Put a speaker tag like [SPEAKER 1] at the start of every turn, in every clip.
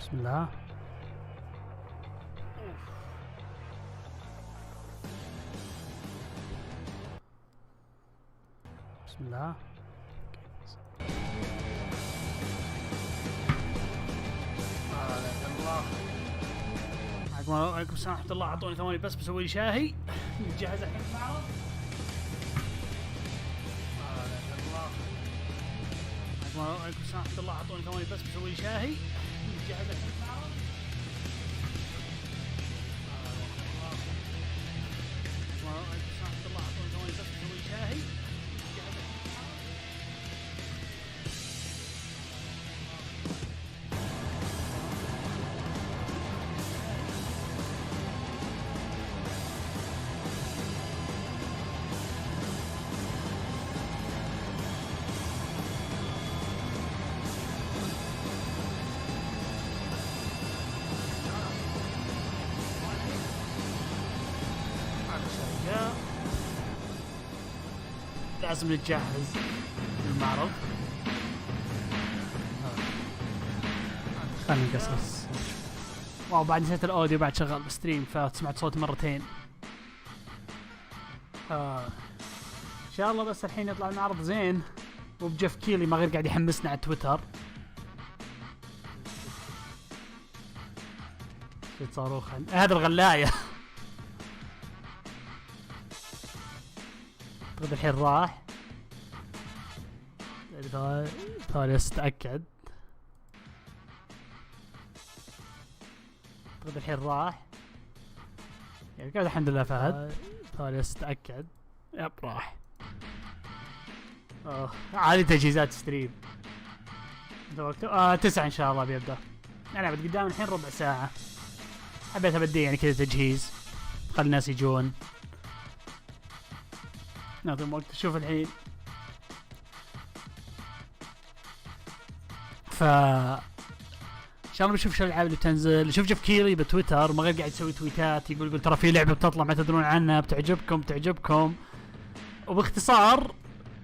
[SPEAKER 1] بسم الله. بسم الله. عليكم السلام ورحمة الله. اعطوني ثواني بس بسوي لي شاهي. نجهز الحين المعرض. عليكم السلام ورحمة الله. اعطوني ثواني بس بسوي لي شاهي. نجهز الحين المعرض. عليكم السلام ورحمة الله. اعطوني ثواني بس بسوي لي شاهي. لازم نتجهز للمعرض. خليني نقصص. واو بعد نسيت الاوديو بعد شغال بستريم فسمعت صوتي مرتين. ان شاء الله بس الحين يطلع المعرض زين وبجيف كيلي ما غير قاعد يحمسنا على تويتر. في صاروخ هذا الغلاية. اعتقد الحين راح. ثاني بس اتاكد. اعتقد الحين راح. يعني قاعد الحمد لله فهد. ثاني بس اتاكد. يب راح. عادي تجهيزات ستريم. 9 ان شاء الله بيبدا. انا بعد قدام الحين ربع ساعة. حبيت ابدي يعني كذا تجهيز. خلي الناس يجون. ناخذ وقت. شوف الحين ان شاء الله بشوف شو الالعاب اللي بتنزل. شوف جيف كيلي بتويتر ما غير قاعد يسوي تويتات يقول ترى في لعبه بتطلع ما تدرون عنها بتعجبكم. وباختصار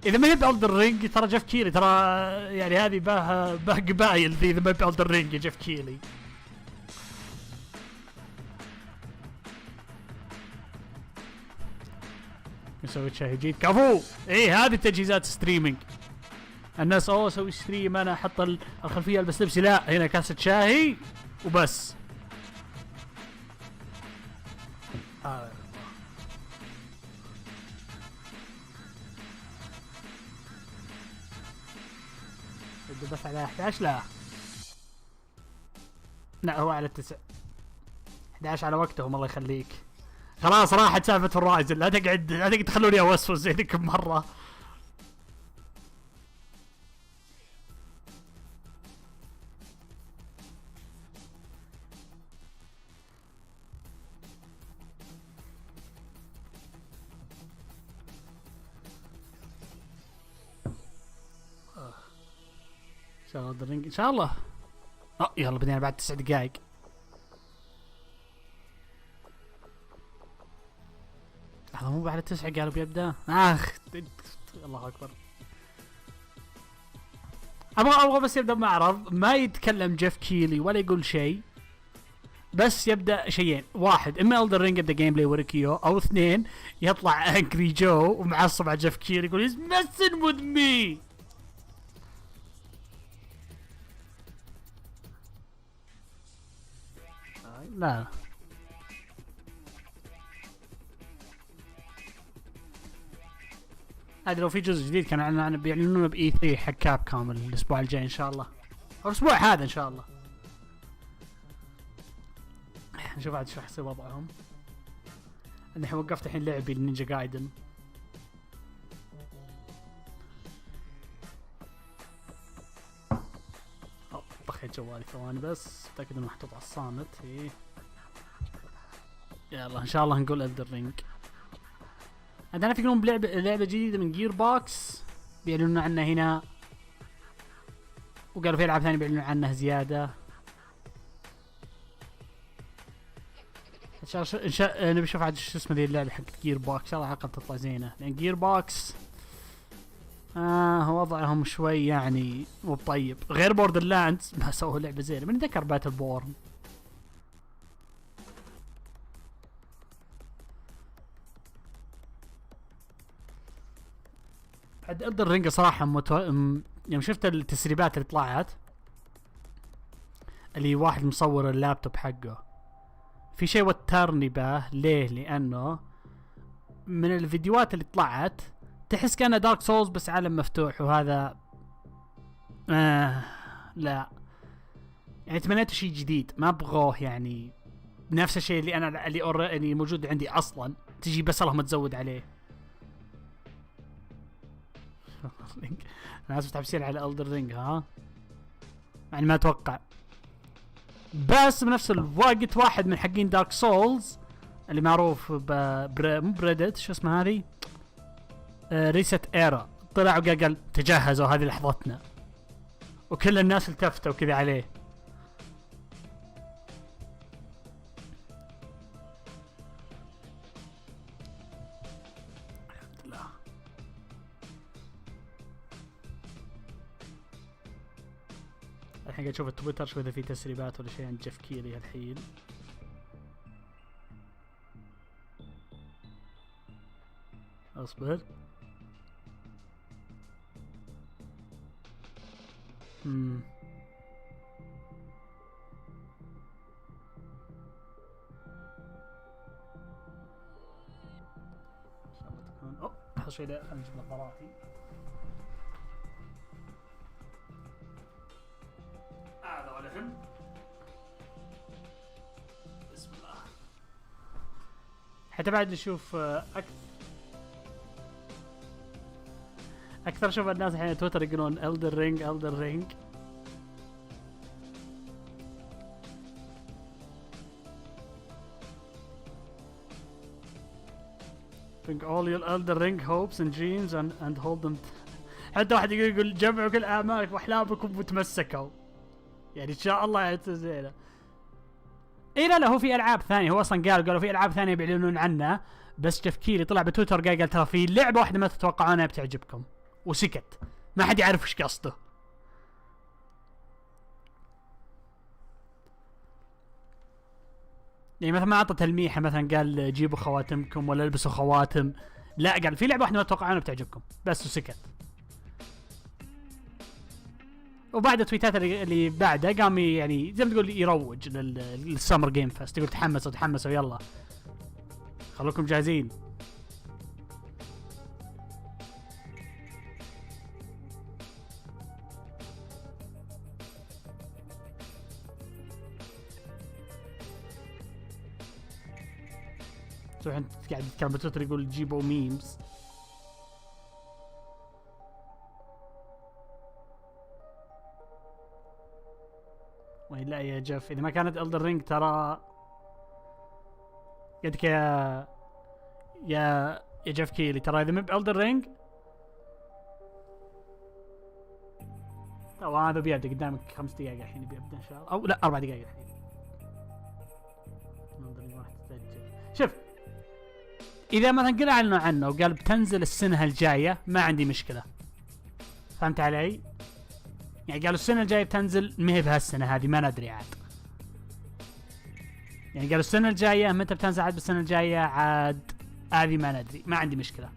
[SPEAKER 1] اذا ما هي بألدر رينج ترى جيف كيلي ترى يعني هذه باه قبايل ذي. اذا ما هي بألدر رينج يا جيف كيلي. نسوي شاي جديد كفو. ايه هذه تجهيزات ستريمينج. الناس اسوي ستريم انا احط الخلفيه البس لبسي. لا هنا كاسه شاهي وبس. بده بس على 11. لا هو على 9. 11 على وقتهم الله يخليك. خلاص راحت سالفة الرايزن. لا تقعد تخلوني اوسوس زينكم مرة. ان شاء الله. يلا بدينا بعد 9 دقائق. هذا مو بعد 9 قالوا بيبدا. الله اكبر. ابغى بس يبدا معرض ما يتكلم جيف كيلي ولا يقول شيء. بس يبدا شيئين. واحد اما الدر رينج يبدا جيم بلاي وريكيو. او اثنين يطلع انكري جو ومعصب على جيف كيلي يقول he's messing with me. لا هذا لو في جزء جديد كانوا بيعلنونه بإي 3 حق كاب كامل الاسبوع الجاي ان شاء الله او الاسبوع هذا ان شاء الله. نشوف عاد شو راح يصير وضعهم. انا الحين وقفت الحين لعبي النينجا جايدن. طخيت جوالي ثواني بس اتاكد انه محطوط على الصامت. يلا ان شاء الله نقول الدر رينج. عندنا فيكم لعبة جديدة من جير بوكس بيعلنون عنها هنا. وقالوا في العاب ثانية بيعلنون عنها زيادة. ان شاء نبي نشوف عاد شو اسمه ذي اللعبة حق جير بوكس. ان شاء الله عقب تطلع زينة لان جير بوكس وضعهم شوي يعني مو طيب. غير بوردر لاندز ما سووا لعبه زينه. من ذكر باتل بورن. بعد الدر رينج صراحه يوم شفت التسريبات اللي طلعت، اللي واحد مصور اللابتوب حقه، في شيء وترني به. ليه؟ لانه من الفيديوهات اللي طلعت تحس كأنه دارك سولز بس عالم مفتوح، وهذا لا يعني تمنيت شيء جديد. ما ابغوه يعني نفس الشيء اللي انا اللي موجود عندي اصلا، تجي بس اللهم تزود عليه. انا اسف تحسين على الدر رينج ها، يعني ما اتوقع. بس بنفس الوقت واحد من حقين دارك سولز اللي معروف مو بريدت، شو اسمه هذه، ريست ايرا، طلع وقال تجهزوا هذه لحظتنا، وكل الناس التفتوا كذا عليه. الحمد لله. الحين قاعد اشوف التويتر شوف اذا في تسريبات ولا شيء عن جيف كيلي الحين. اصبر. لحظة شوي خلينا نجيب نظاراتي. هذا ولهم. بسم الله. حتى بعد نشوف اكثر شوف الناس الحين تويتر يقولون Elden Ring. Bring all your Elden Ring hopes and dreams and hold them. حتى واحد يقول جمعوا كل آمالك وأحلامكم وتمسكوا. يعني إن شاء الله يعني زينة. إيه لا هو في ألعاب ثانية. هو أصلا قالوا في ألعاب ثانية بيعلنون عنها، بس جيف كيلي طلع بتويتر قال ترى في لعبة واحدة ما تتوقعونها بتعجبكم، وسكت. ما حد يعرف وش قصده. يعني مثلا ما عطى تلميحه، مثلا قال جيبوا خواتمكم ولا البسوا خواتم. لا قال في لعبه واحده ما تتوقعونها بتعجبكم بس، وسكت. وبعد التويتات اللي بعده قام يعني زي ما تقول يروج للسمر جيم فيست، يقول تحمسوا يلا خلوكم جاهزين. انت قاعد يتكلم بتويتر يقول جيبوا ميمز. لا يا جيف اذا ما كانت Elden Ring ترى قدك يا جيف كيلي، ترى اذا مب Elden Ring او هذا بيبدا قدامك 5 دقائق الحين بيبدا ان شاء الله، او لا 4 دقائق الحين. شوف اذا مثلا قلنا عنه وقال بتنزل السنه الجايه ما عندي مشكله، فهمت علي؟ يعني قالوا السنه الجايه بتنزل، ما هي بهالسنه هذه ما ندري عاد. يعني قالوا السنه الجايه، متى بتنزل عاد بالسنه الجايه عاد هذه ما ندري، ما عندي مشكله.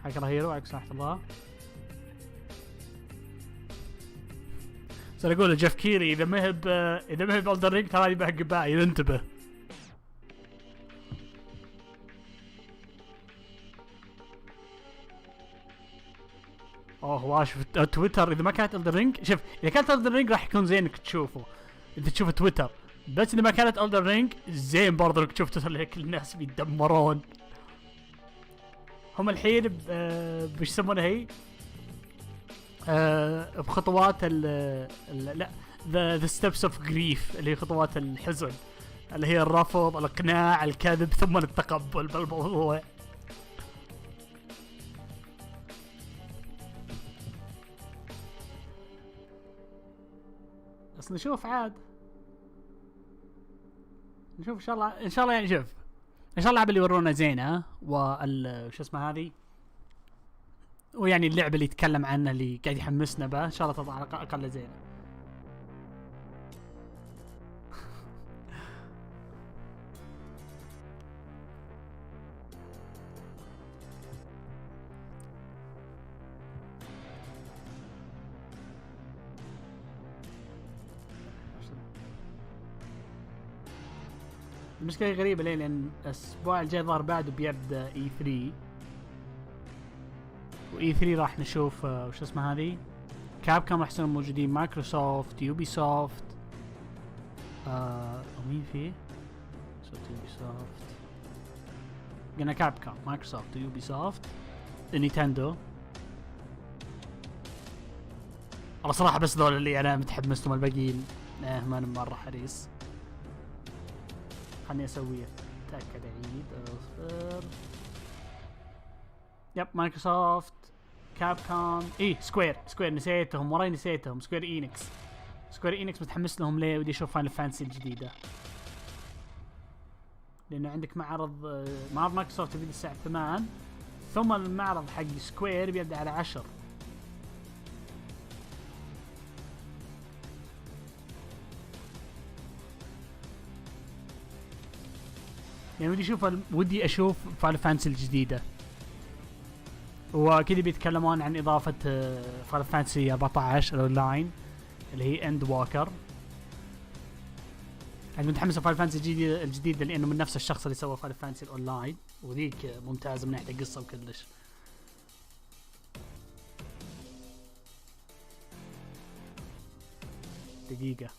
[SPEAKER 1] حق رهيرو عليك صحة الله. صار اقول جيف كيلي اذا ما هي Elden Ring ترى هذه بحق باقي، انتبه. شوف تويتر اذا ما كانت Elden Ring، شوف اذا كانت Elden Ring راح يكون زين انك تشوفه اذا تشوف تويتر، بس اذا ما كانت Elden Ring زين برضه انك تشوف تويتر لان كل الناس بيتدمرون. هم الحين بش يسمونها هي بخطوات لا the steps of grief، اللي هي خطوات الحزن، اللي هي الرفض، الاقناع، الكذب، ثم التقبل بالموضوع. بس نشوف عاد، نشوف ان شاء الله يعني شوف ان شاء الله اللي يورونا زينه. وال شو اسمه هذه ويعني اللعبه اللي يتكلم عنها اللي قاعد يحمسنا بها ان شاء الله تطلع على اقل زينه. المشكلة غريبة ليه؟ لأن الأسبوع الجاي ظهر بعده بيبدأ E3 و E3 راح نشوف وش اسمها هذه؟ كاب كام راح يصيرون موجودين، مايكروسوفت، يوبي سوفت، ومين فيه؟ يوبي سوفت قلنا كاب كام، مايكروسوفت ويوبي سوفت، نينتندو. والله صراحة بس ذول اللي أنا متحمس لهم، الباقيين ما أنا مرة حريص. خلني اسويه تاكد عيد اصبر. يب مايكروسوفت، كاب كوم، سكوير نسيتهم، وراي نسيتهم، سكوير إينكس متحمس لهم ليه؟ ودي اشوف فاينل فانسي الجديدة، لانه عندك معرض مايكروسوفت بيبدأ الساعة 8، ثم المعرض حق سكوير بيبدأ على 10. يعني ودي اشوف فاينل فانسي الجديدة. وكذا بيتكلمون عن اضافة فاينل فانسي 14 الاونلاين اللي هي اند واكر. انا متحمس لفاينل فانسي الجديدة لانه من نفس الشخص اللي سوى فاينل فانسي الاونلاين، وذيك ممتازة من ناحية القصة وكلش. دقيقة،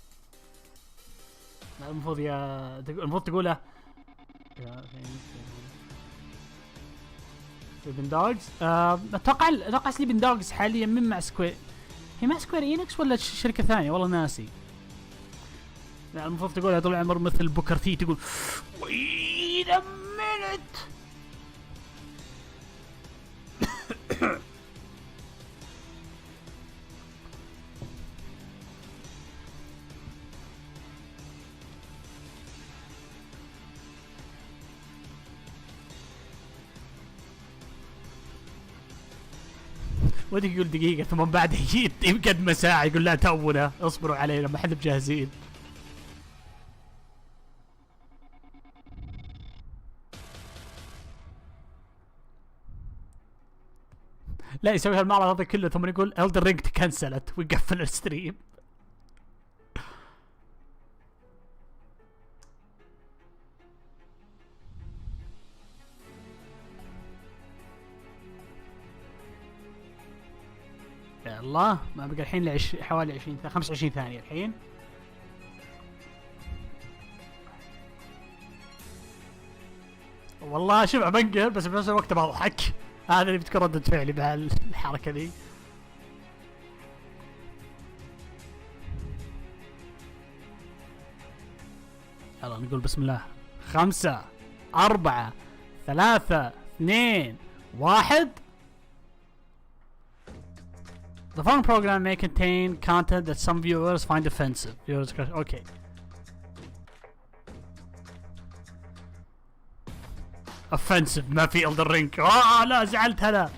[SPEAKER 1] المفروض تقوله سليبن دوجز. اتوقع سليبن دوجز حاليا من مع سكوير، هي مع سكوير إينكس ولا شركة ثانية والله ناسي. لا المفروض تقولها طول العمر مثل بوكر تي، تقول wait a minute. ودي يقول دقيقة ثم بعد يقدم ساعة يقول لا تونا اصبروا علينا ما حد بجاهزين. لا يسوي هالمعرض هذا كله ثم يقول Elden Ring تكنسلت ويقفل الستريم. يا الله ما بقى الحين حوالي 25 ثانية الحين. والله شبع بنقر بس بنفس الوقت بضحك، هذا اللي بتكون ردة فعلي بهالحركة ذي. يلا نقول بسم الله. 5 4 3 2 1. The following program may contain content that some viewers find offensive. Okay. Offensive ما في Elden Ring. لا زعلت هلا.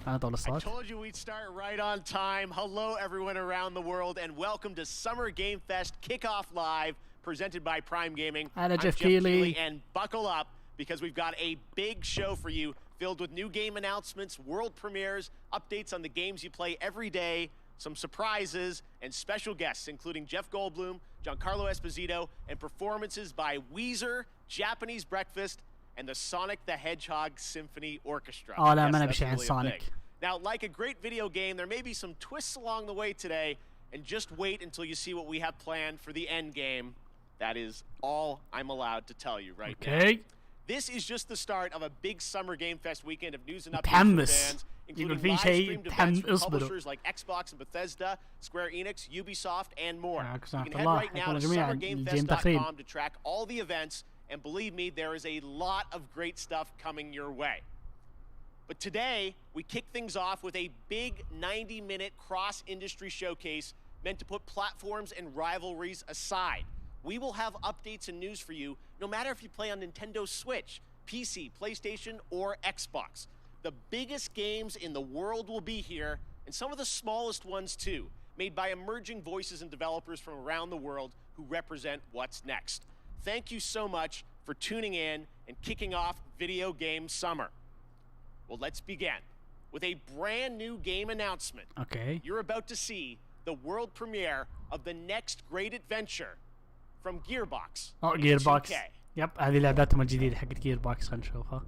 [SPEAKER 1] I
[SPEAKER 2] told you we'd start right on time. Hello everyone around the world and welcome to Summer Game Fest Kickoff Live presented by Prime Gaming.
[SPEAKER 1] I'm Jeff Keighley
[SPEAKER 2] and buckle up because we've got a big show for you filled with new game announcements, world premieres, updates on the games you play every day, some surprises, and special guests including Jeff Goldblum, Giancarlo Esposito, and performances by Weezer, Japanese Breakfast, and the Sonic the Hedgehog Symphony Orchestra.
[SPEAKER 1] Oh, لا ما نبي عن Sonic.
[SPEAKER 2] Now, like a great video game, there may be some twists along the way today, and just wait until you see what we have planned for the end game. That is all I'm allowed to tell you right now. This is just the start of a big Summer Game Fest weekend of news and updates for fans, including live-streamed events from publishers like Xbox and Bethesda, Square Enix, Ubisoft, and more. You can head right now to SummerGameFest.com to track all the events, and believe me, there is a lot of great stuff coming your way. But today, we kick things off with a big 90-minute cross-industry showcase meant to put platforms and rivalries aside. We will have updates and news for you, no matter if you play on Nintendo Switch, PC, PlayStation, or Xbox. The biggest games in the world will be here, and some of the smallest ones too, made by emerging voices and developers from around the world who represent what's next. Thank you so much for tuning in and kicking off Video Game Summer. Well, let's begin with a brand new game announcement.
[SPEAKER 1] Okay.
[SPEAKER 2] You're about to see the world premiere of the next great adventure from Gearbox.
[SPEAKER 1] Gearbox. يب هذه لعبتهم الجديدة حقت Gearbox، خلينا نشوفها.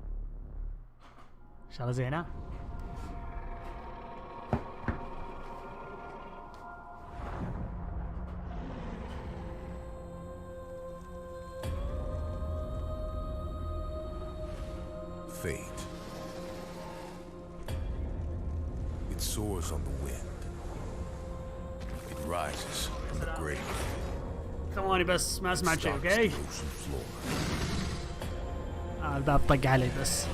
[SPEAKER 1] إن شاء الله زينة.
[SPEAKER 3] Fate. It soars on the wind. It rises from the grave.
[SPEAKER 1] ثواني بس ما سمعت شيء. اوكي. الباب طق علي بس.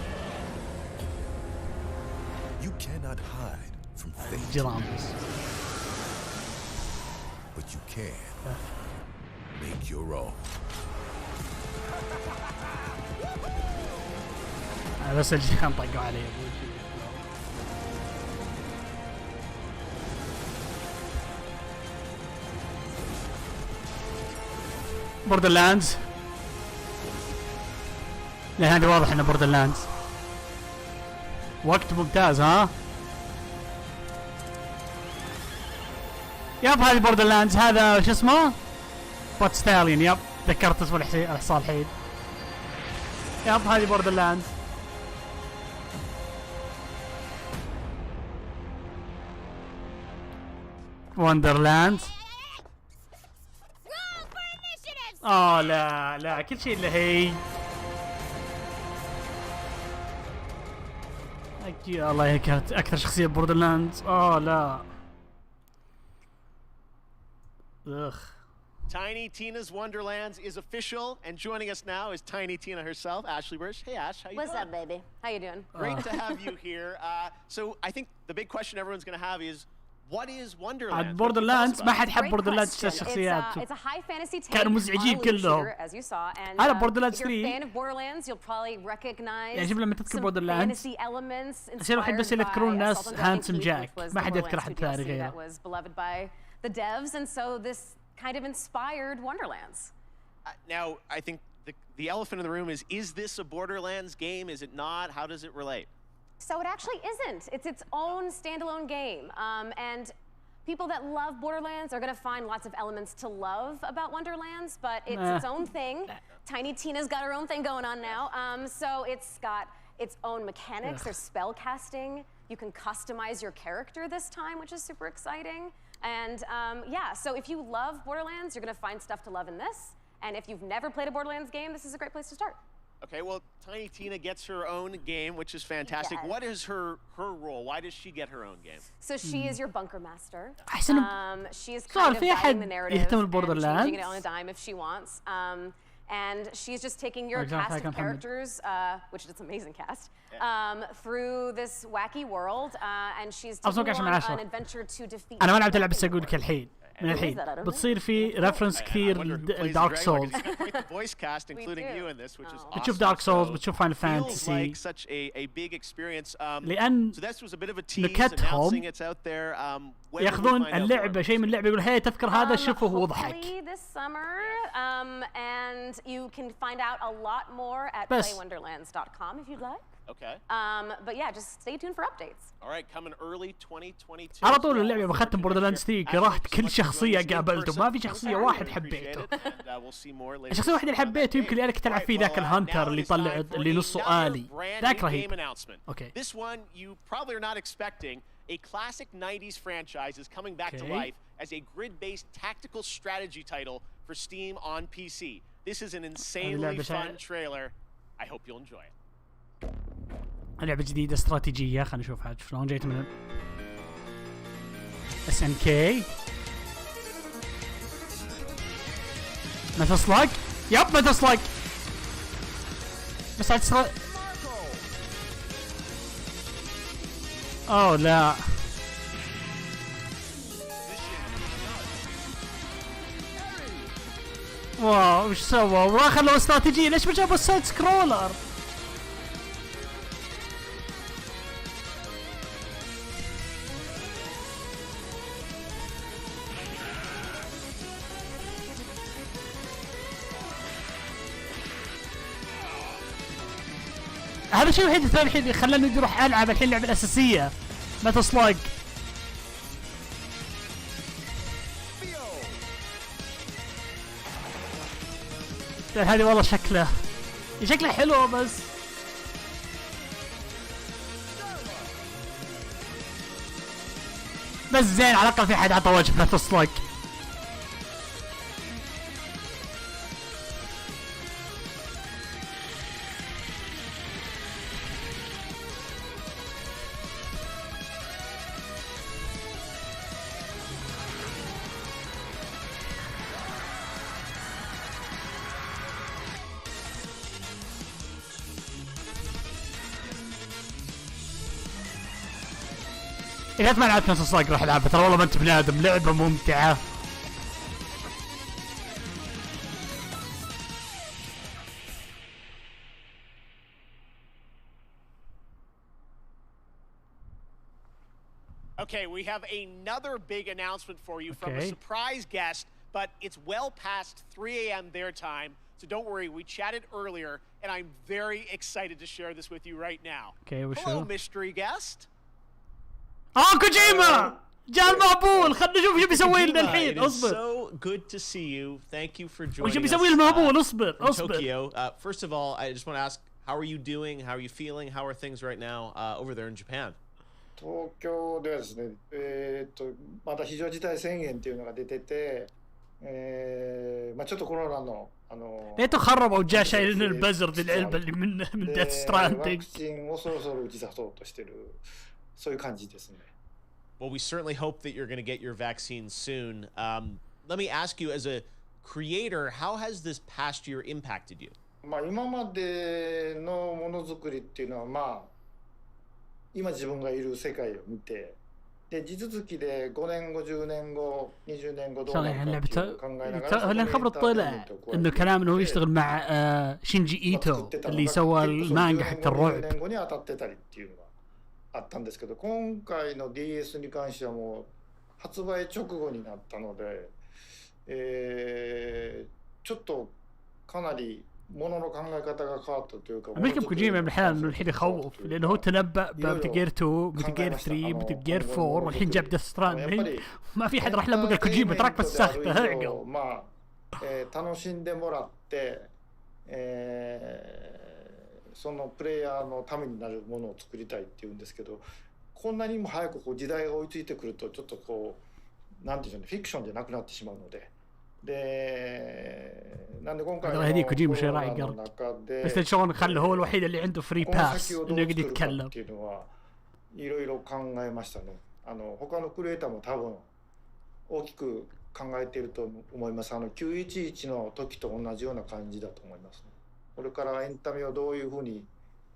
[SPEAKER 3] You cannot hide from fate.
[SPEAKER 1] جرام بس.
[SPEAKER 3] But you can make your own.
[SPEAKER 1] بس الجيران طقوا علي. بوردرلاندز. لا هذا واضح انه بوردرلاندز. وقت ممتاز ها. يب هذه بوردرلاندز. هذا شو اسمه؟ بوت ستالين. يب ذكرت اسم الاحصاء الحين. يب هذه بوردرلاندز. وندرلاند. لا لا كل شيء اللي هي. الله هي كانت اكثر شخصيه بوردرلاند. لا
[SPEAKER 2] Tiny Tina's Wonderlands is official, and joining us now is Tiny Tina herself, Ashley Burch. Hey Ash, how you doing?
[SPEAKER 4] What's up, baby? How you doing?
[SPEAKER 2] Great to have you here. So I think the big question everyone's going to have is, what is Wonderlands?
[SPEAKER 1] بوردرلاندز ما حد حب بوردرلاندز الشخصيات.
[SPEAKER 4] It's a high fantasy take
[SPEAKER 1] كانوا مزعجين كلهم.
[SPEAKER 4] as you saw, and
[SPEAKER 1] هذا بوردرلاندز
[SPEAKER 4] if you're
[SPEAKER 1] 3.
[SPEAKER 4] a fan of Borderlands, you'll probably recognize
[SPEAKER 1] يعني شوف لما تذكر بوردرلاندز
[SPEAKER 4] fantasy elements
[SPEAKER 1] عشان الحين بس يذكرون
[SPEAKER 4] inspired by
[SPEAKER 1] الناس
[SPEAKER 4] Assault on
[SPEAKER 1] هانسم
[SPEAKER 4] Titan 3,
[SPEAKER 1] جاك.
[SPEAKER 4] which was
[SPEAKER 1] ما
[SPEAKER 4] the
[SPEAKER 1] حد يذكر
[SPEAKER 4] Borderlands
[SPEAKER 1] أحد
[SPEAKER 4] 2
[SPEAKER 1] ثاني
[SPEAKER 4] DLC
[SPEAKER 1] غيره.
[SPEAKER 4] that was beloved by the devs, and so this kind of inspired Wonderlands.
[SPEAKER 2] Now, I think the elephant in the room is this a Borderlands game? Is it not? How does it relate?
[SPEAKER 4] So it actually isn't. It's its own standalone game, and people that love Borderlands are going to find lots of elements to love about Wonderlands, but it's its own thing. Tiny Tina's got her own thing going on now. So it's got its own mechanics. There's spell casting. You can customize your character this time, which is super exciting. And yeah, so if you love Borderlands, you're going to find stuff to love in this. And if you've never played a Borderlands game, this is a great place to start.
[SPEAKER 2] Okay, well, Tiny Tina gets her own game, which is fantastic.
[SPEAKER 4] Yes.
[SPEAKER 2] What is her role? Why does she get her own game?
[SPEAKER 4] So she is your bunker master. She is
[SPEAKER 1] صار
[SPEAKER 4] kind of
[SPEAKER 1] في
[SPEAKER 4] guiding
[SPEAKER 1] أحد
[SPEAKER 4] the narrative
[SPEAKER 1] يهتم
[SPEAKER 4] and
[SPEAKER 1] ببوردرلاندز.
[SPEAKER 4] changing it on a dime if she wants. And she's just taking your cast of characters, which is an amazing cast, through this wacky world, and she's taking you on an adventure to defeat.
[SPEAKER 1] أنا ما لعبت اللعبة بس أقول لك الحين. من الحين بتصير في ريفرنس كثير لدارك سولز. بتشوف دارك سولز، بتشوف فاينل فانتسي. لأن نكتهم ياخذون اللعبة شيء من اللعبة يقول هي تذكر هذا شوفه وضحك.
[SPEAKER 4] And you can find out a lot more at playwonderlands.com if you'd like.
[SPEAKER 2] Okay.
[SPEAKER 4] But yeah, just stay tuned for updates.
[SPEAKER 2] All right, coming early 2022.
[SPEAKER 1] على طول اللعبة بختم بوردرلاندز 3 كرهت كل شخصية قابلته، ما في شخصية واحد حبيته. الشخصية الوحيدة اللي حبيته يمكن لأنك تلعب فيه ذاك الهانتر اللي طلع اللي نصه آلي. ذاك رهيب. Okay.
[SPEAKER 2] This one you probably are not expecting. A classic 90s franchise is coming back to life as a grid-based tactical strategy title for Steam on PC. This is an insanely fun trailer. I hope you'll enjoy it.
[SPEAKER 1] لعبة جديدة استراتيجية، خلينا نشوف عاد شلون جيت من SNK. متى سلاج؟ يب متى سلاج. بس عاد اوه لا. واو وش سووا؟ وراح خلوا استراتيجية، ليش ما جابوا السايد سكرولر؟ هذا الشيء الوحيد الثاني الحين اللي خلاني ودي اروح العب الحين اللعبه الاساسيه متل سلاج. هذه والله شكله حلو بس زين على الاقل في حد عطى وجه متل سلاج. إذا ما لعبت نفس الصاق راح ألعبها ترى والله ما أنت بني آدم لعبة ممتعة.
[SPEAKER 2] Okay, we have another big announcement for you from a surprise guest, but it's well past 3 a.m. their time, so don't worry, we chatted earlier, and I'm very excited to share this with you right now.
[SPEAKER 1] Okay,
[SPEAKER 2] hello, mystery guest.
[SPEAKER 1] كوجيما جاء المهبول. خلنا نشوف شو بيسوي لنا الحين. اصبر.
[SPEAKER 2] So good to see you. Thank you for joining us.
[SPEAKER 1] وش بيسوي المهبول؟ اصبر.
[SPEAKER 2] Tokyo. First of all, I just want to ask, how are you doing? How are you feeling? How are things right now over there in Japan?
[SPEAKER 5] 東京ではですね、まだ非常事態宣言っていうのが出てて、まあちょっとコロナの
[SPEAKER 1] ليته خربوا وجا شايلين البزر ذي العلبة اللي من ديث ستراندينج.
[SPEAKER 5] ワクチンをそろそろ打ち出そうとしてるそういう感じですね。
[SPEAKER 2] Well, we certainly hope that you're going to get your vaccine soon. Let me ask you, as a creator, how has this past year impacted you?
[SPEAKER 5] まあ今までのものづくりっていうのはまあ今自分がいる世界を見て、で地続きで5年後10年後20年後どうなるかっていうのを考えながら。
[SPEAKER 1] هل الخبر طلع انه كلام انه يشتغل مع شينجي ايتو اللي سوى المانجا حق الرعب.
[SPEAKER 5] 年後に当たってたりっていうのがあったんですけど、今回の DS に関してはもう発売直後になったので、ちょっとかなり物の考え方が変わったというか。
[SPEAKER 1] المشكلة بكوجيما من الحلال انه الحين يخوف لانه هو تنبأ بمتل جير 2 متل جير 3 متل جير 4 والحين جاب ديث ستراندينج. ما في حد راح له بقى كوجيما تراك بس ساخته هعقل.
[SPEAKER 5] まあ楽しんでもらって、そのプレイヤーのためになるものを作りたいっていうんですけど、こんなにも早くこう時代が追いついてくるとちょっとこうなんていうんでしょうね、フィクションじゃなくなってしまうので。なんで今回の
[SPEAKER 1] هذه كوجيما شيء راعي قلب بس شلون خلى هو الوحيد اللي عنده فري باس انه يقدر يتكلم.
[SPEAKER 5] っていうのはいろいろ考えましたね。他のクリエイターも多分大きく考えていると思います。911の時と同じような感じだと思いますね。これからエンタメをどういうふうに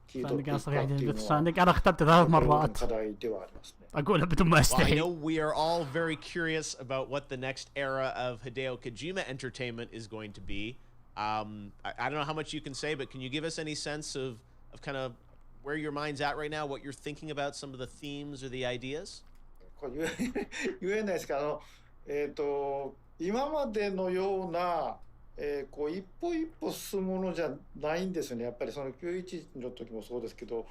[SPEAKER 5] 切り取っていくかっていうのは
[SPEAKER 1] انا اخترت 3 مرات.
[SPEAKER 5] 課題ではありますね。
[SPEAKER 1] اقولها بدون ما
[SPEAKER 2] Well, I
[SPEAKER 1] استحي.
[SPEAKER 2] know we are all very curious about what the next era of Hideo Kojima entertainment is going to be. I don't know how much you can say, but can you give us any sense of kind of where your mind's at right now, what you're thinking about, some of the themes or the ideas?
[SPEAKER 5] これ言えないですけど、今までのような、こう一歩一歩進むものじゃないんですよね。やっぱりその911の時もそうですけど、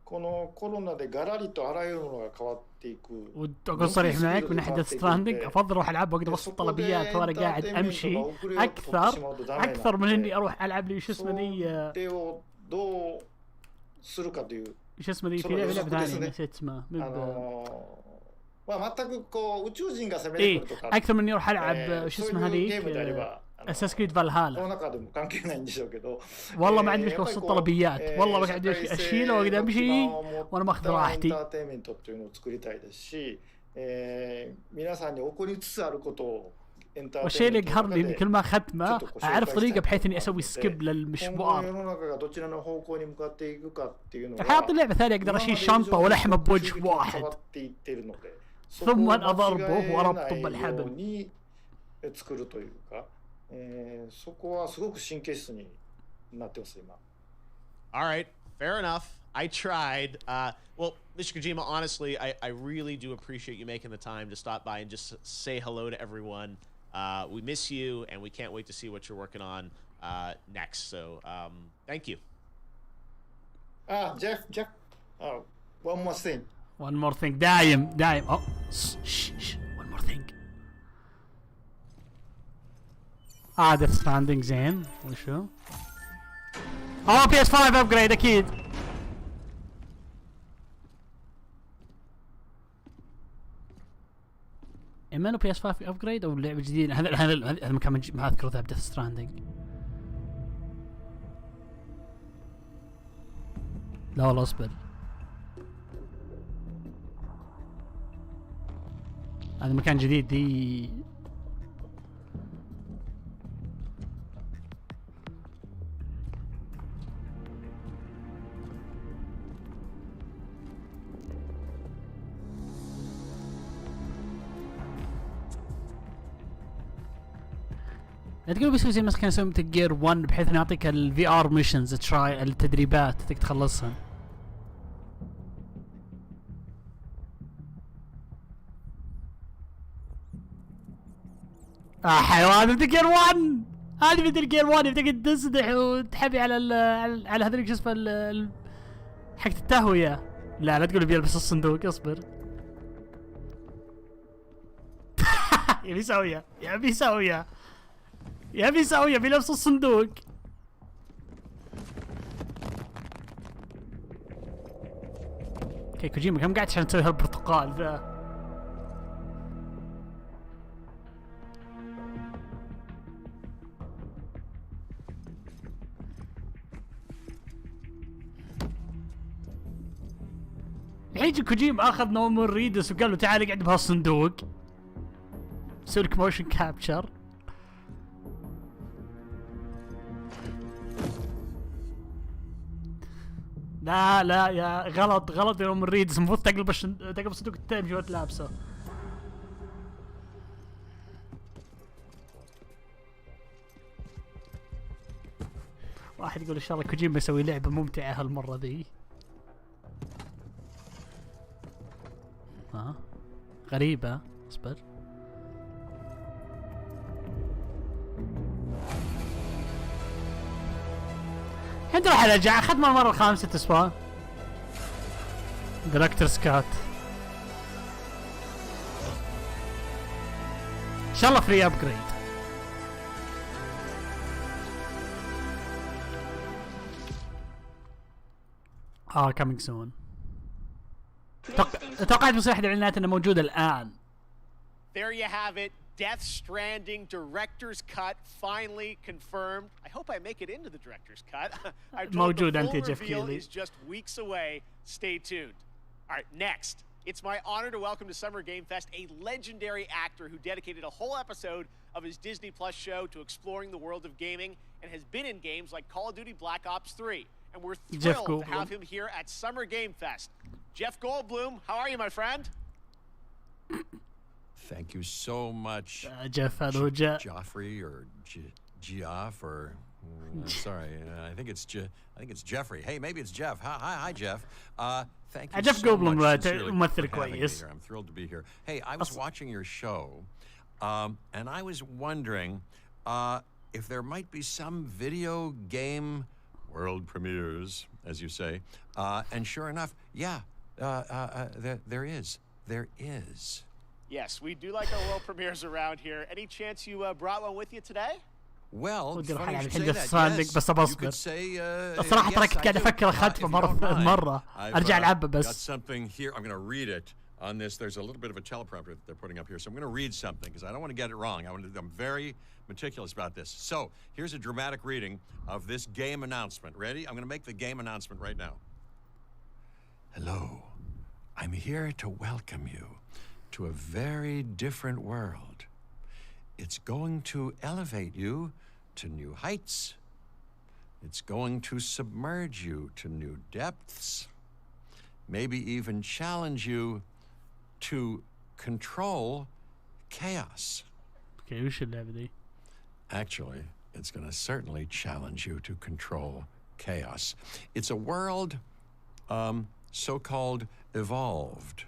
[SPEAKER 5] このコロナでガラリとあらゆるものが変わっていく。
[SPEAKER 1] وأكون صريح معك من ناحية ستراندنج أفضل أروح ألعب وأقدر أوصل طلبيات وأنا قاعد أمشي أكثر من إني أروح ألعب لي شو اسمه ذي.
[SPEAKER 5] どうするかという。
[SPEAKER 1] شو اسمه ذي في لعبة ثانية نسيت اسمها.
[SPEAKER 5] まあ全くこう宇宙人が攻めてくるとか。
[SPEAKER 1] أكثر من إني أروح ألعب شو اسمها هذيك. اساس كريد فالهالا. والله ما عندي مشكله وسط طلبيات، والله بقعد اشيله واقدر امشي وانا ماخذ راحتي. والشيء اللي يقهرني اني كل ما ختمه اعرف طريقه بحيث اني اسوي سكيب للمشوار. حاط لعبه ثانيه اقدر اشيل شنطه ولحمه بوجه واحد ثم اضربه واربطه بالحبل.
[SPEAKER 5] そこはすごく神経質になってます今。
[SPEAKER 2] All right, fair enough. I tried. Well, Mr. Kojima, honestly, I really do appreciate you making the time to stop by and just say hello to everyone. We miss you, and we can't wait to see what you're working on next. So, thank you.
[SPEAKER 5] Jeff. One more thing.
[SPEAKER 1] One more thing. دايم. Oh. Shh. One more thing. Death Stranding زين. وشو؟ PS5 upgrade أكيد. اما انه PS5 upgrade او لعبة جديدة. هذا مكان ما اذكره ذا Death Stranding. لا والله اصبر. هذا مكان جديد دي. لا تقول بيسوي زي ما كان يسوي مثل جير 1 بحيث انه يعطيك الفي ار ميشنز تراي التدريبات تقدر تخلصها. حيوان مثل جير 1. هذه مثل جير 1 يبدأ تسدح وتحبي على هذول شو اسمه حق التهوية. لا تقول بيلبس الصندوق اصبر. يبي يسويها بنفس الصندوق. اوكي كوجيما كم قاعد عشان تسوي هالبرتقال ذا. الحين كوجيما اخذ نومون ريدس وقال له تعال اقعد بهالصندوق سوي لك موشن كابتشر. لا يا غلط يا نومون ريدس. المفروض تقلب الصندوق التاني جوات لابسه. واحد يقول ان شاء الله كوجيما يسوي لعبة ممتعة هالمرة ذي. غريبة اصبر. الحين راح ارجع اخذ المرة الخامسة تسوى. دايركتور سكات ان شاء الله فري ابجريد. coming soon. توقعت بصير احد الاعلانات انه موجودة الان.
[SPEAKER 2] There you have it. Death Stranding director's cut finally confirmed. I hope I make it into the director's cut. I'm told the full reveal is just weeks away. Stay tuned. All right, next. It's my honor to welcome to SummerGameFest a legendary actor who dedicated a whole episode of his Disney Plus show to exploring the world of gaming and has been in games like Call of Duty Black Ops 3. And we're thrilled to have him here at SummerGameFest. Jeff Goldblum, how are you, my friend?
[SPEAKER 3] Thank you so much.
[SPEAKER 1] Jeff,
[SPEAKER 3] Joffrey or Geoff or sorry, I think it's Jeffrey. Hey, maybe it's Jeff. Hi, Jeff. Thank you
[SPEAKER 1] Jeff
[SPEAKER 3] so
[SPEAKER 1] Goldblum
[SPEAKER 3] much sincerely
[SPEAKER 1] for having me
[SPEAKER 3] here. I'm thrilled to be here. Hey, I was watching your show, and I was wondering if there might be some video game world premieres, as you say. And sure enough, yeah, there is. There is.
[SPEAKER 2] Yes, we do like our world premieres around here. Any chance you brought one with you today?
[SPEAKER 3] Well, funny you
[SPEAKER 1] should
[SPEAKER 3] say that. Yes, you could say,
[SPEAKER 1] الصراحة ترى كنت قاعد أفكر أخذته مرة أرجع ألعبه بس.
[SPEAKER 3] Got something here. I'm going to read it on this. There's a little bit of a teleprompter that they're putting up here, so I'm going to read something because I don't want to get it wrong. I'm very meticulous about this. So here's a dramatic reading of this game announcement. Ready? I'm going to make the game announcement right now. Hello, I'm here to welcome you to a very different world. It's going to elevate you to new heights. It's going to submerge you to new depths. Maybe even challenge you to control chaos.
[SPEAKER 1] Okay, we should have it.
[SPEAKER 3] Actually, it's going to certainly challenge you to control chaos. It's a world so-called evolved.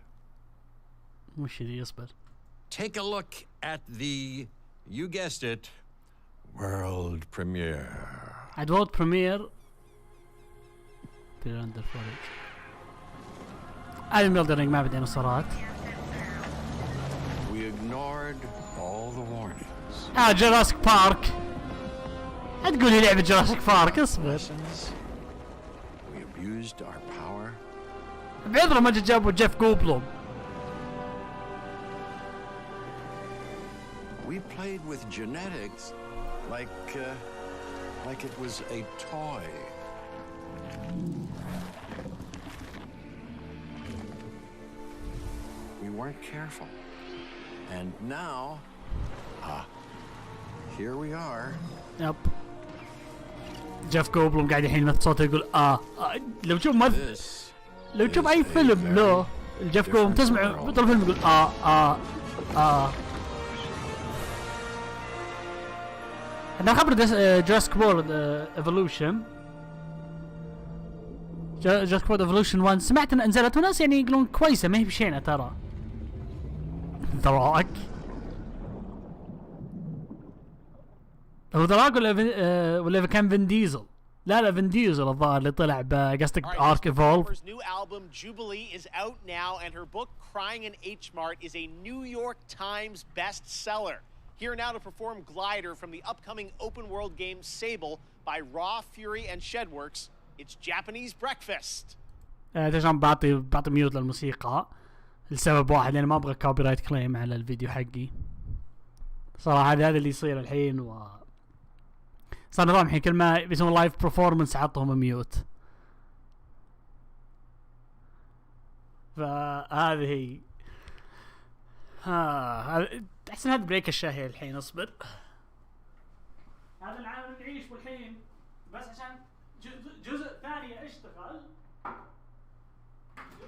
[SPEAKER 3] Take a look at the, you guessed it, world premiere.
[SPEAKER 1] At world premiere ترندر فورج هذا ميلدرينج ما بدي نصرات.
[SPEAKER 3] We ignored all the warnings.
[SPEAKER 1] جراسيك بارك. تقول لي لعبة جراسيك بارك اصبر.
[SPEAKER 3] We abused our power.
[SPEAKER 1] بعذره ما جابوا جيف جوبلوم.
[SPEAKER 3] We played with genetics like it was a toy. We weren't careful. And now, here we are.
[SPEAKER 1] يب. جيف جوبلوم قاعد الحين يمثل صوته يقول لو تشوف لو تشوف اي فيلم له جيف جوبلوم تسمع بطل الفيلم يقول انا خبر جراسيك وورلد ايفولوشن. جراسيك وورلد ايفولوشن 1 سمعت انها نزلت وناس يعني يقولون كويسه ما هي بشينه ترى. ذراك هو ذراك ولا كان فين ديزل؟ لا فين ديزل الظاهر اللي طلع بقصدك ارك ايفولف.
[SPEAKER 2] Her new album Jubilee is out now and her book Crying in H Mart is a New York Times bestseller. Here now to perform Glider from the upcoming open world game Sable by Raw Fury and Shedworks. It's Japanese Breakfast.
[SPEAKER 1] عشان بعطي ميوت للموسيقى لسبب واحد لأن ما أبغى كوبي رايت كليم على الفيديو حقي صراحة. هذا اللي يصير الحين صار نظام الحين كل ما بيسوون لايف برفورمانس عطهم ميوت. فهذه هي احسن هذا بريك الشاهي الحين اصبر. هذا العالم نعيش والحين بس عشان جزء ثاني اشتغل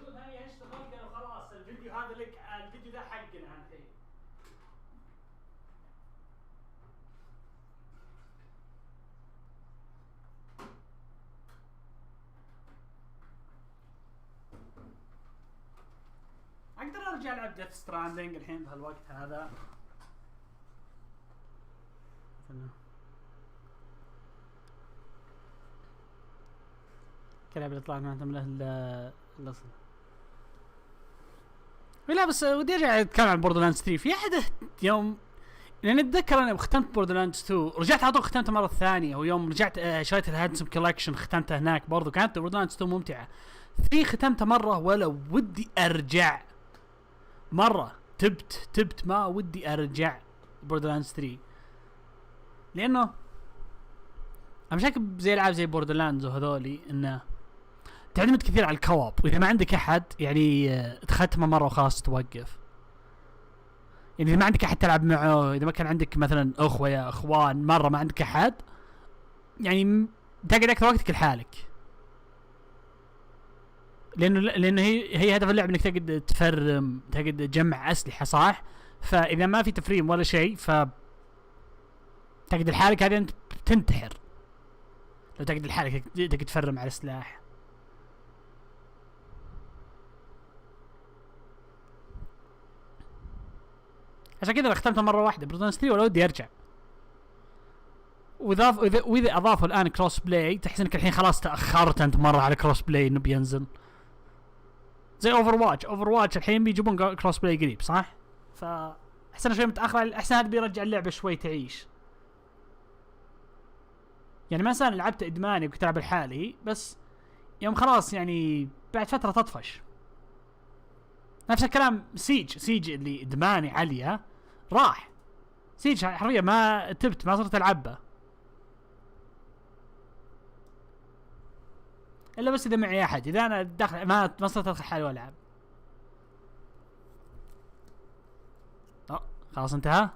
[SPEAKER 1] قالوا خلاص الفيديو هذا لك الفيديو ده حقنا الحين. اقدر ارجع العب ديث ستراندنج الحين بهالوقت هذا. كلعبة اللي طلعت معناتها من الاصل. لا بس ودي ارجع اتكلم عن بوردرلاندز 3 في احد يوم لان اتذكر انا ختمت بوردرلاندز 2 رجعت على طول ختمتها مره ثانيه ويوم رجعت شريت الهانسم كولكشن ختمتها هناك برضو كانت بوردرلاندز 2 ممتعه. 3 ختمتها مره ولا ودي ارجع مره تبت ما ودي ارجع بوردرلاندز 3 لانه مشاكل زي العاب زي بوردرلاندز وهذولي انه تعتمد كثير على الكواب واذا ما عندك احد يعني تختمه مره وخلاص توقف. يعني اذا ما عندك احد تلعب معه اذا ما كان عندك مثلا اخوه يا اخوان مره ما عندك احد يعني تقعد اكثر وقتك لحالك لانه هي هدف اللعبه انك تقعد تفرم تقعد تجمع اسلحه صح. فاذا ما في تفريم ولا شيء ف تقعد لحالك هذه انت بتنتحر لو تقعد لحالك تقعد تفرم على السلاح. عشان كذا ختمتها مره واحده بوردرلاندز 3 ولا ودي ارجع. واذا اضافوا الان كروس بلاي تحس انك الحين خلاص تاخرت انت مره على كروس بلاي انه بينزل زي اوفر واتش الحين بيجيبون كروس بلاي قريب صح. فاحسن شوي متاخر احسن هذا بيرجع اللعبه شوي تعيش. يعني مثلا لعبت ادماني وكنت العب لحالي بس يوم خلاص يعني بعد فتره تطفش. نفس الكلام سيج اللي ادماني عاليه راح سيج حرفيا ما تبت ما صرت العبه الا بس اذا معي احد. اذا انا داخل ما صرت ادخل حالي والعب. خلاص انتهى.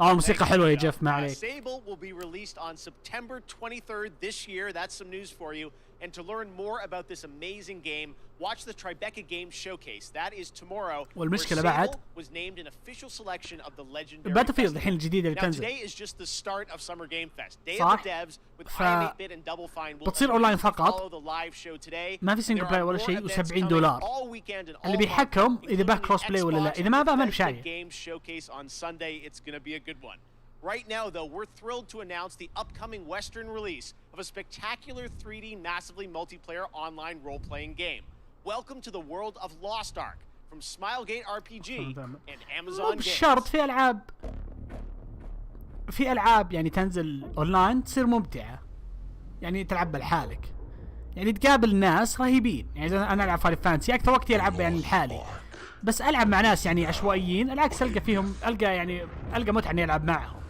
[SPEAKER 1] الموسيقى حلوه يا جيف ما عليك.
[SPEAKER 2] Sable will be released on September 23rd this year. That's some news for you. And to learn more about this amazing game, watch the Tribeca Game Showcase. That is tomorrow.
[SPEAKER 1] والمشكلة بعد
[SPEAKER 2] was named an official selection of the legendary
[SPEAKER 1] باتلفيلد الحين الجديدة اللي
[SPEAKER 2] Now
[SPEAKER 1] تنزل.
[SPEAKER 2] today is just the start of SummerGameFest. Day of
[SPEAKER 1] صح.
[SPEAKER 2] the devs with Iron 8-bit and Double Fine will
[SPEAKER 1] بتصير اونلاين فقط.
[SPEAKER 2] follow the live show today.
[SPEAKER 1] ما في سنجل بلاي ولا شيء و$70
[SPEAKER 2] all weekend and all
[SPEAKER 1] اللي بيحكم
[SPEAKER 2] month,
[SPEAKER 1] اذا باه
[SPEAKER 2] including
[SPEAKER 1] كروس بلاي ولا لا.
[SPEAKER 2] Xbox
[SPEAKER 1] اذا ما باه ما
[SPEAKER 2] Bethesda
[SPEAKER 1] بشاري.
[SPEAKER 2] Game Showcase on Sunday. It's going to be a good one. Right now, though, we're thrilled to announce the upcoming Western release of a spectacular 3D, massively multiplayer online role-playing game. Welcome to the world of Lost Ark from Smilegate RPG and Amazon Games.
[SPEAKER 1] شرط في ألعاب يعني تنزل أونلاين تصير ممتعة، يعني تلعب لحالك، يعني تقابل ناس رهيبين. يعني إذا أنا ألعب فاينل فانتسي أكثر وقت ألعب يعني لحالي، بس ألعب مع ناس يعني عشوائيين العكس ألقى فيهم ألقى متعة إني ألعب معهم.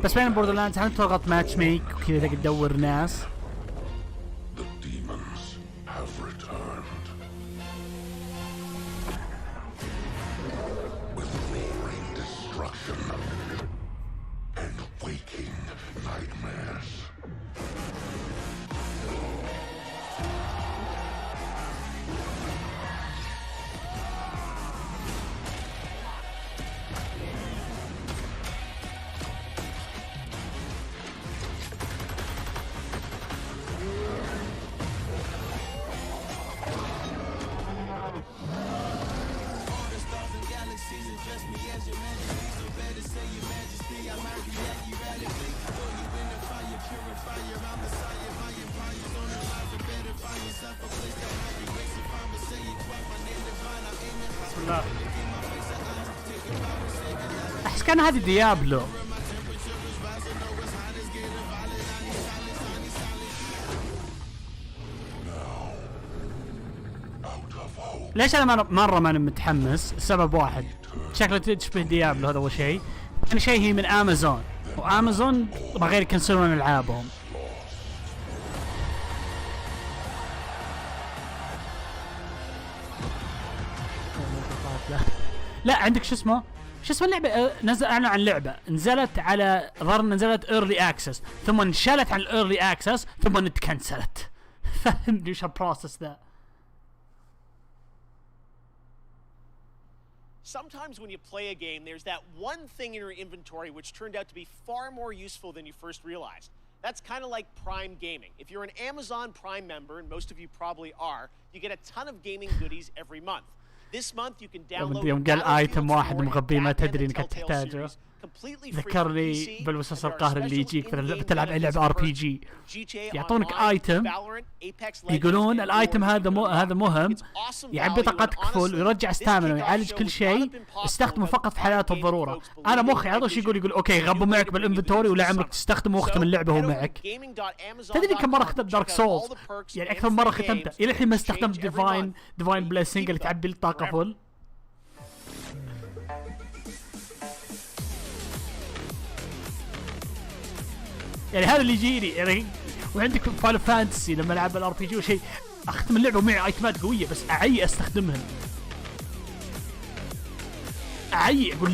[SPEAKER 1] بس بين بوردرلاندز هل تضغط ماتش ميك وكذا تقدر تدور ناس؟ أحس كان هذه ديابلو. ليش أنا مرة ما متحمس؟ السبب واحد، شكله تشبه ديابلو هذا أول شيء. ثاني شيء هي من أمازون، وأمازون بغير يكنسلون ألعابهم. لا عندك شو اسمه اللعبة اعلنوا عن لعبة نزلت على نزلت ايرلي اكسس ثم انشلت عن الايرلي اكسس ثم اتكنسلت. فهمني وش البروسس ذا؟
[SPEAKER 2] Sometimes when you play a game, there's that one thing in your inventory which turned out to be far more useful than you first realized. That's kind of like Prime Gaming. If you're an Amazon Prime member, and most of you probably are, you get a ton of gaming goodies every month. This month you can download
[SPEAKER 1] يوم قال ايتم واحد مغبي ما تدري انك تحتاجه، ذكرني بالوسوس القهري اللي يجيك بتلعب اي لعبه ار بي جي، يعطونك ايتم يقولون الايتم هذا مهم، يعبي طاقتك فل ويرجع ستامنا ويعالج كل شيء، استخدمه فقط في حالات الضروره. انا مخي على طول يقول اوكي غبوا معك بالانفنتوري ولا عمرك تستخدمه واختم اللعبه وهو معك. تدري كم مره ختمت دارك سولز؟ يعني اكثر مره ختمتها الى الحين ما استخدمت ديفاين بليسنج اللي تعبي الطاقه فل. يعني هذا اللي يجيني يعني. وعندك فاينل فانتسي لما العب الار بي جي وشيء اختم اللعبه ومعي ايتمات قويه بس اعي استخدمهن، اقول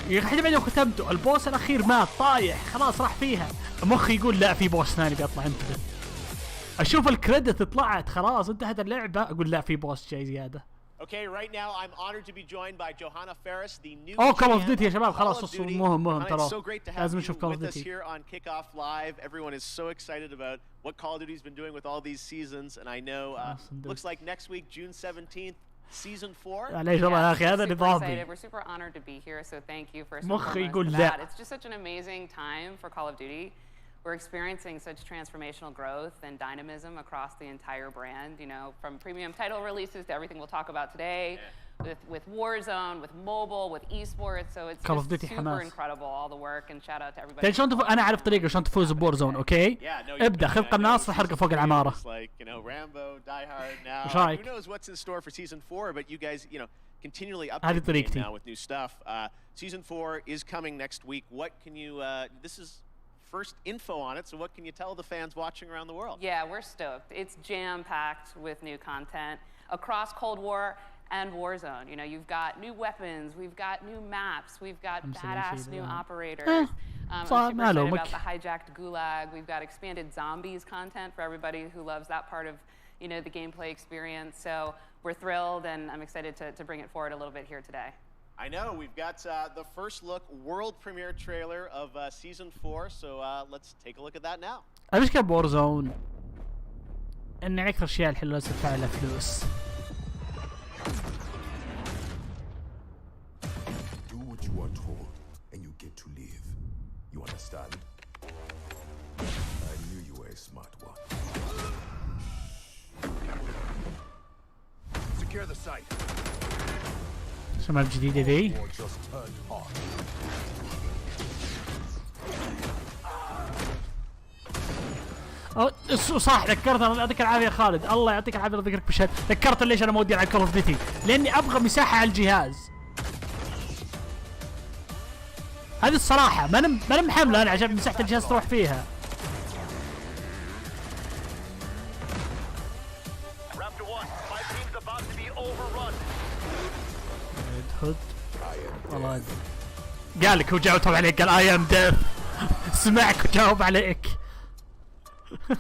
[SPEAKER 1] يا اخي بعد يوم ختمته البوس الاخير مات طايح خلاص راح فيها، مخي يقول لا في بوس ثاني بيطلع انتبه، اشوف الكريدت طلعت خلاص انتهت اللعبه اقول لا في بوس شيء زياده.
[SPEAKER 2] Okay, right now I'm honored to be joined by Johanna Ferris, the new
[SPEAKER 1] Call of Duty يا شباب خلاص مهم ترى لازم نشوف Call of Duty.
[SPEAKER 2] Here on Kickoff Live, everyone is so excited about what Call of Duty's been doing with all these seasons, and I know looks like next week, June 17th, season 4.
[SPEAKER 1] ليش والله يا أخي هذا نظامي.
[SPEAKER 6] We're super honored to be here, so thank you first and
[SPEAKER 1] مخي
[SPEAKER 6] foremost
[SPEAKER 1] يقول
[SPEAKER 6] for
[SPEAKER 1] لا.
[SPEAKER 6] that. It's just such an amazing time for Call of Duty. We're experiencing such transformational growth and dynamism across the entire brand, you know, from premium title releases to everything we'll talk about today, with Warzone, with mobile, with esports, so it's just super incredible all the work, and shout out to everybody.
[SPEAKER 1] شلون انا اعرف طريقه شلون تفوز بورزون اوكي؟ ابدا خذ قناص وحرقه فوق العماره.
[SPEAKER 2] ايش رايك؟ Who knows what's in store for season 4, but you guys, you know, continually updating now with new stuff. Season 4 is coming next week. What can you this is first info on it, so what can you tell the fans watching around the world?
[SPEAKER 6] Yeah, we're stoked. It's jam-packed with new content across Cold War and Warzone. You know, you've got new weapons, we've got new maps, we've got badass new operators. I'm super excited about the hijacked gulag. We've got expanded zombies content for everybody who loves that part of, you know, the gameplay experience. So we're thrilled, and I'm excited to bring it forward a little bit here today.
[SPEAKER 2] I know, we've got the first look world premiere trailer of season 4, so let's take a look at that now.
[SPEAKER 1] المشكلة بورزون ان اكثر الاشياء الحلوه لازم تدفع لها فلوس.
[SPEAKER 7] Do what you are told and you get to live. You understand? I knew you were a smart one. Secure the site.
[SPEAKER 1] شمال جديدة ذي.
[SPEAKER 7] Or just turn on.
[SPEAKER 1] صح ذكرت انا يعطيك العافيه خالد، الله يعطيك العافيه ذكرك بشهد، ذكرت ليش انا ما ودي العب كول اوف ديوتي، لاني ابغى مساحه على الجهاز. هذه الصراحه ما انا محمله انا عشان مساحه الجهاز تروح فيها. هد والله قال لك وجاوب عليك، قال اي ام ديث. سمعك وجاوب عليك.
[SPEAKER 2] Oh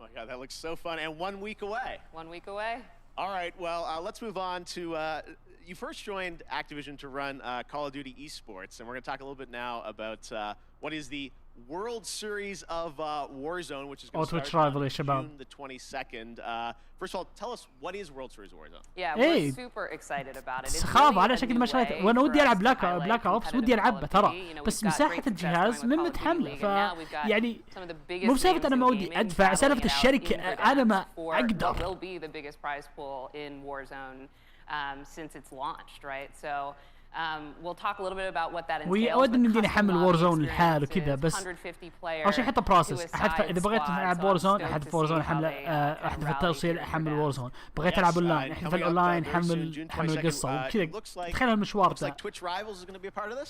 [SPEAKER 2] my God, that looks so fun, and 1 week away.
[SPEAKER 6] 1 week away.
[SPEAKER 2] All right, well, let's move on to, you first joined Activision to run Call of Duty Esports, and we're going to talk a little bit now about what is the World Series of Warzone, which is going to start on June the 22nd. First of all, tell us, what is World Series of Warzone?
[SPEAKER 6] Yeah, we're super excited about it.
[SPEAKER 1] سخاف على شكل ما شريت، وانا ودي العب بلاك اوبس، ودي العبها ترى، بس مساحة الجهاز من متحملة، ف يعني مو بسالفة انا ما ودي ادفع، سالفة الشركة انا ما اقدر.
[SPEAKER 6] Will be the biggest prize pool in Warzone since it's launched, right? So we'll talk a little bit about what that entails.
[SPEAKER 1] ودي ان يمديني احمل وورزون لحاله كذا، بس اول شيء احط بروسس، اذا بغيت العب وورزون احذف وورزون احمله، احذف التوصيل احمل وورزون، بغيت العب اونلاين احذف الاونلاين حمل القصه وكذا. تخيل المشوار ده.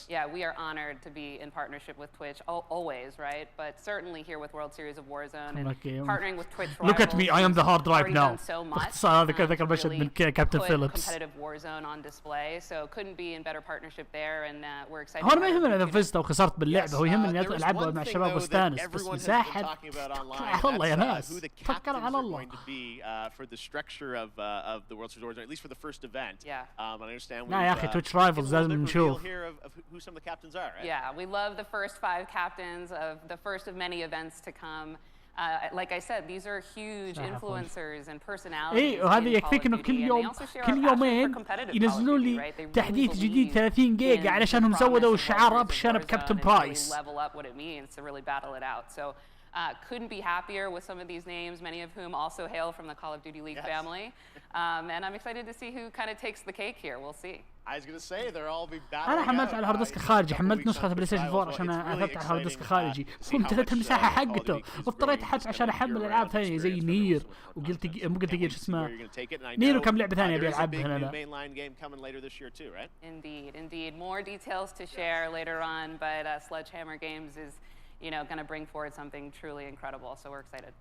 [SPEAKER 6] Yeah, we are honored to be in partnership with Twitch always, right? But certainly here with World Series of Warzone and partnering with Twitch Rivals.
[SPEAKER 1] Look at me, I am the hard drive now.
[SPEAKER 6] باختصار
[SPEAKER 1] ذاك المشهد من كابتن فيليبس.
[SPEAKER 6] Competitive Warzone on display, so couldn't be in better partnership there, and we're excited.
[SPEAKER 1] هو ما يهمني اذا فزت او خسرت باللعبه، هو يهمني العبها مع الشباب واستانس، بس مساحه على الله يا ناس، فكر على الله.
[SPEAKER 2] For the structure of the World Series of Warzone, at least for the first event.
[SPEAKER 6] Yeah.
[SPEAKER 2] And I understand.
[SPEAKER 1] لا يا اخي تويتش رايفلز لازم نشوف.
[SPEAKER 2] Who some of the captains are, right?
[SPEAKER 6] Yeah, we love the first 5 captains of the first of many events to come. Like I said, these are huge influencers and personalities.
[SPEAKER 1] ايه وهذا يكفيك انه كل يومين ينزلوا لي تحديث جديد 30 جيجا علشانهم زودوا الشعار ابشر بكابتن برايس.
[SPEAKER 6] Couldn't be happier with some of these names, many of whom also hail from the Call of Duty League family. And I'm excited to see who kind of takes the cake here. We'll see.
[SPEAKER 2] I was going to say they're all be battling.
[SPEAKER 1] انا حملت على الهارد ديسك الخارجي، حملت نسخة بلاي ستيشن 4 عشان اثبت على الهارد ديسك الخارجي، وامتلأت المساحة حقته، واضطريت احط عشان احمل العاب ثانية زي نير، وقلت مو قلت شو اسمه نير، وكم لعبة ثانية ابي العبها انا.
[SPEAKER 6] Indeed. More details to share later on, but Sledgehammer Games is, you know, going to bring forward something truly incredible, so we're excited.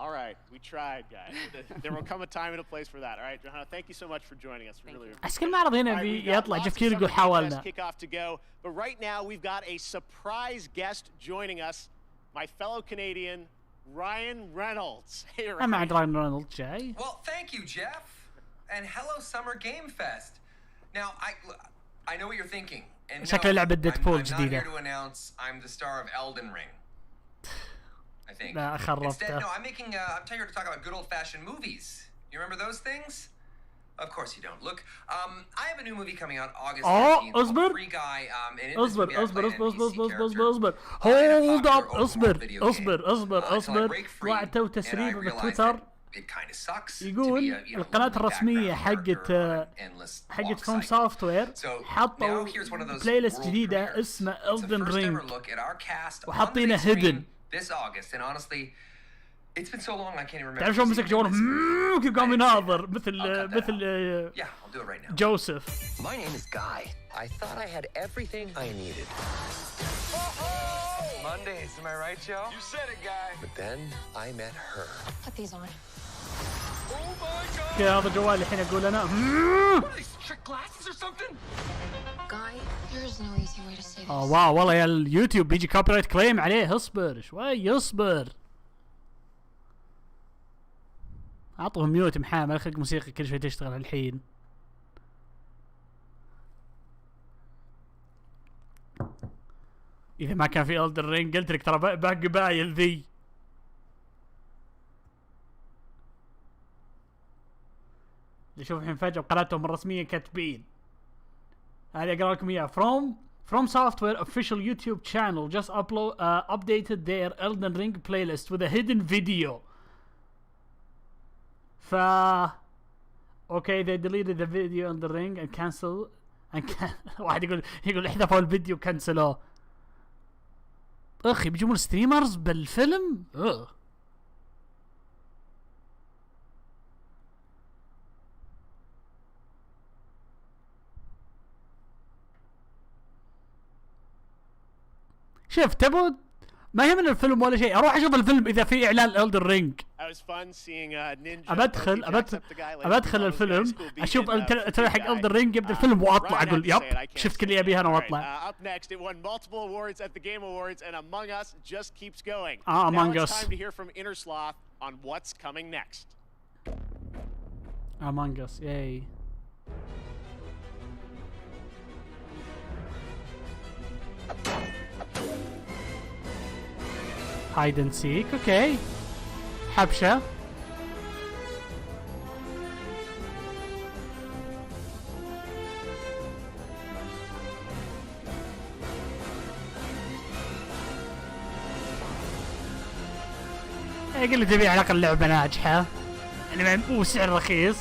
[SPEAKER 2] All right, we tried, guys. There will come a time and a place for that. All right, Johanna, thank you so much for joining us. Really.
[SPEAKER 1] أسكن المعرض هنا يطلع جيف كيري يقول حاولنا.
[SPEAKER 2] Kickoff to go, but right now we've got a surprise guest joining us, my fellow Canadian, Ryan Reynolds. Hey, Ryan.
[SPEAKER 1] أنا عند راين رينولدز جاي.
[SPEAKER 8] Well, thank you, Jeff, and hello, SummerGameFest. Now, I know what you're thinking. And
[SPEAKER 1] شكل لعبة ديدبول
[SPEAKER 8] I'm not
[SPEAKER 1] جديدة.
[SPEAKER 8] here to announce I'm the star of Elden Ring. I think.
[SPEAKER 1] لا خربته.
[SPEAKER 8] Instead, no, I'm telling you to talk about good old-fashioned movies. You remember those things? Of course you don't. Look, I have a new movie coming out August 13th called Free Guy.
[SPEAKER 1] اصبر hold up اصبر وعدوا تسريب بتويتر يقول القناة الرسمية حقت فروم سوفت وير حطوا بلاي ليست جديدة اسمه Elden Ring وحاطينه هيدن.
[SPEAKER 8] It's been so long I can't even remember.
[SPEAKER 1] تعرف شلون مسك جواره كيف قام يناظر مثل جوزيف.
[SPEAKER 9] My name is Guy. I thought I had everything I needed.
[SPEAKER 8] Mondays, am I right, Joe?
[SPEAKER 9] You said it, Guy.
[SPEAKER 8] But then I met her.
[SPEAKER 4] Put these on.
[SPEAKER 9] Oh my God!
[SPEAKER 1] هذا جوالي الحين اقول انا.
[SPEAKER 9] What are these trick glasses or something?
[SPEAKER 4] Guy, there is no easy way to say this.
[SPEAKER 1] واو والله يا اليوتيوب بيجي كوبي رايت كليم عليه. اصبر شوي اصبر. اعطوه ميوت محامل خلق موسيقى كل شوي تشتغل الحين. اذا ما كان في Elden Ring قلت لك ترى باقي بايل ذي. شوف الحين فجأة بقناتهم الرسمية كاتبين هذه اقرا لكم اياها. From Software official YouTube channel just updated their Elden Ring playlist with a hidden video. Okay, they deleted the video on the ring and واحد يقول احذفوا الفيديو كنسلوه. اخي بيجيبون ستريمرز بالفيلم. شوف تبون ما يهمنا الفيلم ولا شيء، اروح اشوف الفيلم اذا في اعلان Elden Ring. ابدخل الفيلم اشوف التريلر حق Elden Ring يبدا الفيلم واطلع اقول يب شفت كل اللي ابيه انا واطلع. Among Us. Among Us, yay. Hide and seek, okay. حبشة. قل لي تبي على الاقل لعبة ناجحة يعني مو سعر رخيص.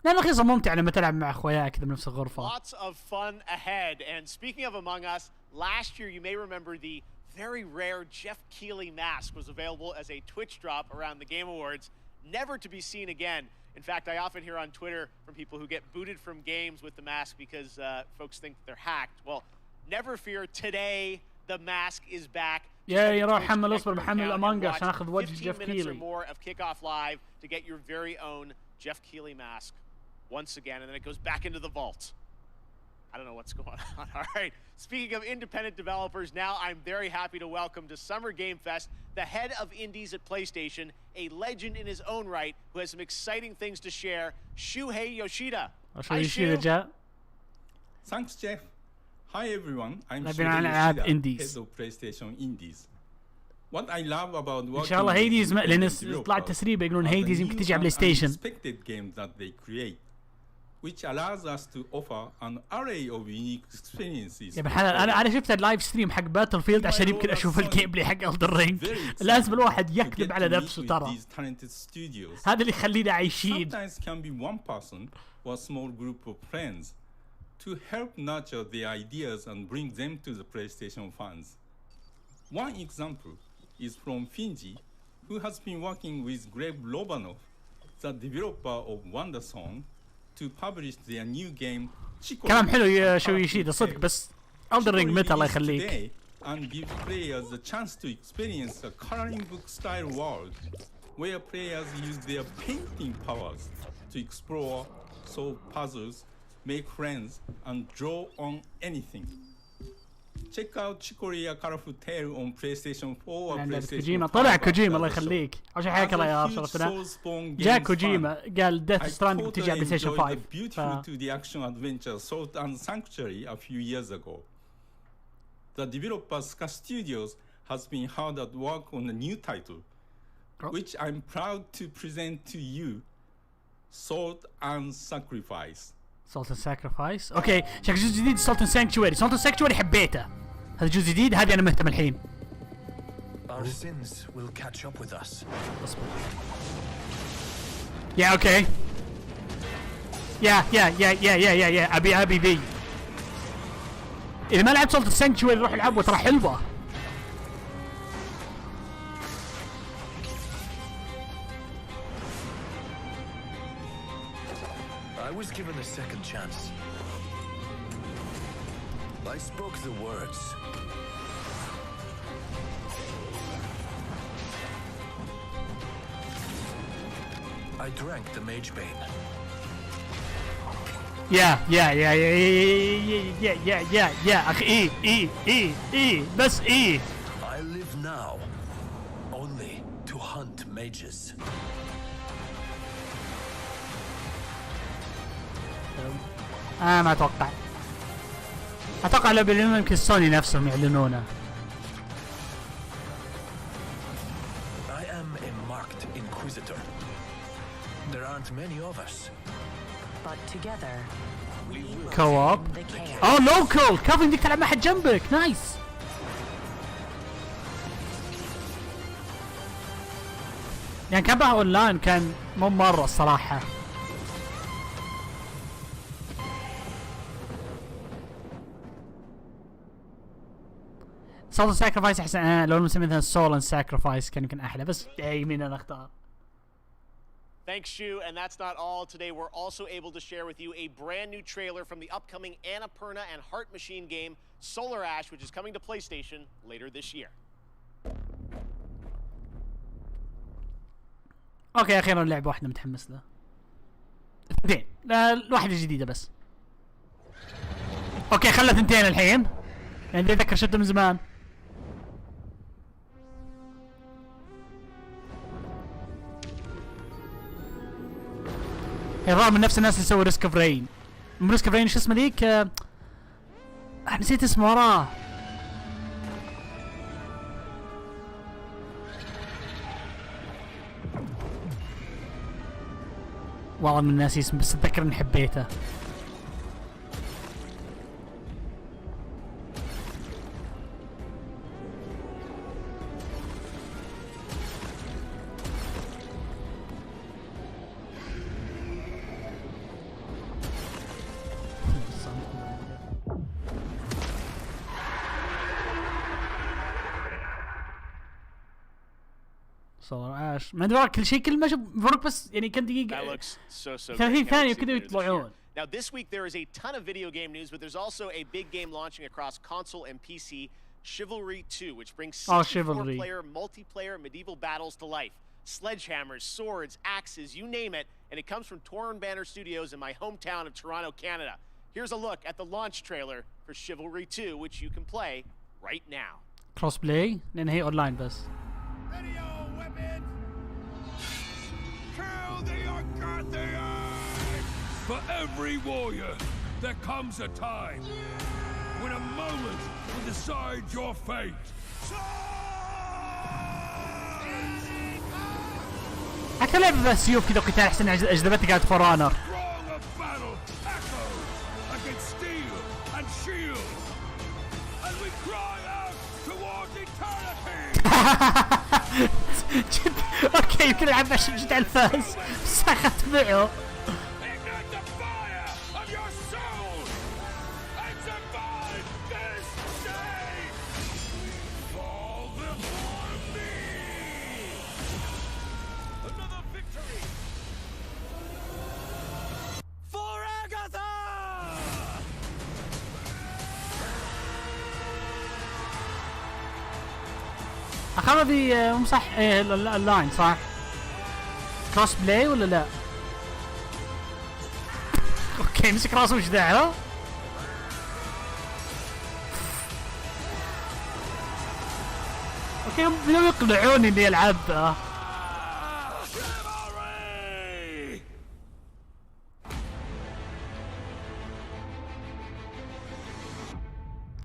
[SPEAKER 1] لا رخيصة ممتع لما تلعب مع اخوياك كذا بنفس الغرفة.
[SPEAKER 2] Lots of fun ahead. And speaking of Among Us, last year you may remember the very rare Jeff Keighley mask was available as a Twitch drop around the Game Awards, never to be seen again. In fact, I often hear on Twitter from people who get booted from games with the mask because folks think they're hacked. Well, never fear, today the mask is back.
[SPEAKER 1] يا راح حمل اصبر بحمل Among Us عشان اخذ وجه جيف كيلي.
[SPEAKER 2] More of Kickoff Live to get your very own Jeff Keighley mask once again, and then it goes back into the vault. I don't know what's going on. All right. Speaking of independent developers, now I'm very happy to welcome to SummerGameFest the head of indies at PlayStation, a legend in his own right, who has some exciting things to share, Shuhei Yoshida.
[SPEAKER 1] Hi, Shu.
[SPEAKER 10] Thanks, Jeff. Hi, everyone. I'm
[SPEAKER 1] Shuhei Yoshida, head
[SPEAKER 10] of PlayStation Indies. What I love about
[SPEAKER 1] working إن شاء الله هيديز لأن طلعت تسريبة يقولون هيديز يمكن تجي على بلاي ستيشن.
[SPEAKER 10] Unexpected games that they create, which allows us to offer an array of unique experiences.
[SPEAKER 1] يا بحال أنا شفت اللايف ستريم حق باتل فيلد عشان يمكن أشوف الجيم بلاي حق Elden Ring. لازم الواحد يكذب على نفسه ترى. هذا اللي يخلينا عايشين.
[SPEAKER 10] Sometimes can be one person or a small group of friends to help nurture their ideas and bring them to the PlayStation fans. One example is from Finji, who has been working with Greg Lobanov, the developer of WonderSong, to publish their new game Chicory.
[SPEAKER 1] كلام حلو يا شويشيدا صدق بس Elden Ring متى الله يخليك.
[SPEAKER 10] And give players the chance to experience a coloring book style world where players use their painting powers to explore, solve puzzles, make friends, and draw on anything. Check out Chicory A Colorful Tale on PlayStation 4 or PlayStation 5.
[SPEAKER 1] طلع كوجيما الله يخليك. عشان حياك الله يا شرفتنا. جاء كوجيما قال Death Stranding بتجي على PlayStation 5.
[SPEAKER 10] Beautiful 2D action adventure Salt and Sanctuary a few years ago. The developer Ska Studios has been hard at work on a new title, which I'm proud to present to you, Salt and Sacrifice.
[SPEAKER 1] Salt and Sacrifice. اوكي شكل جزء جديد Salt and Sanctuary. Salt and Sanctuary حبيته. هذا جزء جديد هذه انا مهتم الحين.
[SPEAKER 7] Our sins will catch up with us.
[SPEAKER 1] اصبر. يا اوكي. يا ابي ذي. اذا ما لعبت Salt and Sanctuary روح العبها ترى حلوه.
[SPEAKER 7] I was given a second chance. I spoke the words. I drank the Mage Bane.
[SPEAKER 1] يا اخي اي بس اي.
[SPEAKER 7] I live now only to hunt mages.
[SPEAKER 1] ما اتوقع لو بيعلنون يمكن سوني نفسهم يعلنونه.
[SPEAKER 7] I am a marked inquisitor. There aren't many of us.
[SPEAKER 11] But together we will
[SPEAKER 1] Co-op.
[SPEAKER 11] tame the chaos.
[SPEAKER 1] اوه لوكل كفو يمديك تلعب مع حد جنبك. نايس. يعني كان بقى اونلاين كان مو مرة الصراحة. سولن ساكرفايس احسن. لو نسمي مثلا سولن ساكرفايس كان يمكن احلى بس يمين انا اختار.
[SPEAKER 2] Thanks, Shu, and that's not all. Today, we're also able to share with you a brand new trailer from the upcoming Annapurna and Heart Machine game, Solar Ash, which is coming to PlayStation later this year.
[SPEAKER 1] اوكي اخيرا لعبة واحدة متحمس لها. اثنين. لا واحدة جديدة بس. اوكي خلت اثنتين الحين. يعني اتذكر شفته من زمان. الظاهر من نفس الناس اللي سووا ريسك اوف رين. ريسك اوف رين شو اسمه ذيك؟ نسيت اسمه وراه. والله من الناس اسمه بس اتذكر اني حبيته. صور عاش ما ادري كل شيء كل ما اشوف فرق بس يعني كم دقيقة 30 ثانية كذا يطلعون.
[SPEAKER 2] Now this week there is a ton of video game news, but there's also a big game launching across console and PC, Chivalry 2, which brings 64-player multiplayer medieval battles to life. Sledgehammers, swords, axes, you name it, and it comes from Torn Banner Studios in my hometown of Toronto, Canada. Here's a look at the launch trailer for Chivalry 2, which you can play right now.
[SPEAKER 1] Cross play لأن هي أونلاين بس.
[SPEAKER 7] Ready your weapons! Kill the Arcarthians!
[SPEAKER 12] For every warrior, there comes a time when a moment will decide your fate.
[SPEAKER 1] حتى لعبة بالسيوف كذا قتال أحسن أجذبتني كانت فور اونر. جد اوكي يمكن العب عشان جد على الفاز بس اخذت معه. اخذ في مو صح اللاين صح؟ كروس بلاي ولا لا؟ اوكي مسك راسه وش داعي؟ اوكي بدهم يقنعوني اني العبها.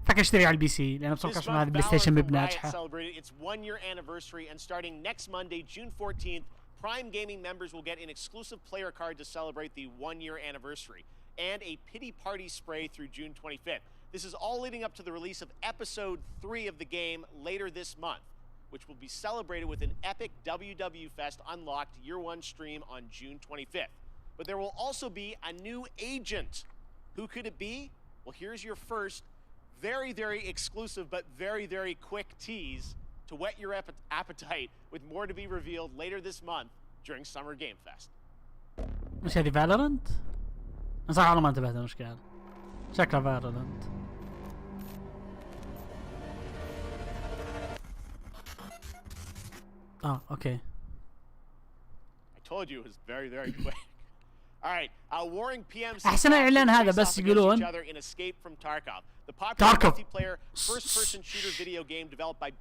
[SPEAKER 1] فك اشتري على البي سي لان بصراحه عشان هذا بلاي ستيشن مب ناجحه.
[SPEAKER 2] Its 1-year anniversary, and starting next Monday, June 14th, Prime Gaming members will get an exclusive player card to celebrate the 1-year anniversary, and a pity party spray through June 25th. This is all leading up to the release of Episode 3 of the game later this month, which will be celebrated with an epic WW Fest Unlocked Year 1 stream on June 25th. But there will also be a new agent. Who could it be? Well, here's your first very, very exclusive but very, very quick tease to whet your appetite with more to be revealed later this month during SummerGameFest.
[SPEAKER 1] مش هذه فالورنت؟ صح والله ما انتبهت المشكلة. شكلها فالورنت. اوكي.
[SPEAKER 2] I told you it was very, very quick.
[SPEAKER 1] احسن اعلان هذا بس يقولون تاركوف.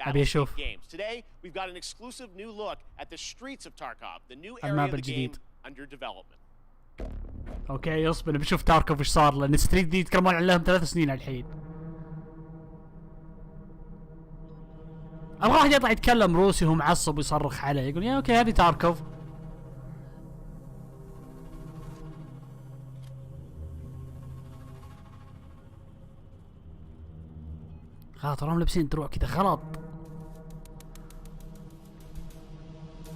[SPEAKER 1] ابي اشوف الماب الجديد. اوكي اصبر بشوف تاركوف ايش صار، لان ستريت دي يتكلمون عليهم 3 سنين الحين. ابغى واحد يطلع يتكلم روسي وهو معصب ويصرخ عليه يقول يا اوكي هذه تاركوف. غلط تراهم لابسين دروع كذا غلط.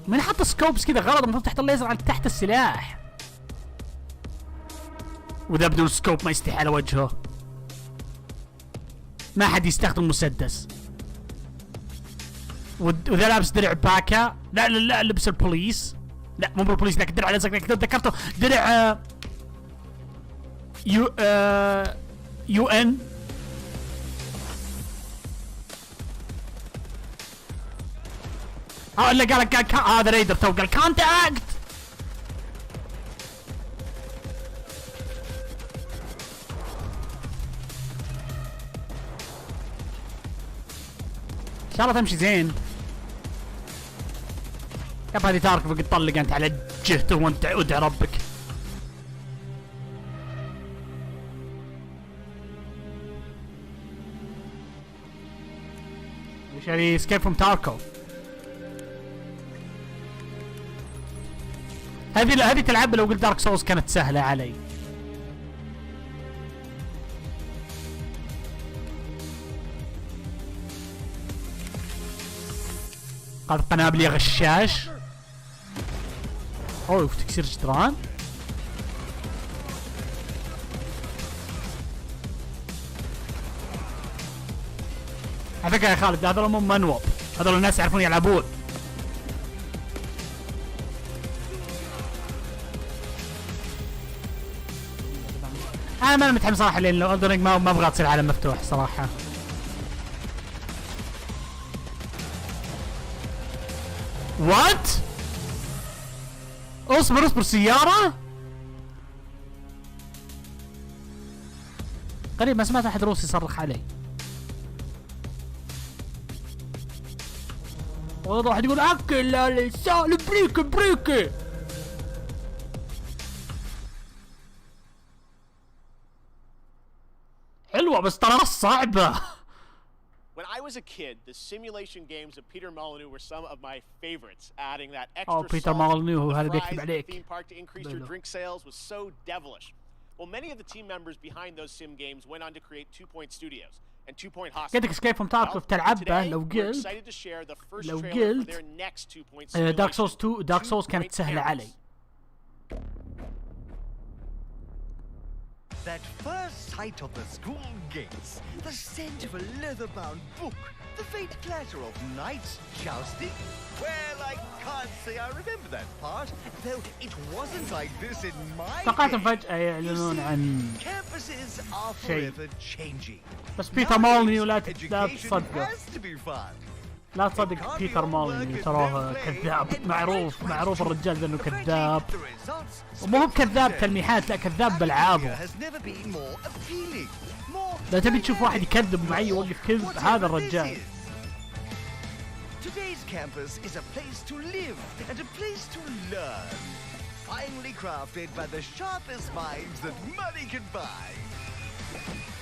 [SPEAKER 1] من حط سكوبس كذا غلط، المفروض تحط الليزر على تحت السلاح. وذا بدون سكوب ما يستحي على وجهه. ما حد يستخدم مسدس. وذا لابس درع باكا. لا لا لا لبس البوليس. لا مو بالبوليس ذاك الدرع الازرق ذكرته درع يو ان. اللي قال هذا ريدر تو قال كونتاكت. ان شاء الله تمشي زين. يب هذه تاركوف قد طلق انت على جهته وانت ادعي ربك. ايش هذه اسكيب فروم تاركوف. هذه تلعب لو قلت دارك سولز كانت سهلة علي. قاعد قنابل يا غشاش. اوه تكسير جدران. على فكرة يا خالد هذول مو منوب، هذول الناس يعرفون يلعبون. انا ما متحمس صراحه لان لو الدرينج ما ابغى تصير عالم مفتوح صراحه. وات اصبر سياره قريب ما سمعت احد روسي يصرخ علي. واحد يقول اكل لسان بريكي. حلوة بس ترى صعبة.
[SPEAKER 2] When I was a kid, the simulation games of Peter Molyneux were some of my favorites. Adding that extra
[SPEAKER 1] Peter Molyneux هذا بيكتب عليك.
[SPEAKER 2] theme park to increase your drink sales was so devilish. Well, many of the team members behind those sim games went on to create 2 Point Studios and 2 Point Hospital.
[SPEAKER 1] قلت لك اسكيب فروم تاركوف تلعبه لو قلت دارك سولز 2 دارك سولز كانت سهلة علي.
[SPEAKER 13] That first sight of the school gates, the scent of a leather-bound book, the faint clatter of knights jousting. Well, I can't say I remember that part, though it wasn't like this in my
[SPEAKER 1] توقعت فجأة يعلنون عن
[SPEAKER 13] campuses are forever changing.
[SPEAKER 1] بس بيتر مولني ولا تصدقه. لا تصدق بيتر مولني تراه كذاب معروف الرجال ذا انه كذاب. ومو هو بكذاب تلميحات لا كذاب بالعابه. لا تبي تشوف واحد يكذب معي يوقف كذب هذا الرجال.
[SPEAKER 13] Today's campus is a place to live and a place to learn. Finely crafted by the sharpest minds that money can buy.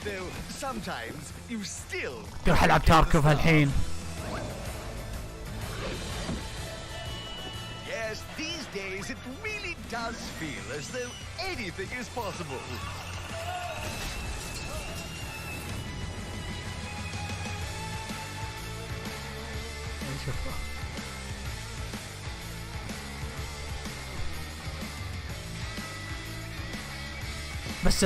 [SPEAKER 13] Though sometimes you still
[SPEAKER 1] روح العب تاركوف الحين.
[SPEAKER 13] Yes, these days it really does feel as though anything is possible.
[SPEAKER 1] بس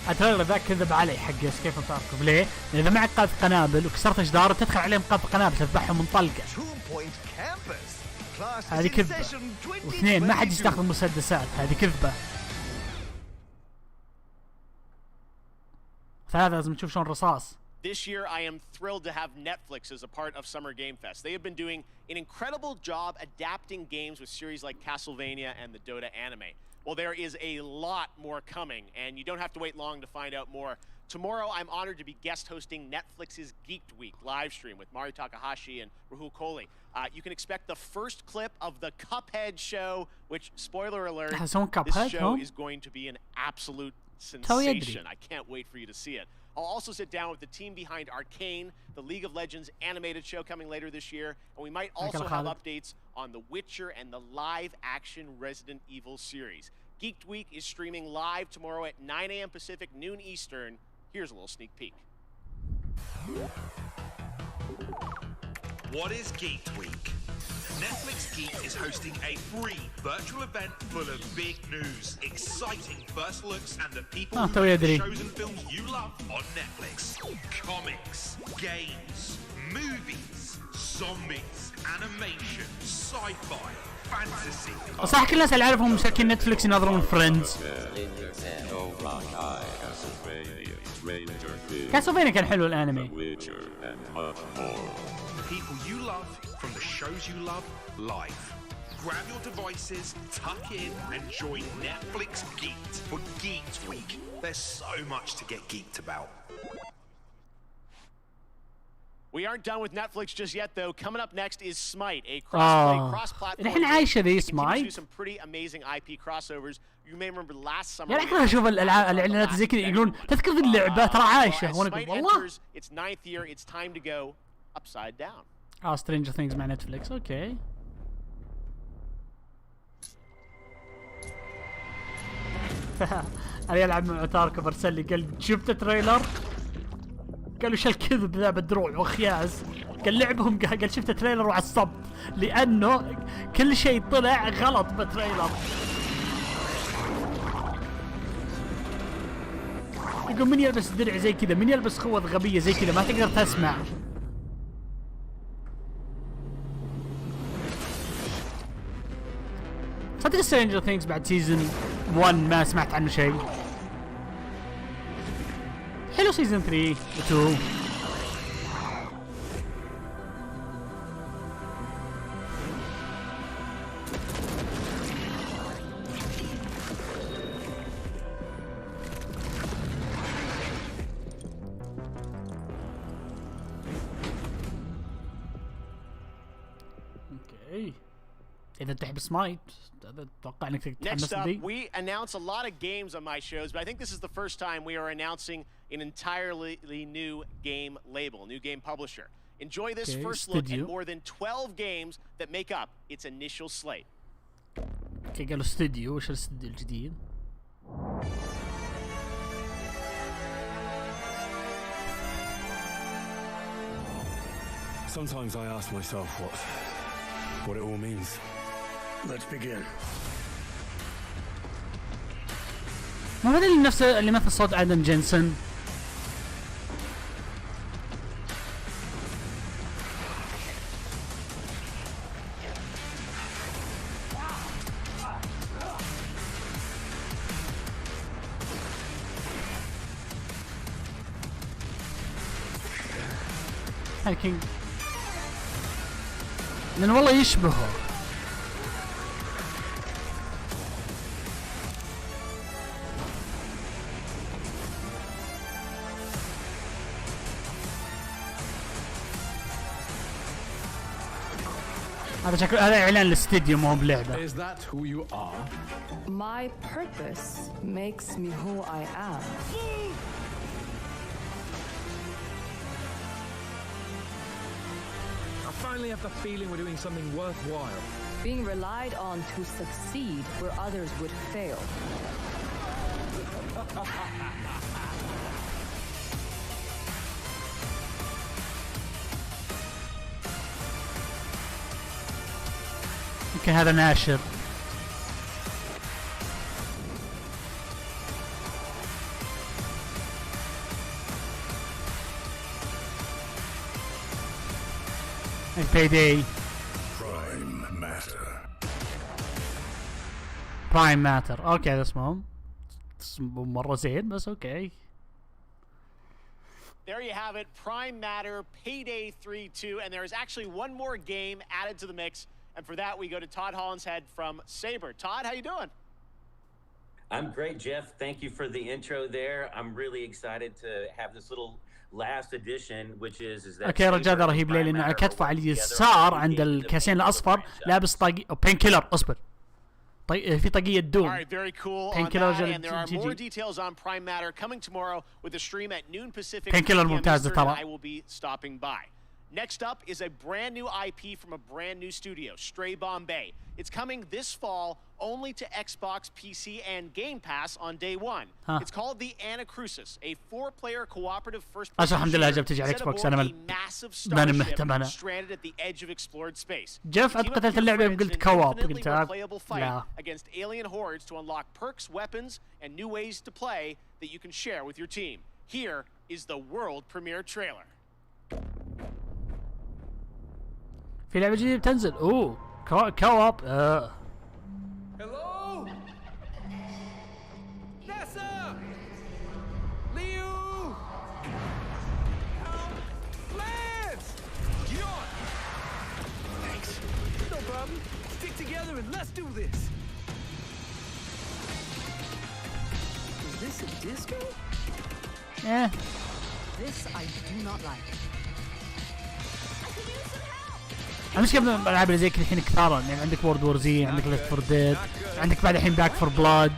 [SPEAKER 1] التريلر ذاك كذب علي حق كيف تاركوف. ليه؟ لأن إذا معك قاذف قنابل وكسرت جدار تدخل عليهم قاذف قنابل تذبحهم من طلقة. هذه كذبة. واثنين ما حد يستخدم مسدسات هذه كذبة. ثلاثة لازم تشوف شلون رصاص.
[SPEAKER 2] This year, I am thrilled to have Netflix as a part of SummerGameFest. They have been doing an incredible job adapting games with series like Castlevania and the Dota anime. Well, there is a lot more coming, and you don't have to wait long to find out more. Tomorrow, I'm honored to be guest hosting Netflix's Geeked Week live stream with Mario Takahashi and Rahul Kohli. You can expect the first clip of the Cuphead show, which, spoiler alert, this show is going to be an absolute sensation. I can't wait for you to see it. I'll also sit down with the team behind Arcane, the League of Legends animated show coming later this year, and we might also have updates on The Witcher and the live-action Resident Evil series. Geeked Week is streaming live tomorrow at 9 a.m. Pacific, noon Eastern. Here's a little sneak peek.
[SPEAKER 14] What is Geeked Week? Netflix Geek is hosting a free virtual event full of big news, exciting first looks, and the people who make the shows and films you love on Netflix. Comics, games, movies, zombies, animation, sci-fi, fantasy.
[SPEAKER 1] صح كل الناس اللي اعرفهم مشاركين نتفلكس يناظرون فريندز. كاسلفينيا كان حلو الانمي.
[SPEAKER 14] People you love from the shows you love live. Grab your devices, tuck in, and join Netflix Geeked for Geeked Week. There's so much to get geeked about.
[SPEAKER 2] We aren't done with Netflix just yet, though. Coming up next is Smite, a cross-platform.
[SPEAKER 1] الحين عايشة ذي
[SPEAKER 2] Smite. Do some pretty amazing IP crossovers. You may remember last summer.
[SPEAKER 1] يعني أكره أشوف الإعلانات زي كذا يقولون تذكر ذي اللعبة ترى عايشة وأنا أقول والله.
[SPEAKER 2] Its 9th year. It's time to go upside down.
[SPEAKER 1] Stranger Things مع نتفلكس اوكي. انا يلعب مع تارك برسل لي قال شفت تريلر؟ قالوا شو الكذب ذا بالدروع وخياز. قال لعبهم قال شفت تريلر وعصبت لانه كل شيء طلع غلط بالتريلر. يقول من يلبس درع زي كذا، من يلبس خوذ غبية زي كذا ما تقدر تسمع. صدق Stranger Things بعد سيزن 1 ما سمعت عنه شيء. حلو سيزن 3 و 2. اوكي. إذا تحب سمايت أتوقع إنك تتحمس لي.
[SPEAKER 2] Next up, we announce a lot of games on my shows, but I think this is the first time we are announcing an entirely new game label, new game publisher. Enjoy this first look at more than 12 games that make up its initial slate.
[SPEAKER 1] اوكي قالوا استوديو، وش الاستوديو الجديد؟
[SPEAKER 12] Sometimes I ask myself what it all means. Let's begin.
[SPEAKER 1] ما هذا اللي نفسه اللي مثل صوت آدم جينسون. لكن لأن والله يشبهه. هذا شكله هذا إعلان الاستديو مو بلعبة.
[SPEAKER 12] Is that who you are?
[SPEAKER 11] My purpose makes me who I am.
[SPEAKER 7] I finally have the feeling we're doing something worthwhile.
[SPEAKER 11] Being relied on to succeed where others would fail.
[SPEAKER 1] يمكن هذا ناشر. Payday. Prime Matter. اوكي هذا اسمهم. مرة زين بس اوكي.
[SPEAKER 2] There you have it, Prime Matter, Payday 3-2, and there is actually one more game added to the mix, and for that we go to Todd Hollinshead from Saber. Todd, how you doing?
[SPEAKER 15] I'm great, Jeff. Thank you for the intro there. I'm really excited to have this little last edition, which is that.
[SPEAKER 1] اوكي رجال رهيب ليه؟ لانه على كتفه على اليسار عند الكاسين الاصفر لابس طاقي او بين كيلر. اصبر في طاقية دوم.
[SPEAKER 2] All right, very cool on that, and there are more details on Prime Matter coming tomorrow with a stream at noon Pacific. I will be stopping by. Next up is a brand new IP from a brand new studio, Stray Bombay. It's coming this fall only to Xbox, PC, and Game Pass on day one. It's called The Anacrusis, a 4-player cooperative first-person shooter set aboard a massive starship stranded at the edge of explored space.
[SPEAKER 1] جيف أنت قتلت اللعبة قلت كواب قلت
[SPEAKER 2] لا. Against alien hordes to unlock perks, weapons, and new ways to play that you can share with your team. Here is the world premiere trailer.
[SPEAKER 1] في لعبة جديدة بتنزل. كواب.
[SPEAKER 16] Hello? NASA! Liu! Lance! Yawn! Thanks. No problem. Stick together and let's do this. Is this a disco?
[SPEAKER 1] Yeah.
[SPEAKER 11] This I do not like.
[SPEAKER 1] المشكلة بالألعاب اللي زي كذا الحين كثارا، يعني عندك وورد وور زي، عندك ليفت فور ديد، عندك بعد الحين باك فور بلاد.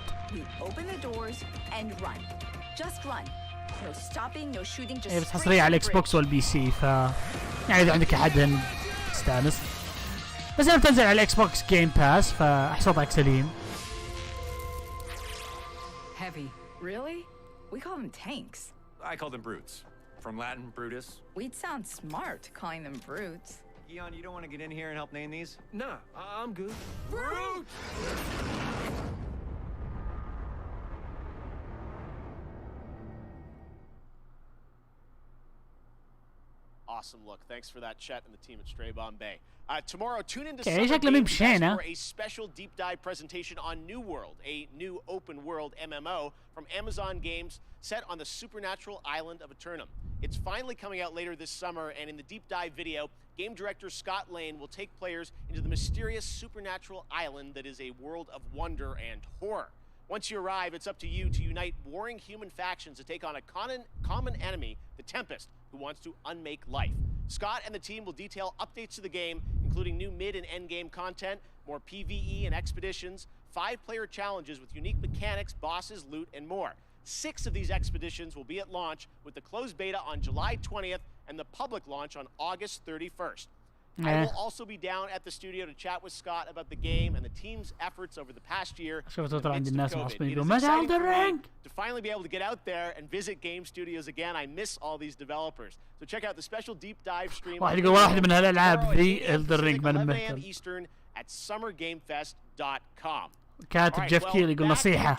[SPEAKER 1] بس حصرية على الإكس بوكس والبي سي، ف يعني إذا عندك أحد تستانس. بس لما بتنزل على الإكس بوكس جيم باس فأحس وضعك سليم.
[SPEAKER 17] Heavy. Really? We call them tanks.
[SPEAKER 18] I call them brutes. From Latin, Brutus.
[SPEAKER 17] We'd sound smart calling them brutes.
[SPEAKER 18] Eon, you don't want to get in here and help name these?
[SPEAKER 16] Nah, I'm good. Brute!
[SPEAKER 2] Awesome look. Thanks for that, Chet and the team at Stray Bombay. Tomorrow, tune into
[SPEAKER 1] SummerGameFest
[SPEAKER 2] for a special deep dive presentation on New World, a new open world MMO from Amazon Games set on the supernatural island of Eternum. It's finally coming out later this summer, and in the deep dive video, game director Scott Lane will take players into the mysterious supernatural island that is a world of wonder and horror. Once you arrive, it's up to you to unite warring human factions to take on a common enemy, the Tempest, who wants to unmake life. Scott and the team will detail updates to the game, including new mid and end game content, more PvE and expeditions, 5-player challenges with unique mechanics, bosses, loot, and more. 6 of these expeditions will be at launch, with the closed beta on July 20th and the public launch on August 31st. I will also be down at the studio to chat with Scott about the game and the team's efforts over the past year. It is exciting for me to finally be able to get out there and visit game studios again. I miss all these developers. So check out the special deep dive stream on 11 a.m. Eastern at SummerGameFest.com.
[SPEAKER 1] كاتب جيف كيلي يقول نصيحة.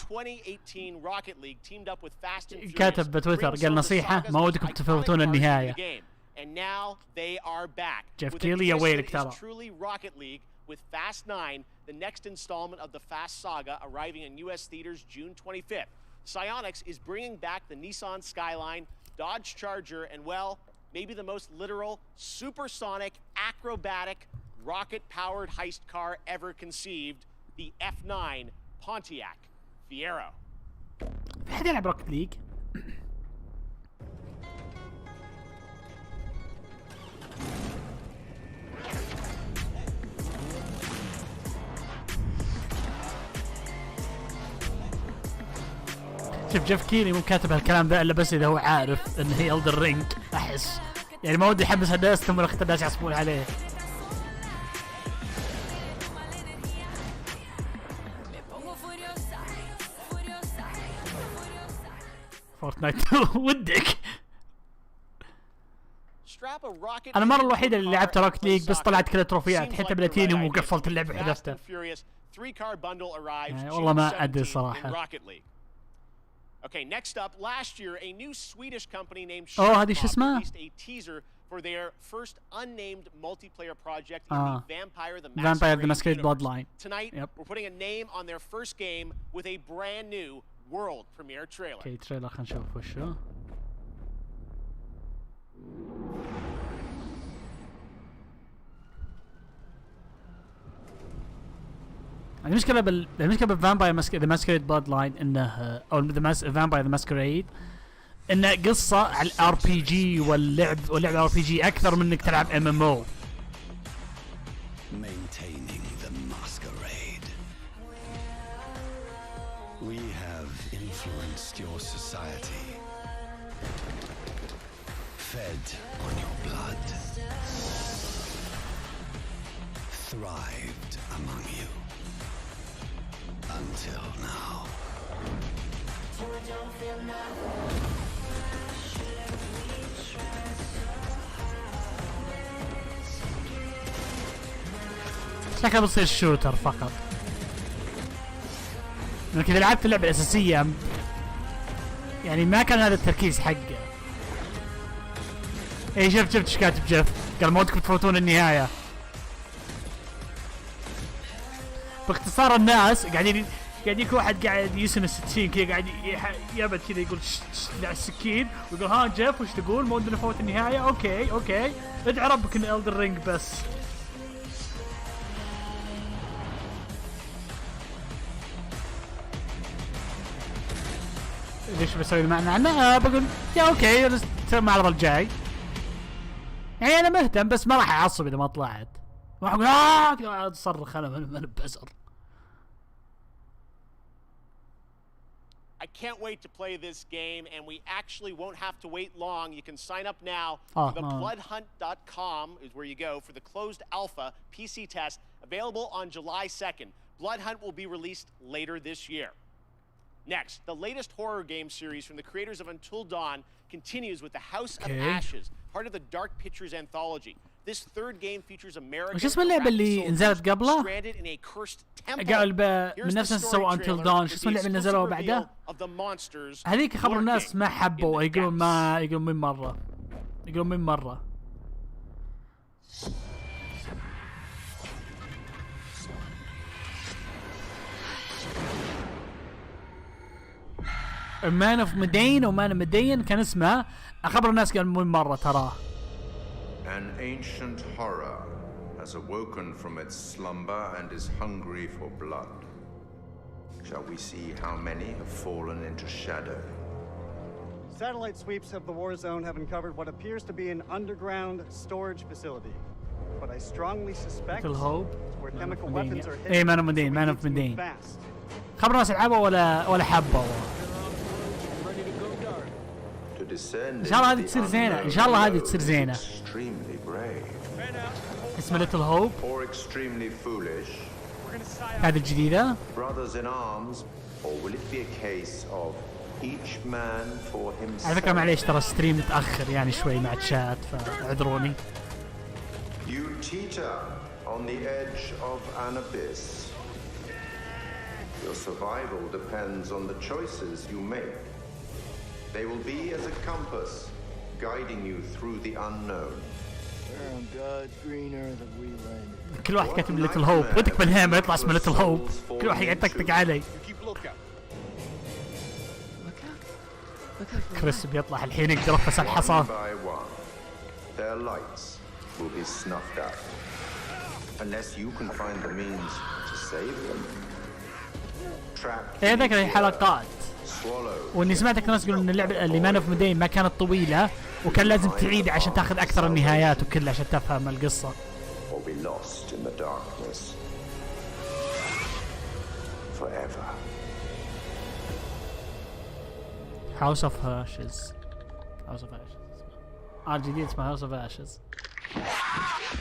[SPEAKER 1] كاتب بتويتر قال نصيحة ما ودكم تفوتون النهاية.
[SPEAKER 2] And now they are back.
[SPEAKER 1] Jeff Keighley يا ويلك ترى.
[SPEAKER 2] Truly Rocket League with Fast 9, the next installment of the Fast Saga, arriving in U.S. theaters June 25th. Psyonix is bringing back the Nissan Skyline, Dodge Charger, and well, maybe the most literal, supersonic, acrobatic, rocket-powered heist car ever conceived, the F9 Pontiac Fiero.
[SPEAKER 1] في حد يلعب روكت ليج؟ شوف جيف كيلي مو كاتب هالكلام ذا الا بس اذا هو عارف ان هي الدر رينج. احس يعني ما ودي يحمس الناس ثم اخت الناس يعصبون عليه. فورتنايت ودك. انا المره الوحيده اللي لعبت روكت ليج بس طلعت كذا تروفيات حتى بلاتينيوم وقفلت اللعبه وحذفتها. يعني والله ما ادري صراحه.
[SPEAKER 2] Okay, next up, last year, a new Swedish company named
[SPEAKER 1] Yeshuf
[SPEAKER 2] released a teaser for their first unnamed multiplayer project in the Vampire the Masquerade
[SPEAKER 1] Bloodline.
[SPEAKER 2] Tonight, we're putting a name on their first game with a brand new world premiere trailer.
[SPEAKER 1] Okay, trailer خلينا نشوف وشو. المشكله بالفامباير ذا ماسكريد بلاد لاين انه او ذا فامباير ذا ماسكريد انه قصه على الار بي جي واللعب ار بي جي اكثر من انك تلعب ام ام او.
[SPEAKER 19] Maintaining the masquerade. We have influenced your society, fed on your blood, thrived among you, until now.
[SPEAKER 1] شكله بتصير شوتر فقط. لكن اذا لعبت اللعبه الاساسيه يعني ما كان هذا التركيز حقه. اي شفت ايش كاتب جيف؟ قال ما ودكم تفوتون النهايه. باختصار الناس قاعدين كل واحد قاعد يسن السكين كذا قاعد يبد كذا يقول على السكين ويقول ها جيف وش تقول؟ ما ودنا نفوت النهايه؟ اوكي ادعي ربك ان الدر رينج بس. ليش بسوي معنا عنه؟ بقول يا اوكي نسوي المعرض الجاي. يعني انا مهتم بس ما راح اعصب اذا ما طلعت. ما اقول اصرخ انا من بزر.
[SPEAKER 2] I can't wait to play this game, and we actually won't have to wait long. You can sign up now. The bloodhunt.com is where you go for the closed alpha PC test, available on July 2nd. Bloodhunt will be released later this year. Next, the latest horror game series from the creators of Until Dawn continues with the House of Ashes, part of the Dark Pictures anthology. This third game features American
[SPEAKER 1] وش اسم اللعبة اللي نزلت قبله؟
[SPEAKER 2] stranded in a cursed temple.
[SPEAKER 1] قال من نفس سووا Until Dawn. شو اسم اللعبة اللي نزلوها بعدها؟ هذيك خبر الناس ما حبوا يقولون من مرة. مان اوف مدين او مان مدين كان اسمه. اخبر الناس قال من مرة تراه.
[SPEAKER 20] An ancient horror has awoken from its slumber and is hungry for blood. Shall we see how many have fallen into shadow?
[SPEAKER 21] Satellite sweeps of the war zone have uncovered what appears to be an underground storage facility. But I strongly suspect it's where chemical weapons are hidden.
[SPEAKER 1] اي مان اوف مدين. خبر الناس يلعبوا ولا حبوا. ان شاء الله هذه تصير زينة. اسمه ليتل هوب. هذه الجديدة. على فكرة معليش ترى ستريم متأخر يعني شوي مع الشات فاعذروني.
[SPEAKER 20] Your survival depends on the choices you make. They will be as a compass, guiding you through the unknown.
[SPEAKER 13] On God's green earth that we landed.
[SPEAKER 1] كل واحد كاتب ليتل هوب. ودك من هنا ما يطلع اسمه ليتل هوب. كل واحد قاعد يطقطق علي. كريس بيطلع الحين يقدر ينفس الحصى.
[SPEAKER 20] Their lights will be snuffed out unless you can find the means to save them.
[SPEAKER 1] ايه ذكر الحلقات. واني سمعت ناس يقولون ان اللعبه اللي مان اوف مدين ما كانت طويله وكان لازم تعيد عشان تاخذ اكثر النهايات وكلها عشان تفهم القصه. هاوس اوف هاشز. جديد اسمه هاوس اوف هاشز.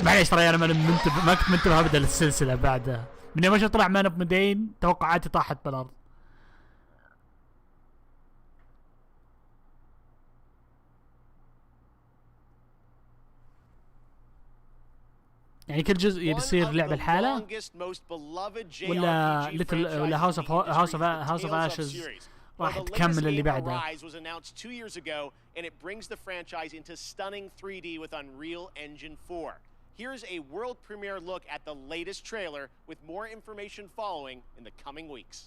[SPEAKER 1] معليش ترى انا ما كنت منتبه ابدا للسلسله بعدها. من يوم ما طلع مان اوف مدين توقعاتي طاحت بالارض. يعني كل جزء بيصير لعبه لحاله ولا هاوس اوف اشز راح تكمل اللي بعدها.
[SPEAKER 2] Here's a world premiere look at the latest trailer with more information following in the coming weeks.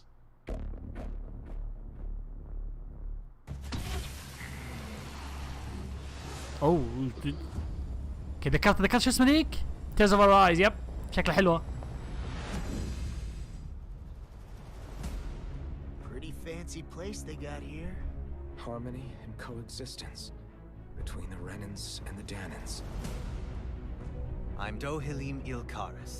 [SPEAKER 1] اوه ذكرت شو اسمه ذيك؟ Tales of Arise. يب شكله حلوه.
[SPEAKER 5] fancy place they got here.
[SPEAKER 7] Harmony and coexistence between the Renans and the Danans.
[SPEAKER 5] I'm Dohalim Ilkaris.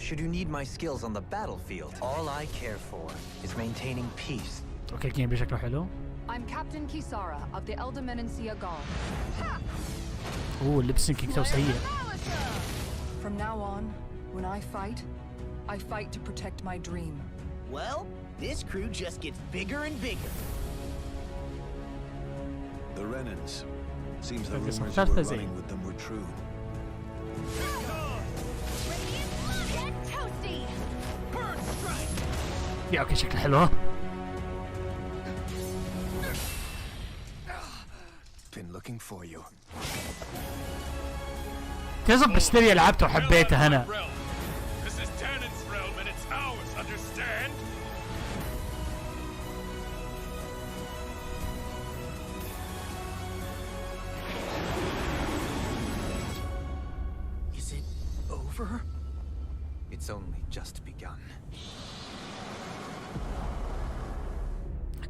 [SPEAKER 5] Should you need my skills on the battlefield, all I care for is maintaining peace.
[SPEAKER 1] اوكي الجيم بشكله حلو.
[SPEAKER 11] I'm Captain Kisara of the Elder Menancia Guard.
[SPEAKER 1] اوه اللب سينكينج تو سيء.
[SPEAKER 17] From now on, when I fight to protect my dream.
[SPEAKER 5] Well, this crew just gets bigger and bigger.
[SPEAKER 19] The Renans. Seems the rumors
[SPEAKER 1] صار
[SPEAKER 19] you were
[SPEAKER 1] زين.
[SPEAKER 19] running with them were true.
[SPEAKER 1] يا اوكي شكله حلو.
[SPEAKER 19] Been looking for you.
[SPEAKER 1] كذب بستيريا لعبته وحبيته انا.
[SPEAKER 12] This is Danon's realm and it's ours, understand?
[SPEAKER 5] Is it over? It's only just begun.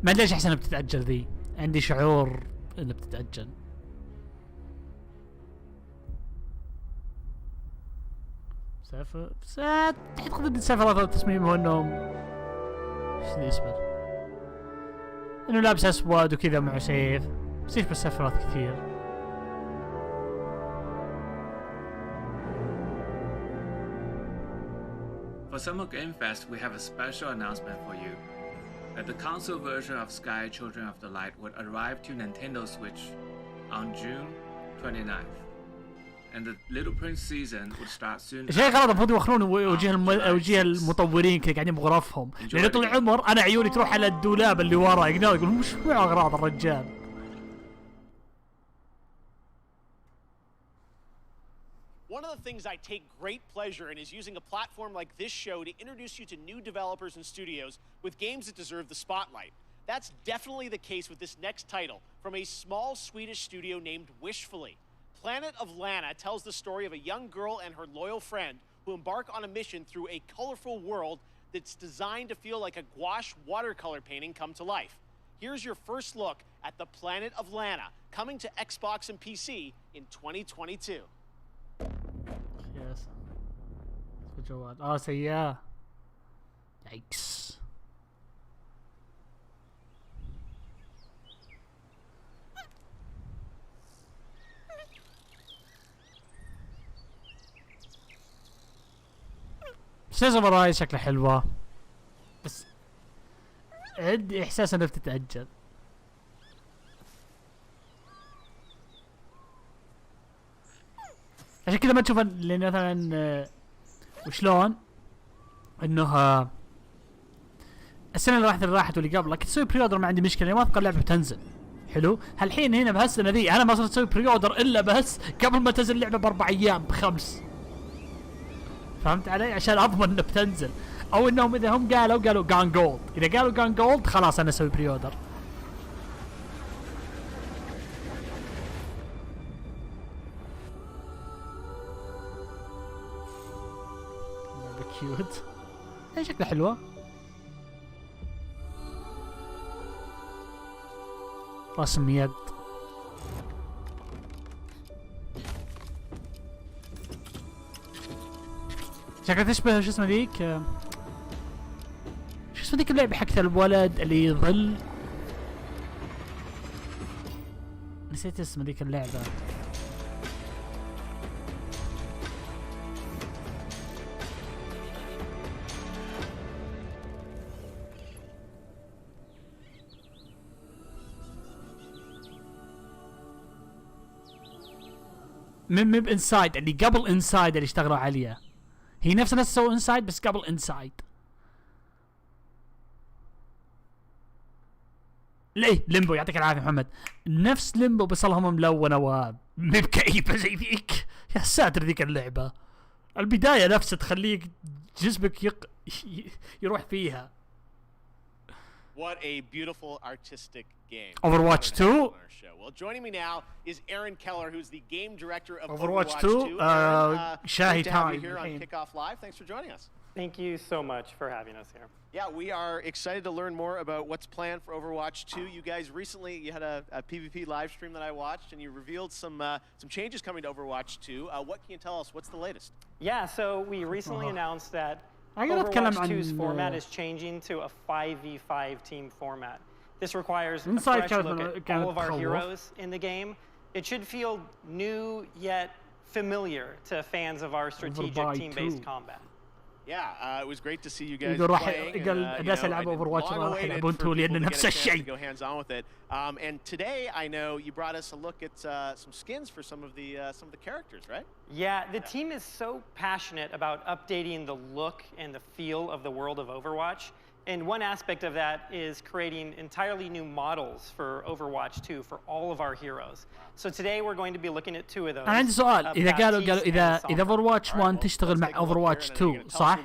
[SPEAKER 1] ما ادري ليش احسن بتتاجل ذي. عندي شعور انه بتتاجل. اعتقد السفرات التصميم هو انهم ايش ذي اسمه؟ انه لابس اسود وكذا معه سيف. بس ايش بالسفرات كثير.
[SPEAKER 22] For SummerGameFest, we have a special announcement for you. That the console version of Sky Children of the Light would arrive to Nintendo Switch on June 29th. And the Little Prince season would start soon.
[SPEAKER 1] شيء غلط المفروض يوخرون وجيه المطورين كذا قاعدين بغرفهم. لأن طول العمر أنا عيوني تروح على الدولاب اللي ورا يقول مش معه أغراض الرجال.
[SPEAKER 2] One of the things I take great pleasure in is using a platform like this show to introduce you to new developers and studios with games that deserve the spotlight. That's definitely the case with this next title from a small Swedish studio named Wishfully. Planet of Lana tells the story of a young girl and her loyal friend who embark on a mission through a colorful world that's designed to feel like a gouache watercolor painting come to life. Here's your first look at the Planet of Lana, coming to Xbox and PC in 2022.
[SPEAKER 1] Yes. سيئة. Yikes. سيزون راي شكله حلوة. بس عندي احساس انها بتتأجل. عشان كذا ما تشوف لان مثلا وشلون انه السنه اللي راحت واللي قبلها كنت اسوي بري اوردر ما عندي مشكله ما ابقى اللعبه بتنزل حلو. هالحين هنا بهالسنه ذي انا ما صرت اسوي بري اوردر الا بس قبل ما تنزل اللعبه ب4 ايام ب5. فهمت علي؟ عشان اضمن انها بتنزل. او انهم اذا هم قالوا جان جولد، اذا قالوا جان جولد خلاص انا اسوي بري اوردر. كيوت. هي شكلها حلوة. رسم يد. شكلها تشبه شو اسمه ذيك شو اسمه ذيك اللعبة حقت الولد اللي يظل. نسيت اسم ذيك اللعبة. من بانسايد اللي قبل انسايد اللي اشتغلوا عليها. هي نفس الناس سووا انسايد بس قبل انسايد. ليه ليمبو يعطيك العافيه محمد. نفس ليمبو بس اللهم ملونه ومبكئيبه زي ذيك. يا ساتر ذيك اللعبه. البدايه نفسها تخليك جسمك يروح فيها.
[SPEAKER 2] What a beautiful artistic game.
[SPEAKER 1] Overwatch 2.
[SPEAKER 2] Well, joining me now is Aaron Keller, who's the game director of
[SPEAKER 1] Overwatch
[SPEAKER 2] 2.
[SPEAKER 1] Shahi
[SPEAKER 2] Great to have
[SPEAKER 1] time.
[SPEAKER 2] you here on Kickoff Live. Thanks for joining us.
[SPEAKER 3] Thank you so much for having us here.
[SPEAKER 2] Yeah, we are excited to learn more about what's planned for Overwatch 2. You guys recently, you had a PvP live stream that I watched, and you revealed some changes coming to Overwatch 2. What can you tell us? What's the latest?
[SPEAKER 3] Yeah, so we recently announced that Overwatch 2's format is changing to a 5v5 team format. This requires a fresh look at all of our heroes in the game. It should feel new yet familiar to fans of our strategic team-based combat.
[SPEAKER 2] Yeah, it was great to see you guys playing.
[SPEAKER 1] الناس يلعبوا Overwatch راح يلعبون 2 لأن نفس الشيء.
[SPEAKER 2] Go hands on with it. And today I know you brought us a look at some skins for some of the characters, right?
[SPEAKER 3] Yeah, the team is so passionate about updating the look and the feel of the world of Overwatch. And one aspect of that is creating entirely new models for Overwatch 2 for all of our heroes. So today we're going to be looking at 2 of those.
[SPEAKER 1] أنا عندي سؤال إذا قالوا إذا Overwatch 1 تشتغل مع Overwatch 2 صح؟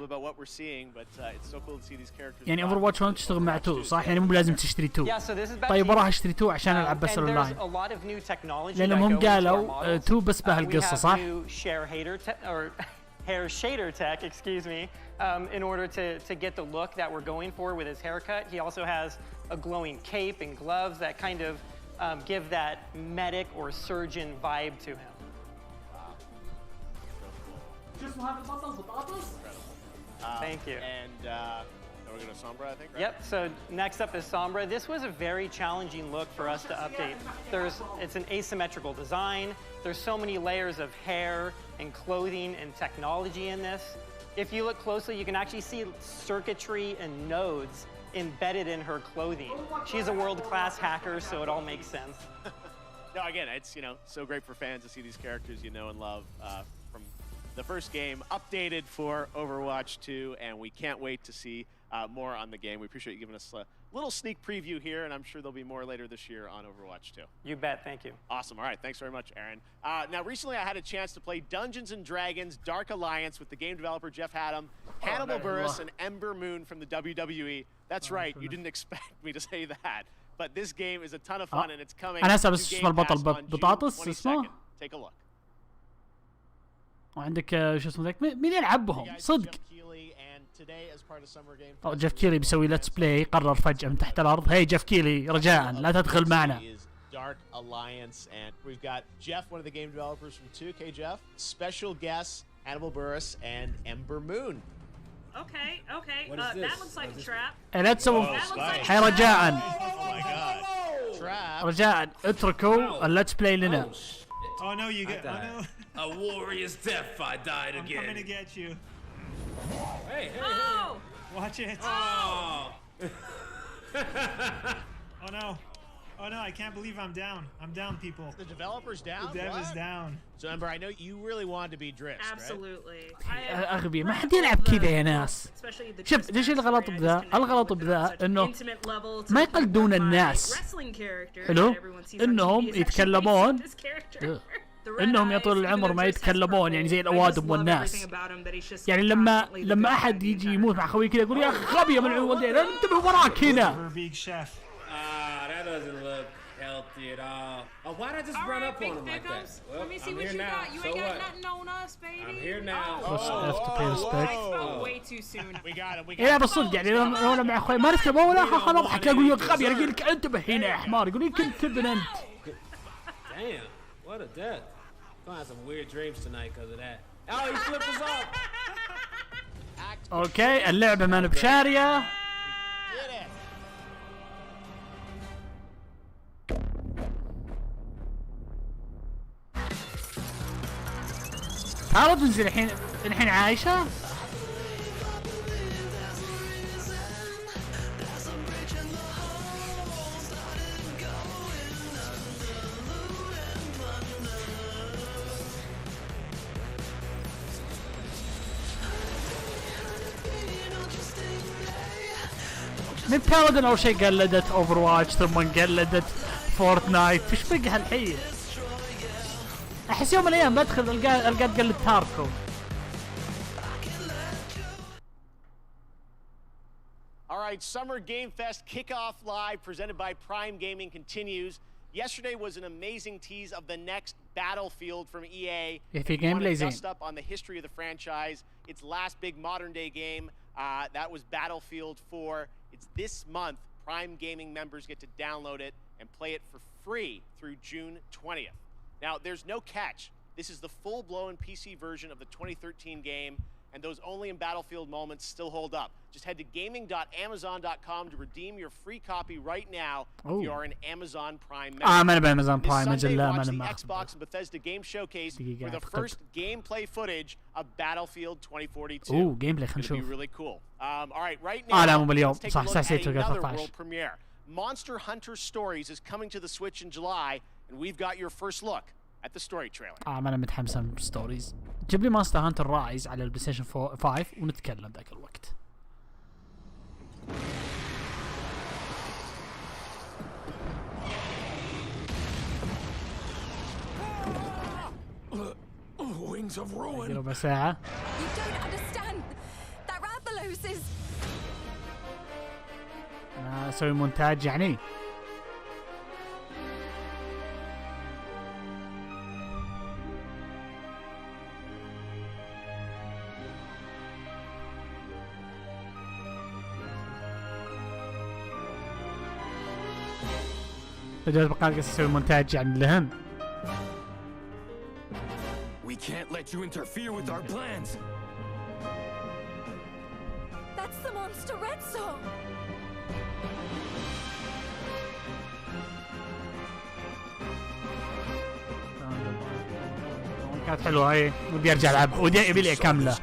[SPEAKER 1] يعني Overwatch 1 تشتغل مع 2 صح؟ يعني مو لازم تشتري 2. طيب راح اشتري 2 عشان ألعب بس أونلاين. لأنهم هم قالوا 2 بس بهالقصة صح؟
[SPEAKER 3] Hair shader tech, excuse me, in order to get the look that we're going for with his haircut. He also has a glowing cape and gloves that kind of give that medic or surgeon vibe to him. Thank you.
[SPEAKER 2] And we're going to Sombra, I think, right?
[SPEAKER 3] Yep, so next up is Sombra. This was a very challenging look for us to update. It's an asymmetrical design. There's so many layers of hair and clothing and technology in this. If you look closely, you can actually see circuitry and nodes embedded in her clothing. She's a world-class hacker, so it all makes sense.
[SPEAKER 2] No, again, it's so great for fans to see these characters you know and love from the first game updated for Overwatch 2, and we can't wait to see more on the game. We appreciate you giving us a little sneak preview here, and I'm sure there'll be more later this year on Overwatch 2.
[SPEAKER 3] You bet, thank you.
[SPEAKER 2] Awesome, all right, thanks very much, Aaron. Now, recently I had a chance to play Dungeons & Dragons Dark Alliance with the game developer Jeff Haddam, Hannibal Buress, and Ember Moon from the WWE. That's right, you didn't expect me to say that, but this game is a ton of fun, and it's coming to Game Pass on June 22nd. Take a look.
[SPEAKER 1] وعندك شو اسمه ذاك مين يلعبهم صدق جيف كيلي بيسوي ليتس بلاي قرر فجأة من تحت الأرض هي جيف كيلي رجاء لا تدخل معنا.
[SPEAKER 2] Dark Alliance, and we've got Jeff, one of the game developers from 2K Jeff, special guests Hannibal Buress and Ember Moon.
[SPEAKER 6] Okay. That looks like a trap.
[SPEAKER 1] لا تسووا هاي رجاء.
[SPEAKER 2] Oh my god. Trap.
[SPEAKER 1] رجاء اتركوا الليتس بلاي لنا.
[SPEAKER 23] Oh no, you get. Oh no.
[SPEAKER 24] A warrior's death. I died again.
[SPEAKER 23] I'm coming to get you.
[SPEAKER 6] Hey.
[SPEAKER 23] Watch it.
[SPEAKER 24] Oh.
[SPEAKER 23] Oh no. Oh no, I can't believe I'm down. I'm down, people.
[SPEAKER 2] The developer's down?
[SPEAKER 23] The dev is down.
[SPEAKER 2] So Ember, I know you really wanted to be Drift,
[SPEAKER 6] Absolutely.
[SPEAKER 2] right?
[SPEAKER 1] أغبي ما حد يلعب كذا يا ناس. شوف ليش الغلط بذا؟ الغلط بذا إنه ما يقلدون الناس. حلو؟ إنهم يتكلمون. إنهم يا طول العمر ما يتكلمون يعني زي الأوادم والناس. يعني لما أحد يجي يموت مع خويه كذا يقول يا غبي يا ملعون والدين أنا انتبه وراك هنا.
[SPEAKER 24] That doesn't look healthy at all. Oh, why'd I just run up on him like that?
[SPEAKER 6] Well, let me see what you got. You ain't got nothing on us, baby.
[SPEAKER 24] I'm here now.
[SPEAKER 1] Have to pay respect.
[SPEAKER 6] I spoke way too soon.
[SPEAKER 2] We got him.
[SPEAKER 1] إيه بالصدق يعني لو أنا مع أخوي ما نتكلم ولا خلاص أضحك يقول يا غبي أنا أقول لك انتبه هنا يا حمار يقول لي كنت ابن أنت.
[SPEAKER 24] Damn, what a death. Gonna have some weird dreams tonight because of that. Oh, he flipped us off.
[SPEAKER 1] أوكي اللعبة ما بشارية. تعالوا تنزل الحين عايشة. من بارادن أول شيء قلدت أوفرواتش ثم قلدت فورتنايت فيش بقى هالحين. أحس يوم من الأيام بدخل ألقى تقلد تاركو.
[SPEAKER 2] All right, SummerGameFest kickoff live presented by Prime Gaming continues. Yesterday was an amazing tease of the next Battlefield from EA.
[SPEAKER 1] في جيم بلاي زين.
[SPEAKER 2] Dust up on the history of the franchise. Its last big modern day game, that was Battlefield 4. It's this month. Prime Gaming members get to download it and play it for free through June 20th. Now, there's no catch. This is the full-blown PC version of the 2013 game, and those only in Battlefield moments still hold up. Just head to gaming.amazon.com to redeem your free copy right now if you are an Amazon Prime member.
[SPEAKER 1] أنا بأمازون برايم
[SPEAKER 2] This Sunday,
[SPEAKER 1] أجل لا
[SPEAKER 2] watch
[SPEAKER 1] ما
[SPEAKER 2] the Xbox and Bethesda Game Showcase for the first gameplay footage of Battlefield 2042.
[SPEAKER 1] gameplay خلينا
[SPEAKER 2] It's gonna
[SPEAKER 1] نشوف.
[SPEAKER 2] be really cool. All right, right now,
[SPEAKER 1] لا مو باليوم
[SPEAKER 2] let's take a
[SPEAKER 1] صح
[SPEAKER 2] look
[SPEAKER 1] صح
[SPEAKER 2] at
[SPEAKER 1] سيتو
[SPEAKER 2] another
[SPEAKER 1] 13.
[SPEAKER 2] world premiere. Monster Hunter Stories is coming to the Switch in July, and we've got your first look at the story trailer.
[SPEAKER 1] أنا متحمس من ستوريز. جيب لي مونستر هانتر رايز على البلاي ستيشن 5 ونتكلم ذاك الوقت.
[SPEAKER 12] Wings of ruin.
[SPEAKER 1] ربع ساعة.
[SPEAKER 17] You don't understand. That Rathalos is.
[SPEAKER 1] أنا أسوي مونتاج يعني. فجأة بقى قاعد أسوي مونتاج يعني لهم.
[SPEAKER 16] We can't let you interfere with our plans.
[SPEAKER 17] That's the monster Red Song.
[SPEAKER 1] كانت حلوة هاي ودي أرجع ألعب ودي أبي لي أكمله.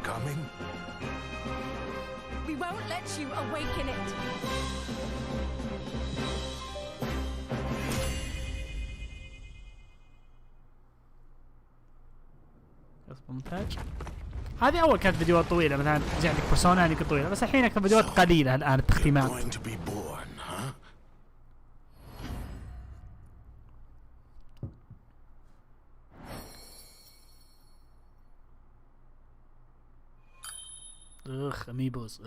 [SPEAKER 17] We won't let you awaken it.
[SPEAKER 1] مونتاج. هذه أول كانت فيديوهات طويلة مثلا تجي عندك بيرسونا هذيك طويلة بس الحين أكثر فيديوهات قليلة الآن التختيمات. أميبوز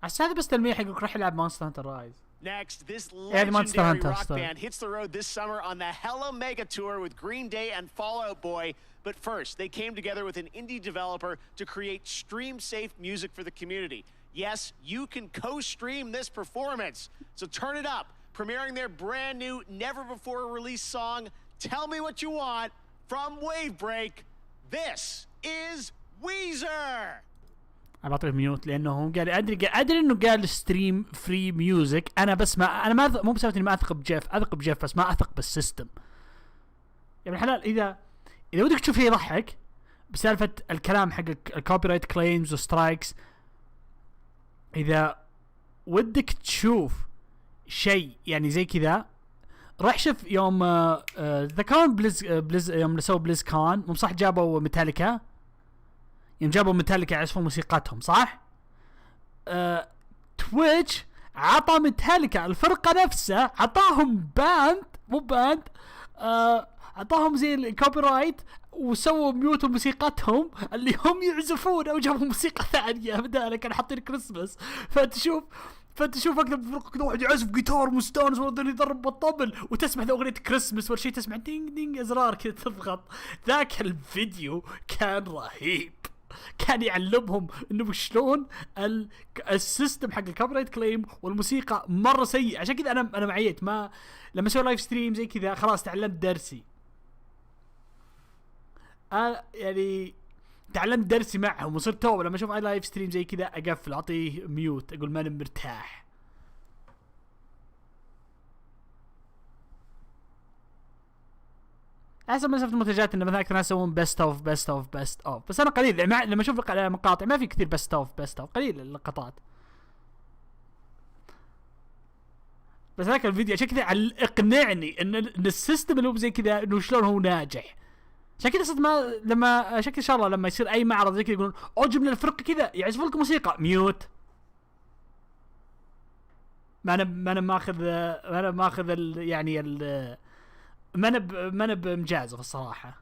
[SPEAKER 1] عشان هذا بس تلميح حقك روح العب مونستر هانتر رايز.
[SPEAKER 2] Next, this legendary rock band hits the road this summer on the Hella Mega Tour with Green Day and Fall Out Boy. But first, they came together with an indie developer to create stream-safe music for the community. Yes, you can co-stream this performance. So turn it up, premiering their brand new, never-before-released song, Tell Me What You Want, from Wavebreak. This is Weezer!
[SPEAKER 1] انا بعطيه ميوت لانه هو قال ادري انه قال ستريم فري ميوزك. انا بس ما مو بسبب اني ما اثق بجيف، اثق بجيف بس ما اثق بالسيستم. يعني الحلال اذا ودك تشوف شيء يضحك بسالفه الكلام حق الكوبي رايت كليمز وسترايكس، اذا ودك تشوف شيء يعني زي كذا راح شوف يوم ذكرون بليز يوم سووا بليز كان مو صح جابوا ميتاليكا، يوم جابوا ميتاليكا يعزفون موسيقاتهم صح؟ تويتش عطى ميتاليكا الفرقة نفسها عطاهم باند مو باند عطاهم زي الكوبي رايت وسووا ميوت موسيقاتهم اللي هم يعزفون او جابوا موسيقى ثانية بدالك كانوا حاطين كريسمس. فتشوف اكثر فرقة كذا واحد يعزف جيتار مستانس ويضل يضرب بالطبل وتسمع اغنية كريسمس ولا شيء تسمع دينج دينج ازرار كذا تضغط. ذاك الفيديو كان رهيب، كان يعلمهم انه شلون السيستم حق الكوبي رايت كليم والموسيقى مره سيء. عشان كذا انا معيت ما لما اسوي لايف ستريم زي كذا خلاص تعلمت درسي. يعني تعلمت درسي معهم وصرت توب لما اشوف لايف ستريم زي كذا اقفل اعطيه ميوت اقول ما انا مرتاح. حسب ما شفت المنتجات انه مثلا اكثر ناس يسوون بيست اوف بس انا قليل لما اشوف مقاطع ما في كثير بيست اوف قليل اللقطات. بس هذاك الفيديو عشان كذا اقنعني ان السيستم اللي هو زي كذا انه شلون هو ناجح. عشان كذا صرت لما عشان كذا ان شاء الله لما يصير اي معرض زي كذا يقولون جبنا الفرقه كذا يعزفوا لكم موسيقى ميوت. ما انا ماخذ يعني ما انا بمجازف الصراحه.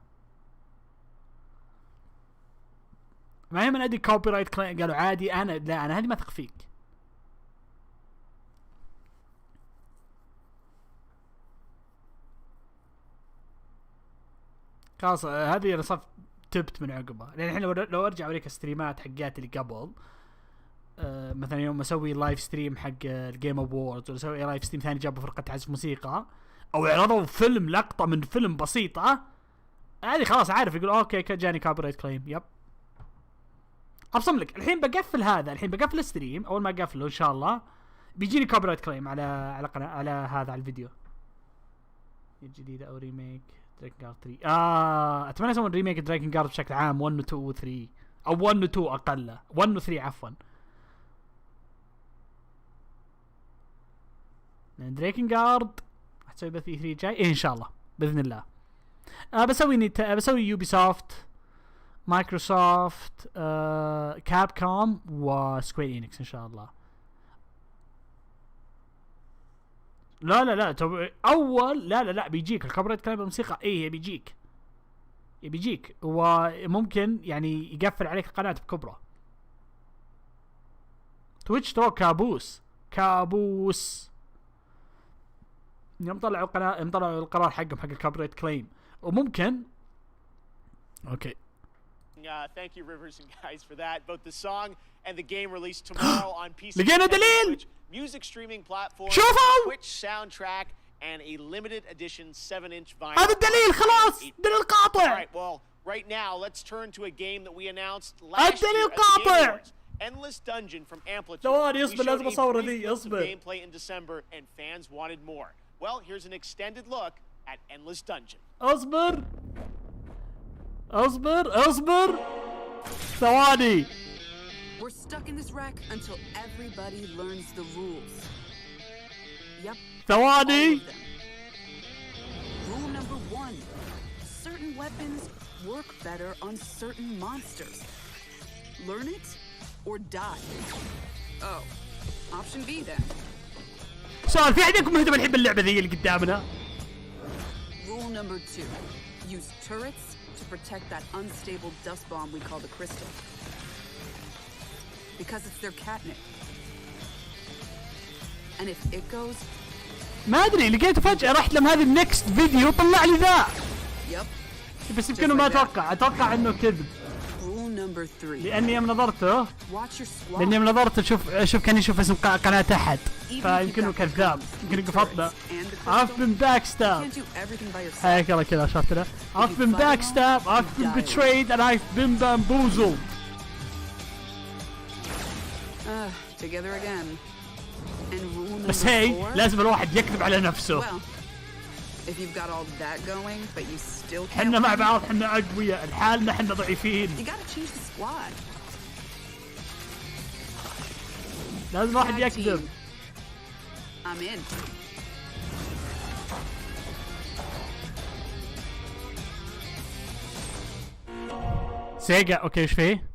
[SPEAKER 1] ما هي من ادري كوبي رايت كليم قالوا عادي. انا لا انا هذه ما اثق فيك. خلاص هذه انا صف تبت من عقبها. لان الحين لو ارجع اوريك ستريمات حقات اللي قبل مثلا يوم اسوي لايف ستريم حق الجيم اووردز ولا اسوي لايف ستريم ثاني جابوا فرقه عزف موسيقى او عرضوا فيلم لقطه من فيلم بسيطه هذه خلاص عارف يقول اوكي جاني كوبي رايت كليم. يب ابصم لك الحين بقفل هذا. الحين بقفل الستريم اول ما اقفله ان شاء الله بيجيني كوبي رايت كليم على قناه على هذا على الفيديو الجديد او ريميك دراجون جارد 3. اتمنى يسوون ريميك دراجون جارد بشكل عام 1 و 2 و 3 او 1 و 2 اقل 1 و 3 عفوا. لان دراجون جارد راح تسوي بث 3 جاي إيه ان شاء الله باذن الله. بسوي يوبي سوفت مايكروسوفت كاب كوم وسكوير إينكس ان شاء الله. لا اول لا بيجيك الكوبريت كلام الموسيقى ايه بيجيك وممكن يعني يقفل عليك القناة بكبرى. تويتش تو كابوس يوم طلعوا القرار حقهم حق الكوبريت كليم وممكن اوكي.
[SPEAKER 2] Thank you Rivers and guys for that. Both the song and the game released tomorrow on PC.
[SPEAKER 1] لقينا دليل.
[SPEAKER 2] Music streaming platform.
[SPEAKER 1] شوفوا.
[SPEAKER 2] Twitch soundtrack and a limited edition 7-inch vinyl.
[SPEAKER 1] هذا الدليل خلاص. دليل قاطع.
[SPEAKER 2] All right, well, right now let's turn to a game that we announced last year at the Game Awards. Endless Dungeon from Amplitude.
[SPEAKER 1] ثواني اصبر لازم اصور ذي اصبر.
[SPEAKER 2] Gameplay in December and fans wanted more. Well, here's an extended look at Endless Dungeon.
[SPEAKER 1] اصبر ثواني.
[SPEAKER 17] We're stuck in this wreck until everybody learns the rules. Yep.
[SPEAKER 1] ثواني.
[SPEAKER 17] Rule number 1. Certain weapons work better on certain monsters. Learn it or die. Oh. Option B then.
[SPEAKER 1] سؤال في عندكم مهتم الحين باللعبة ذي اللي قدامنا؟
[SPEAKER 17] Rule number 2. Use turrets to protect that unstable dust bomb we call the crystal. Because it's their catnip. And if it goes...
[SPEAKER 1] ما ادري لقيته فجأة رحت لهم هذه النكست فيديو طلع لي ذا.
[SPEAKER 17] Yep.
[SPEAKER 1] بس يمكن ما اتوقع انه كذب.
[SPEAKER 17] Rule number 3.
[SPEAKER 1] لاني يوم نظرته شوف كان يشوف اسم قناة احد فيمكنه كذاب يمكن قفطنا. I've been backstabbed. حياك الله كذا شفتنا. I've been backstabbed, I've been betrayed and I've been bamboozled.
[SPEAKER 17] Together again. And rule number 4.
[SPEAKER 1] بس هي لازم الواحد يكذب على نفسه.
[SPEAKER 17] If you've got all that going, but you still can't.
[SPEAKER 1] حنا مع بعض حنا أقوياء الحالنا حنا ضعيفين.
[SPEAKER 17] You gotta change the squad.
[SPEAKER 1] لازم واحد يكذب.
[SPEAKER 17] I'm in.
[SPEAKER 1] سيجا اوكي ايش فيه؟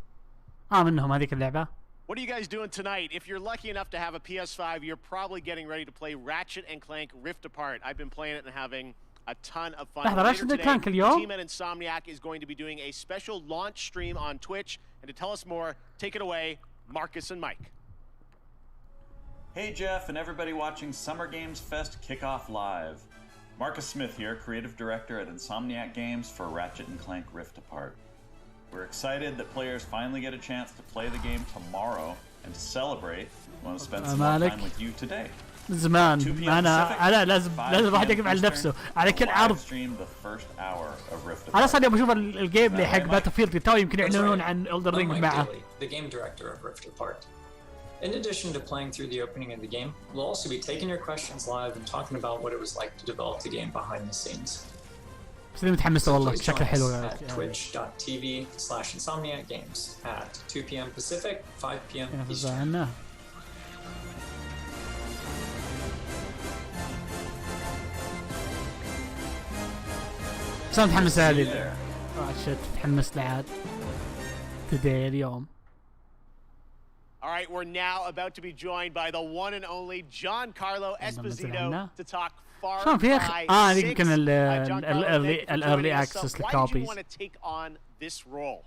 [SPEAKER 1] منهم هذيك اللعبة.
[SPEAKER 2] What are you guys doing tonight? If you're lucky enough to have a PS5, you're probably getting ready to play Ratchet and Clank Rift Apart. I've been playing it and having a ton of fun.
[SPEAKER 1] Ratchet and Clank اليوم.
[SPEAKER 2] The team at Insomniac is going to be doing a special launch stream on Twitch. And to tell us more, take it away, Marcus and Mike.
[SPEAKER 4] Hey Jeff and everybody watching SummerGameFest Kickoff Live. Marcus Smith here, Creative Director at Insomniac Games for Ratchet and Clank Rift Apart. We're excited that players finally get a chance to play the game tomorrow and to celebrate. We want to spend some more time with you today.
[SPEAKER 1] زمان انا لازم واحد يقف على نفسه على كل عرض. انا صار بشوف الجيم اللي حق باتلفيلد تو يمكن يعلنون عن Elden Ring معه.
[SPEAKER 8] The game director of Rift Apart. In addition to playing through the opening of the game, we'll also be taking your questions live and talking about what it was like to develop the game behind the scenes.
[SPEAKER 1] بس متحمس والله شكله حلو.
[SPEAKER 8] At twitch.tv/insomniacgames at 2 p.m. Pacific, 5 p.m. Eastern.
[SPEAKER 1] بس انا متحمس هذه. تحمست لعاد. today اليوم.
[SPEAKER 2] All right, we're now about to be joined by the one and only Giancarlo Esposito to talk Far Cry 6.
[SPEAKER 1] هذيك يمكن الأرلي أكسس الكوبيز.
[SPEAKER 2] Why did you want to take on this role?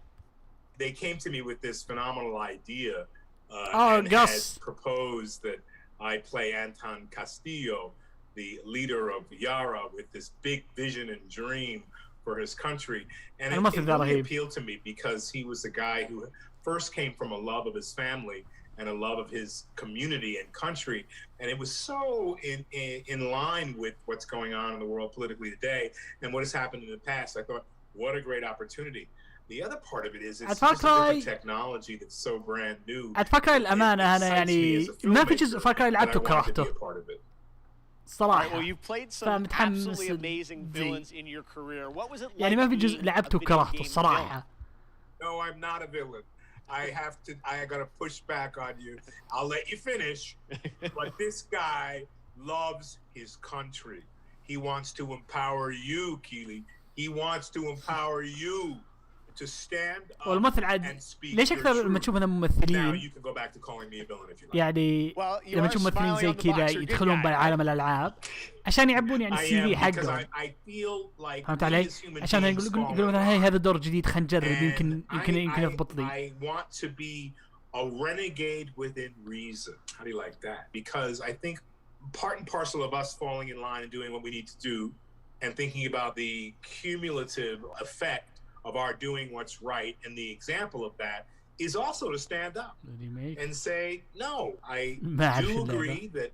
[SPEAKER 9] they came to me with this phenomenal idea
[SPEAKER 1] and
[SPEAKER 9] had proposed that I play Anton Castillo, the leader of Yara, with this big vision and dream for his country. And it really appealed to me because he was a guy who first came from a love of his family and a love of his community and country. And it was so in line with what's going on in the world politically today and what has happened in the past. I thought, what a great opportunity. The other part of it is it's just a different technology that's so brand new.
[SPEAKER 1] أتفكر الأمانة أنا يعني ما في جزء فكر لعبته كرهته. صراحة.
[SPEAKER 2] Well, you've played some absolutely amazing villains in your career. What was it like?
[SPEAKER 1] يعني ما في جزء لعبته كرهته الصراحة.
[SPEAKER 9] No, I'm not a villain. I gotta push back on you. I'll let you finish. But this guy loves his country. He wants to empower you, Keely. He wants to empower you to stand up
[SPEAKER 1] والممثل عاد ليش أكثر لما تشوف هذا ممثلين يعني لما تشوف ممثلين زي كذا يدخلون بعالم الألعاب عشان يعبون يعني السي في حقهم فهمت علي؟ عشان يقولون مثلا هاي هذا دور جديد خلينا نجرب يمكن يضبط لي.
[SPEAKER 9] I want to be a renegade within reason. How do you like that? Because I think part and parcel of us falling in line and doing what we need to do and thinking about the cumulative effect of our doing what's right, and the example of that is also to stand up and say, no, I do agree that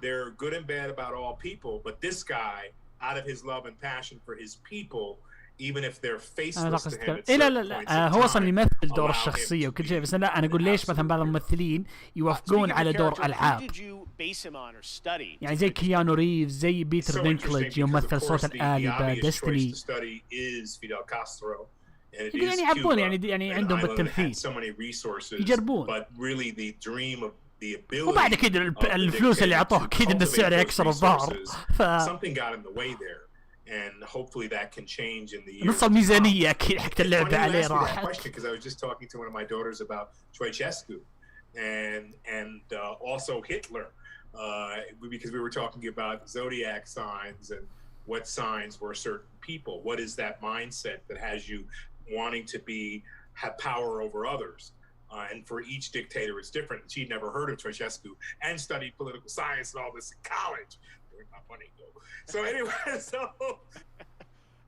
[SPEAKER 9] there are good and bad about all people, but this guy, out of his love and passion for his people, even if they're faceless to him at certain points
[SPEAKER 1] هو أصلا يمثل دور الشخصية وكل شيء، بس أنا أقول ليش مثلا بعض الممثلين يوافقون على دور ألعاب يعني زي كيانو ريفز زي بيتر دينكليج يوم مثل صوت الآلي بدستني يعني يعبون يعني عندهم بالتمثيل يجربون وبعد كده الفلوس اللي عطوه أكيد إن السعر يكسر الظهر
[SPEAKER 9] and hopefully that can change in the years.
[SPEAKER 1] نص الميزانية أكيد حق اللعبة عليه راحت.
[SPEAKER 9] Because I was just talking to one of my daughters about Ceausescu and also Hitler because we were talking about zodiac signs and what signs were certain people. What is that mindset that has you wanting to have power over others? And for each dictator, it's different. She'd never heard of Ceausescu and studied political science and all this in college. Where'd my money go? So anyway,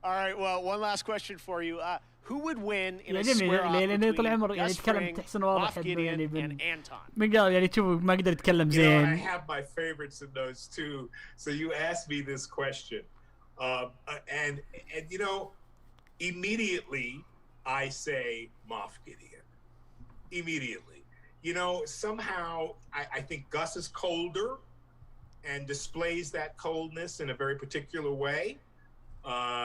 [SPEAKER 2] all right. Well, one last question for you. Who would win in a square-off between Gus Fring, Moff Gideon, and Anton?
[SPEAKER 1] من قال يعني شوف ما قدر يتكلم زين.
[SPEAKER 9] I have my favorites in those too. So you asked me this question, and you know, immediately I say Moff Gideon. Immediately, you know, somehow I think Gus is colder and displays that coldness in a very particular way.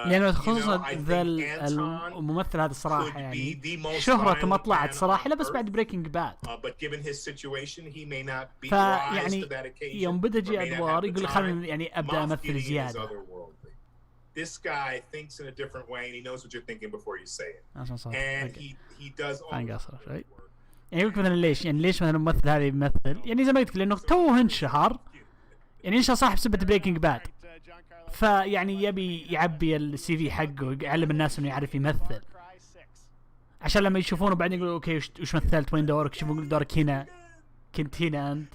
[SPEAKER 1] لأنه خصوصا ذا الممثل هذا الصراحة يعني شهرته ما طلعت صراحة لا بس بعد بريكنج باد. فيعني يوم بدأ يجي أدوار يقول خلينا يعني أبدأ أمثل زيادة.
[SPEAKER 9] This guy thinks in a different way and he knows what you're thinking before you say it. And he does all
[SPEAKER 1] right. يعني يقولك مثلا ليش مثلا الممثل هذا يمثل يعني زي ما قلت لأنه توه انشهر يعني انشهر صاحب سبة بريكنج باد فيعني يبي يعبي السي في حقه يعلم الناس انه يعرف يمثل عشان لما يشوفونه بعدين يقولوا اوكي وش مثلت وين دورك يشوفون دورك هنا كنت هنا انت.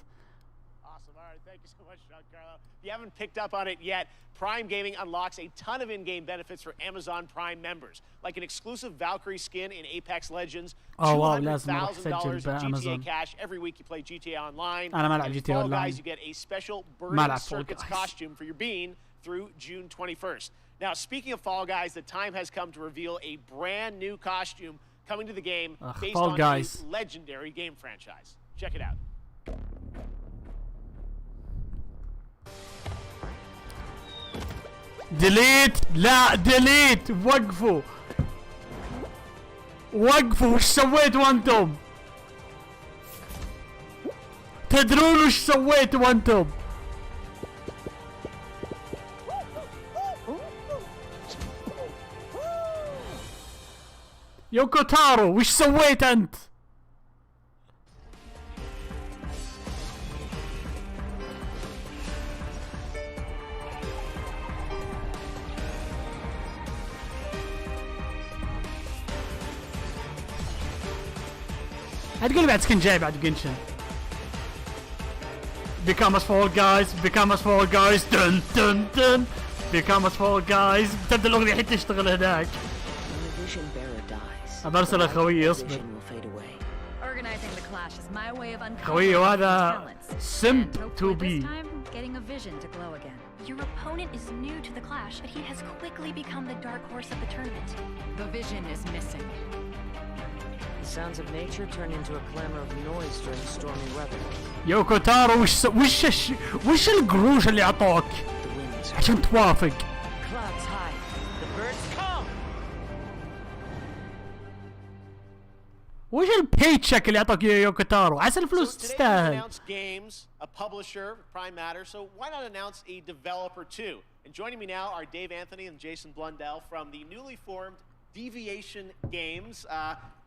[SPEAKER 2] If you haven't picked up on it yet, Prime Gaming unlocks a ton of in-game benefits for Amazon Prime members, like an exclusive Valkyrie skin in Apex Legends, $200,000 in GTA cash every week you play GTA Online, and Fall Guys you get a special Burning Circuits costume for your bean through June 21st. Now, speaking of Fall Guys, the time has come to reveal a brand new costume coming to the game based on a legendary game franchise. Check it out.
[SPEAKER 1] ديليت لا ديليت وقفوا وش سويتوا انتم تدرون وش سويتوا انتم يوكو تارو وش سويت انت هتقول بعد سكن جاي بعد جنشن. Become us fall guys, become us fall guys, dun dun dun. Become us fall guys. تبدأ الأغنية حتى تشتغل هناك. أبرسل أخوي اصبر. خوي وهذا simp to be.
[SPEAKER 10] Getting a vision to glow again. Your opponent is new to the clash, but he has quickly become the dark horse of the tournament.
[SPEAKER 17] The vision is missing.
[SPEAKER 14] The sounds of nature turn into a clamor of noise during stormy weather.
[SPEAKER 1] يوكو تارو وش القروش اللي عطوك عشان توافق؟
[SPEAKER 14] Clouds high. The birds come.
[SPEAKER 1] وش البيت شيك اللي عطوك يوكو تارو؟ عسى الفلوس تستاهل.
[SPEAKER 2] A publisher, Prime Matter, so why not announce a developer too? And joining me now are Dave Anthony and Jason Blundell from the newly formed Deviation Games.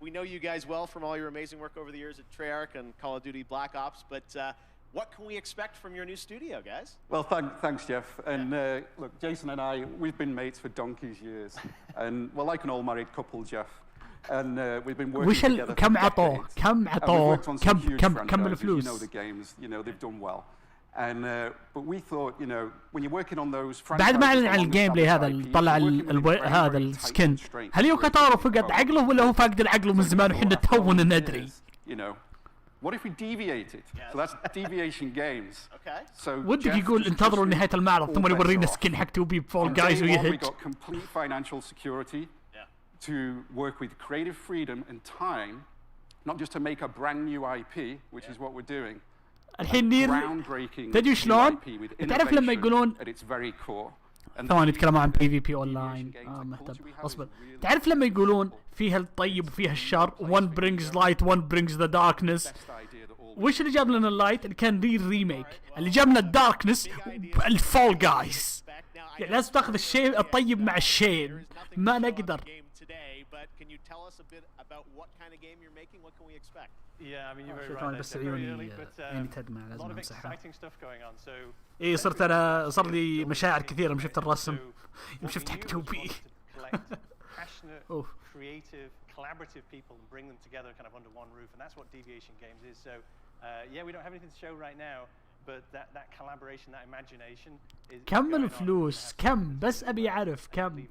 [SPEAKER 2] We know you guys well from all your amazing work over the years at Treyarch and Call of Duty Black Ops, but what can we expect from your new studio, guys?
[SPEAKER 21] Well, thanks, Jeff. And look, Jason and I, we've been mates for donkey's years. And we're like an all-married couple, Jeff. And we've been working together
[SPEAKER 1] كم عطوه كم الفلوس.
[SPEAKER 21] You know the games, you know, they've done well. And but we thought, you know, when you're working on those
[SPEAKER 1] بعد ما اعلن عن الجيم بلاي هذا طلع هذا السكن، هل يوكو تارو فقد عقله ولا هو فاقد العقل من زمان وحنا تونا ندري؟
[SPEAKER 21] You know, what if we deviated? So that's Deviation Games.
[SPEAKER 2] Okay.
[SPEAKER 21] So
[SPEAKER 1] ودك يقول انتظروا نهاية المعرض ثم يورينا سكن حق تو بي فول جايز ويهج.
[SPEAKER 21] We got complete financial security to work with creative freedom and time, not just to make a brand new IP, which is what we're doing.
[SPEAKER 1] الحين تدري شلون؟ تعرف لما يقولون ثواني يتكلمون عن PvP اونلاين مهتم اصبر. تعرف لما يقولون فيها الطيب وفيها الشر one brings light one brings the darkness. وش اللي جاب لنا اللايت؟ اللي كان ريميك. اللي جاب لنا الداركنس الفول جايز. يعني لازم تاخذ الشيء الطيب مع الشين، ما نقدر.
[SPEAKER 2] But can you tell us a bit about what kind of game you're making? What can we expect?
[SPEAKER 23] Yeah, I mean you're very right.
[SPEAKER 1] بس عيوني تدمع لازم امسحها.
[SPEAKER 23] اي
[SPEAKER 1] صرت انا صار لي مشاعر كثيره لما شفت الرسم، لما شفت حق توبي.
[SPEAKER 23] Creative, collaborative people and bring them together kind of under one roof, and that's what Deviation Games is. So yeah, we don't have anything to show right now, but that collaboration, that imagination is.
[SPEAKER 1] كم الفلوس؟ كم؟ بس ابي اعرف كم.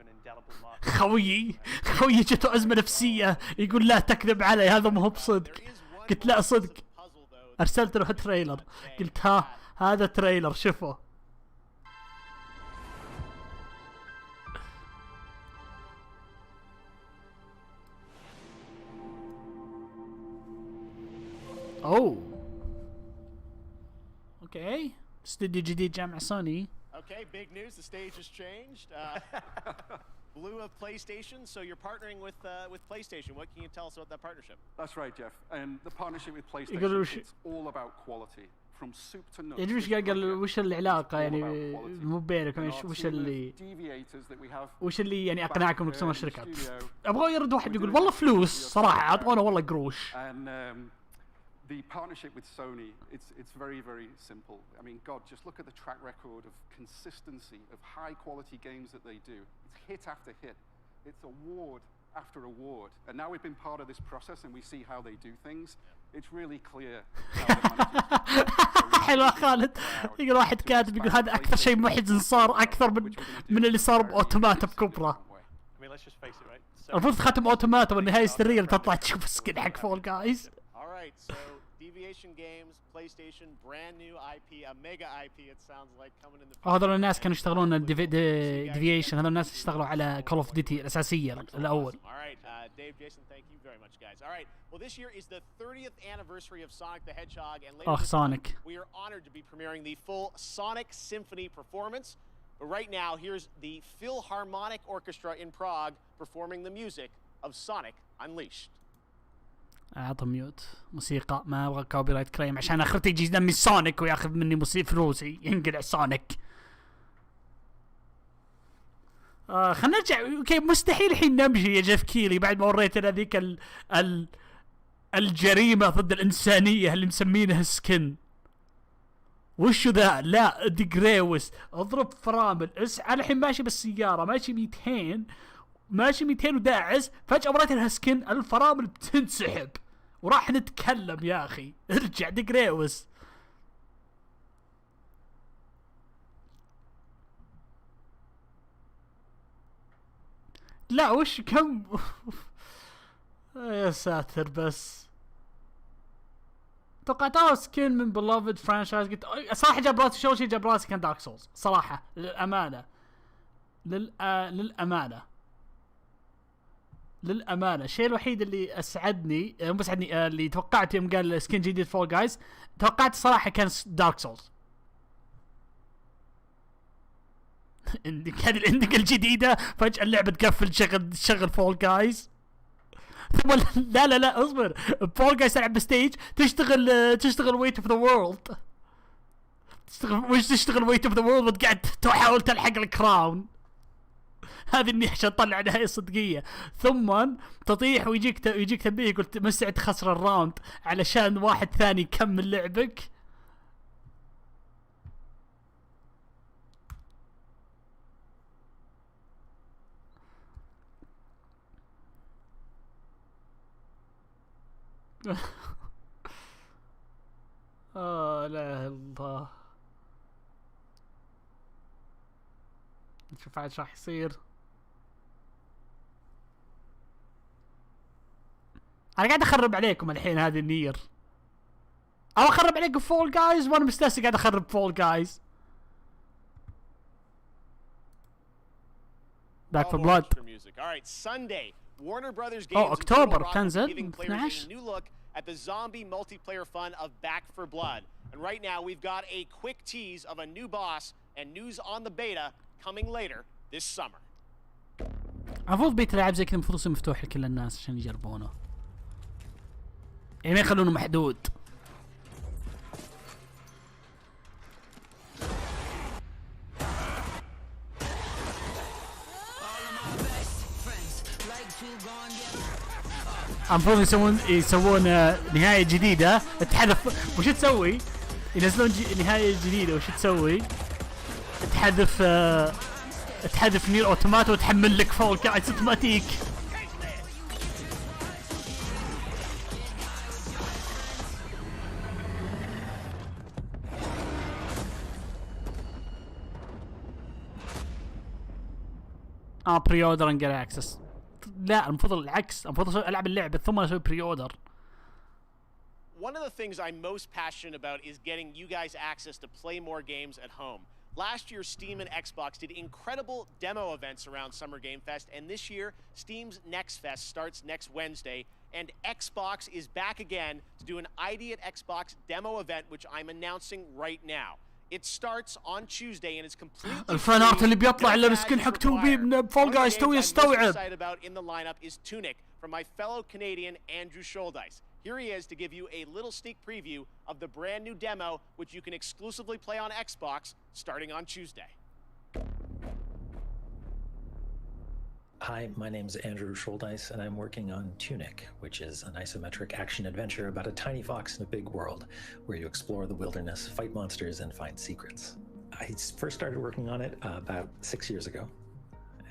[SPEAKER 1] خويي جته أزمة نفسية يقول لا تكذب علي هذا مو بصدق. قلت لا صدق. أرسلت له تريلر قلت هذا تريلر شوفه. اوكي استوديو جديد جامع سوني.
[SPEAKER 2] Okay, big news. The stage has changed. Blue of PlayStation, so you're partnering with PlayStation. What can you tell us about that partnership?
[SPEAKER 21] That's right, Jeff. And the partnership with PlayStation, it's all about quality, from soup to nuts.
[SPEAKER 1] يعني وش العلاقة يعني مو بينكم وش اللي يعني أقنعكم إنكم تسوون شركة؟ أبغى يرد واحد يقول والله فلوس صراحة عطونا والله قروش.
[SPEAKER 21] The partnership with Sony, it's very, very simple. I mean, God, just look at the track record of consistency, of high-quality games that they do. It's hit after hit. It's award after award. And now we've been part of this process and we see how they do things. It's really clear how they're
[SPEAKER 1] حلوة خالد. يقول واحد كاتب يقول هذا أكثر شيء محزن صار أكثر من اللي صار بأوتوماتا بكبرى. المفروض ختم أوتوماتا والنهاية السرية اللي تطلع تشوف السكن حق فول جايز.
[SPEAKER 2] So Deviation Games, PlayStation, brand new IP, a mega IP it sounds like coming in the future.
[SPEAKER 1] هذول الناس كانوا يشتغلون Deviation. هذول الناس اشتغلوا على Call of Duty الأساسية الأول.
[SPEAKER 2] All right, Dave, Jason, thank you very much, guys. All right, well, this year is the 30th anniversary of Sonic the Hedgehog, and later this month, we are honored to be premiering the full Sonic Symphony performance. But right now, here's the Philharmonic Orchestra in Prague performing the music of Sonic Unleashed.
[SPEAKER 1] اعطى ميوت موسيقى ما ابغى كوبي رايت كليم عشان اخرتي يجي دمي سونيك وياخذ مني موسيقى فلوسي ينقلع سونيك. خلنا نرجع. اوكي مستحيل الحين نمشي يا جيف كيلي بعد ما وريتنا ذيك الجريمه ضد الانسانيه اللي مسمينها سكن. وشو ذا؟ لا دقريوس اضرب فرامل انا الحين ماشي بالسياره ماشي 200 وداعس فجأة مرات لها سكن الفرامل بتنسحب وراح نتكلم يا اخي. ارجع دق ريوس. لا وش كم يا ساتر. بس توقعتها سكين من بلوفد فرانشايز. قلت صراحة جاب راسي، شو شيء جاب راسي كان دارك سولز صراحة، للأمانة. للأمانة الشيء الوحيد اللي أسعدني مو أسعدني اللي توقعت يوم قال سكين جديد فول جايز، توقعت صراحة كان دارك سولز. كان الانتقل الجديدة فجأة اللعبة تقفل تشغل فول جايز. ثم لا اصبر، فول جايز تلعب بستيج تشتغل ويت اوف ذا وورلد. تشتغل ويت اوف ذا وورلد وتقعد تحاول تلحق الكراون. هذه اللي عشان تطلع نهاية صدقية. ثم تطيح ويجيك تنبيه يقول مستعد تخسر الراوند علشان واحد ثاني يكمل لعبك. لا اله الا الله. نشوف عاد شو راح يصير. انا قاعد اخرب عليكم الحين هذه النير، او اخرب عليكم فول جايز وانا مستانس قاعد اخرب فول جايز. باك فور بلاد. اكتوبر بتنزل 12.
[SPEAKER 2] At the zombie multiplayer fun of Back for Blood. And right now we've got a quick tease of a new boss and news on the beta coming later this summer.
[SPEAKER 1] المفروض بيت لعب زي كذا المفروض يصير مفتوح لكل الناس عشان يجربونه، يعني ما يخلونه محدود. المفروض يسوون نهاية جديدة تحذف. وش تسوي؟ ينزلون نهاية جديدة وش تسوي؟ تحذف نير اوتومات وتحمل لك فول جايز اوتوماتيك. بري اوردر انجل اكسس. لا المفروض العكس، المفروض العب اللعبة ثم اسوي بري اوردر.
[SPEAKER 2] One of the things I'm most passionate about is getting you guys access to play more games at home. Last year, Steam and Xbox did incredible demo events around SummerGameFest, and this year, Steam's Next Fest starts next Wednesday, and Xbox is back again to do an ID at Xbox demo event, which I'm announcing right now. It starts on Tuesday and it's completely
[SPEAKER 1] الفان ارت اللي بيطلع الا بسكن حق توبي من فول جايز توي استوعب.
[SPEAKER 2] about in the lineup is Tunic from my fellow Canadian Andrew Scholdice. Here he is to give you a little sneak preview of the brand new demo which you can exclusively play on Xbox starting on Tuesday.
[SPEAKER 13] Hi, my name is Andrew Scholdice, and I'm working on Tunic, which is an isometric action-adventure about a tiny fox in a big world, where you explore the wilderness, fight monsters, and find secrets. I first started working on it about 6 years ago,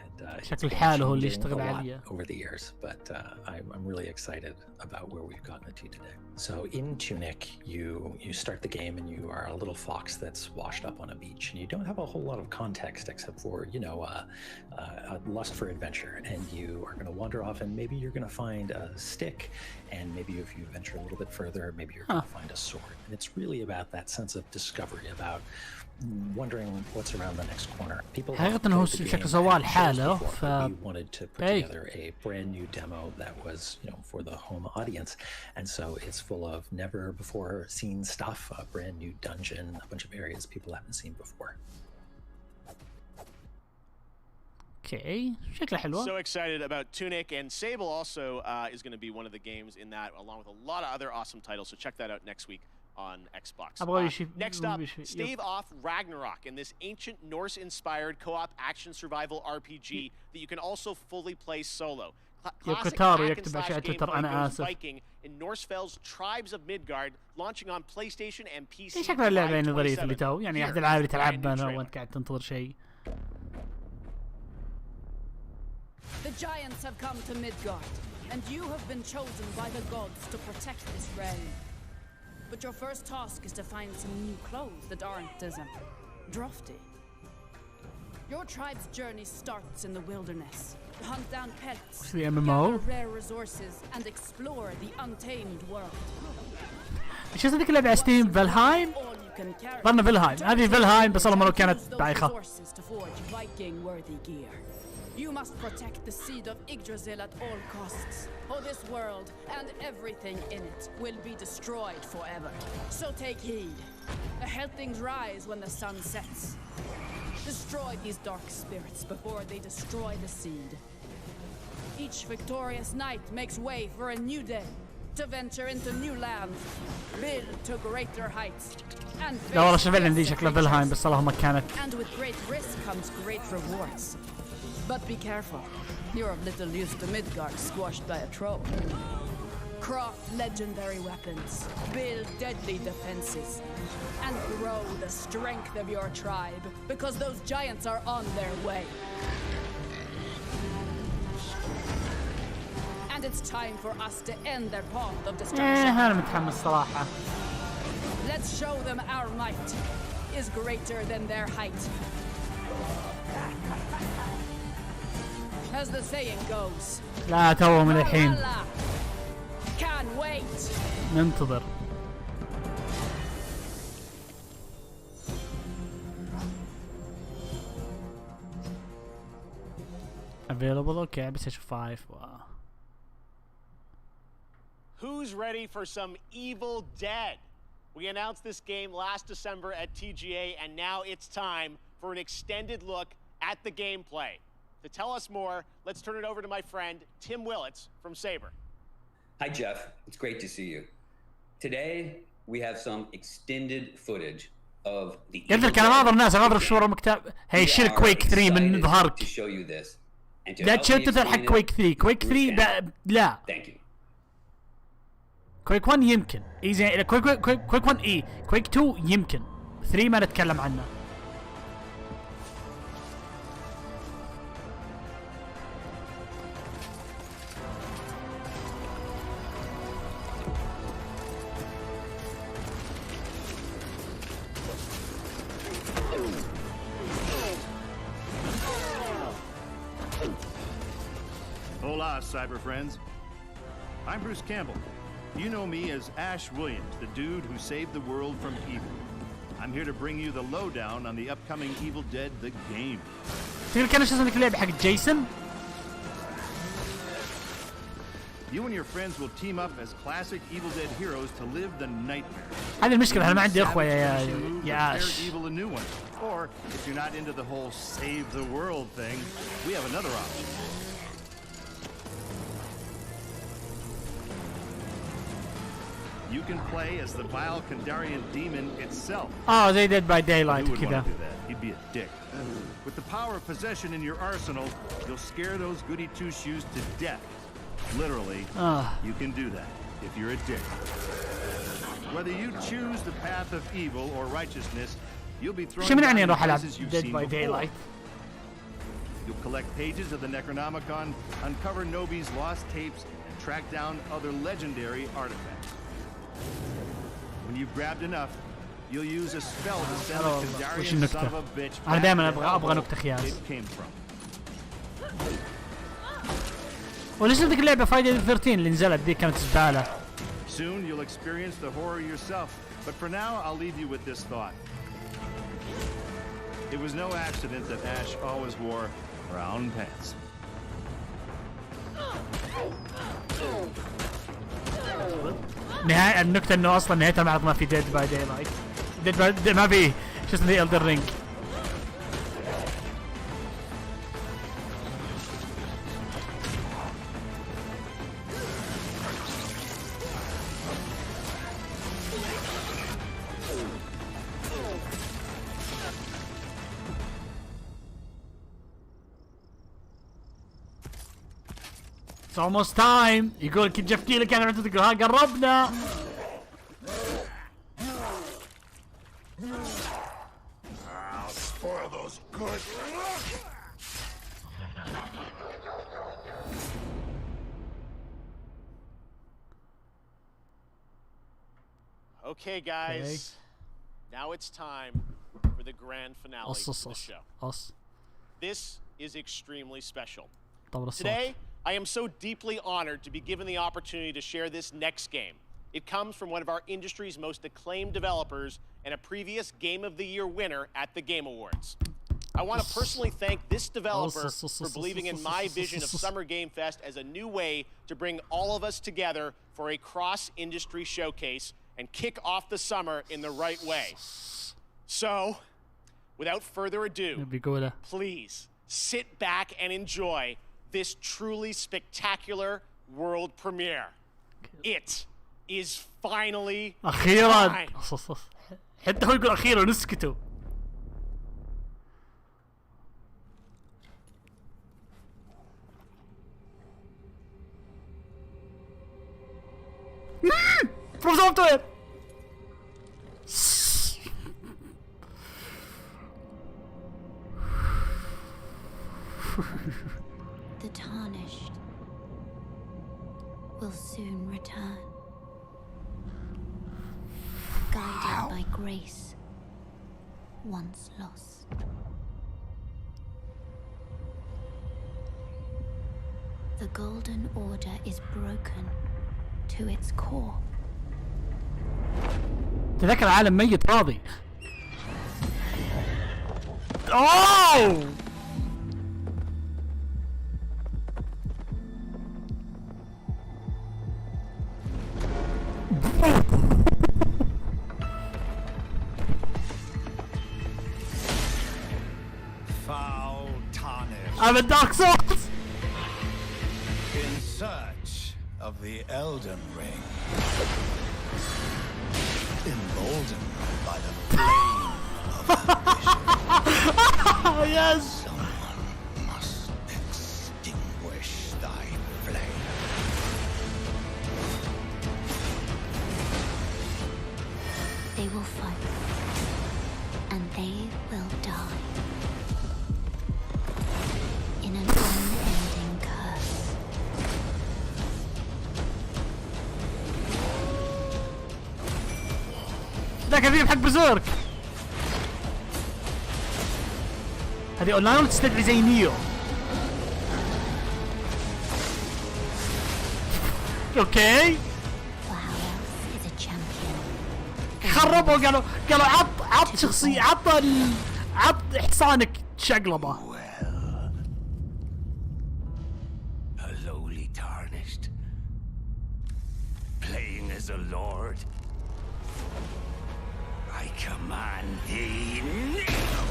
[SPEAKER 13] and
[SPEAKER 1] شكل حاله هو اللي يشتغل عليه
[SPEAKER 13] over the years, but I'm really excited about where we've gotten it to today. So in Tunic, you start the game and you are a little fox that's washed up on a beach, and you don't have a whole lot of context except for, you know, a lust for adventure, and you are going to wander off and maybe you're going to find a stick, and maybe if you venture a little bit further, maybe you're going to find a sword. And it's really about that sense of discovery, about wondering what's around the next corner. People
[SPEAKER 1] حقيقة هو شكل سواه لحاله
[SPEAKER 13] we wanted to put together a brand new demo that was, you know, for the home audience, and so it's full of never before seen stuff, a brand new dungeon, a bunch of areas people haven't seen before.
[SPEAKER 1] Okay, شكله حلوة.
[SPEAKER 2] So excited about Tunic, and Sable also is going to be one of the games in that, along with a lot of other awesome titles. So check that out next week on Xbox. Next up, Stave Off Ragnarok, in this ancient Norse-inspired co-op action survival RPG that you can also fully play solo. Classic hack and slash gameplay goes Viking in Norsefell's Tribes of Midgard, launching on PlayStation and PC.
[SPEAKER 1] شكل اللعبة ظريف اللي تو، يعني أحد الألعاب اللي تلعبها وأنت قاعد تنتظر شيء.
[SPEAKER 17] The giants have come to Midgard. and you have been chosen by the gods to protect this realm. But your first task is to find some new clothes that aren't as drafty. Your tribe's journey starts in the wilderness. Hunt down pets, gather rare resources, and explore the untamed world.
[SPEAKER 1] ايش هذيك اللعبة على ستيم؟ فالهايم؟ ظن فالهايم، هذه فالهايم بس والله كانت بايخة.
[SPEAKER 17] You must protect the seed of Yggdrasil at all costs, or this world and everything in it will be destroyed forever. So take heed. Ahead things rise when the sun sets. Destroy these dark spirits before they destroy the seed. Each victorious knight makes way for a new day, to venture into new lands, build to greater heights, and
[SPEAKER 1] لا والله شوف عندي شكله فالهايم بس اللهم كانت.
[SPEAKER 17] And with great risk comes great rewards. But be careful. You're of little use to Midgard squashed by a troll. Craft legendary weapons, build deadly defenses, and grow the strength of your tribe, because those giants are on their way. And it's time for us to end their path of destruction.
[SPEAKER 1] أنا متحمس صراحة.
[SPEAKER 17] Let's show them our might is greater than their height. As the saying goes.
[SPEAKER 1] لا تو من الحين.
[SPEAKER 17] Can't wait.
[SPEAKER 1] ننتظر. Available okay بس اشوف 5.
[SPEAKER 2] Who's ready for some Evil Dead? We announced this game last December at TGA, and now it's time for an extended look at the gameplay. To tell us more, let's turn it over to my friend, Tim Willits from Saber.
[SPEAKER 7] Hi, Jeff. It's great to see you. Today, we have some extended footage of the
[SPEAKER 1] قلت لك انا ما اضرب الناس اضرب شهور المكتب. هي شيل كويك 3 من ظهرك. لا تشتت الحق كويك 3. كويك 3 لا. كويك 1 يمكن اي كويك 1 اي كويك 2 يمكن 3 ما نتكلم عنه.
[SPEAKER 15] Hola, cyber friends. I'm Bruce Campbell. You know me as Ash Williams, the dude who saved the world from evil. I'm here to bring you the lowdown on the upcoming Evil Dead the game.
[SPEAKER 1] تقدر كان شو اسمك اللعبة حق جيسون؟
[SPEAKER 15] You and your friends will team up as classic Evil Dead heroes to live the nightmare.
[SPEAKER 1] هذه المشكلة أنا ما عندي أخوة يا عاش.
[SPEAKER 15] Evil a new one. Or if you're not into the whole save the world thing, we have another option. You can play as the vile Kandarian demon itself.
[SPEAKER 1] Oh, they did by daylight.
[SPEAKER 15] Who would want to do that? He'd be a dick. With the power of possession in your arsenal, you'll scare those goody two-shoes to death. Literally, you can do that if you're a dick. Whether you choose the path of evil or righteousness, you'll be thrown down in places you've seen before. You'll collect pages of the Necronomicon, uncover Nobi's lost tapes, and track down other legendary artifacts. When you've grabbed enough, you'll use a spell to send the Kandarian son of a bitch back where it came from.
[SPEAKER 1] وليش ذيك اللعبة فايدة 13 اللي نزلت دي كانت زبالة.
[SPEAKER 15] Soon you'll experience the horror yourself, but for now I'll leave you with this thought. It was no accident that Ash always wore brown pants.
[SPEAKER 1] نهاية النكتة انه اصلا نهايتها معرض ما في ديد باي دايلايت. ما في شو اسمه ذي إلدر رينج. It's almost time. يقول كنت جيف كيلي كان عندك ها قربنا.
[SPEAKER 12] I'll spoil those good.
[SPEAKER 2] Okay, guys. Now it's time for the grand finale of the show. This is extremely special. Today, I am so deeply honored to be given the opportunity to share this next game. It comes from one of our industry's most acclaimed developers and a previous Game of the Year winner at the Game Awards. I want to personally thank this developer for believing in my vision of Summer Game Fest as a new way to bring all of us together for a cross-industry showcase and kick off the summer in the right way. So, without further ado, please sit back and enjoy this truly spectacular world premiere. It is finally
[SPEAKER 1] أخيرا. حتى هو يقول أخيرا نسكتوا. From software.
[SPEAKER 11] The tarnished will soon return, guided by grace once lost. The Golden Order is broken to its core.
[SPEAKER 1] تذكر عالم ميت راضي. Oh!
[SPEAKER 16] Foul tarnish.
[SPEAKER 1] I'm a Dark Souls.
[SPEAKER 16] In search of the Elden Ring. Emboldened by the flame of ambition.
[SPEAKER 1] Yes.
[SPEAKER 16] Someone must extinguish thy flame.
[SPEAKER 11] They will fight, and they will die in an unending curse.
[SPEAKER 1] ذاك الفيلم حق بزرك. هذه اونلاين ولا تستدعي زي نيو؟ اوكي. خربوا قالوا عط شخصية عط حصانك شقلبه.
[SPEAKER 16] A lowly tarnished, playing as a lord. I command thee now.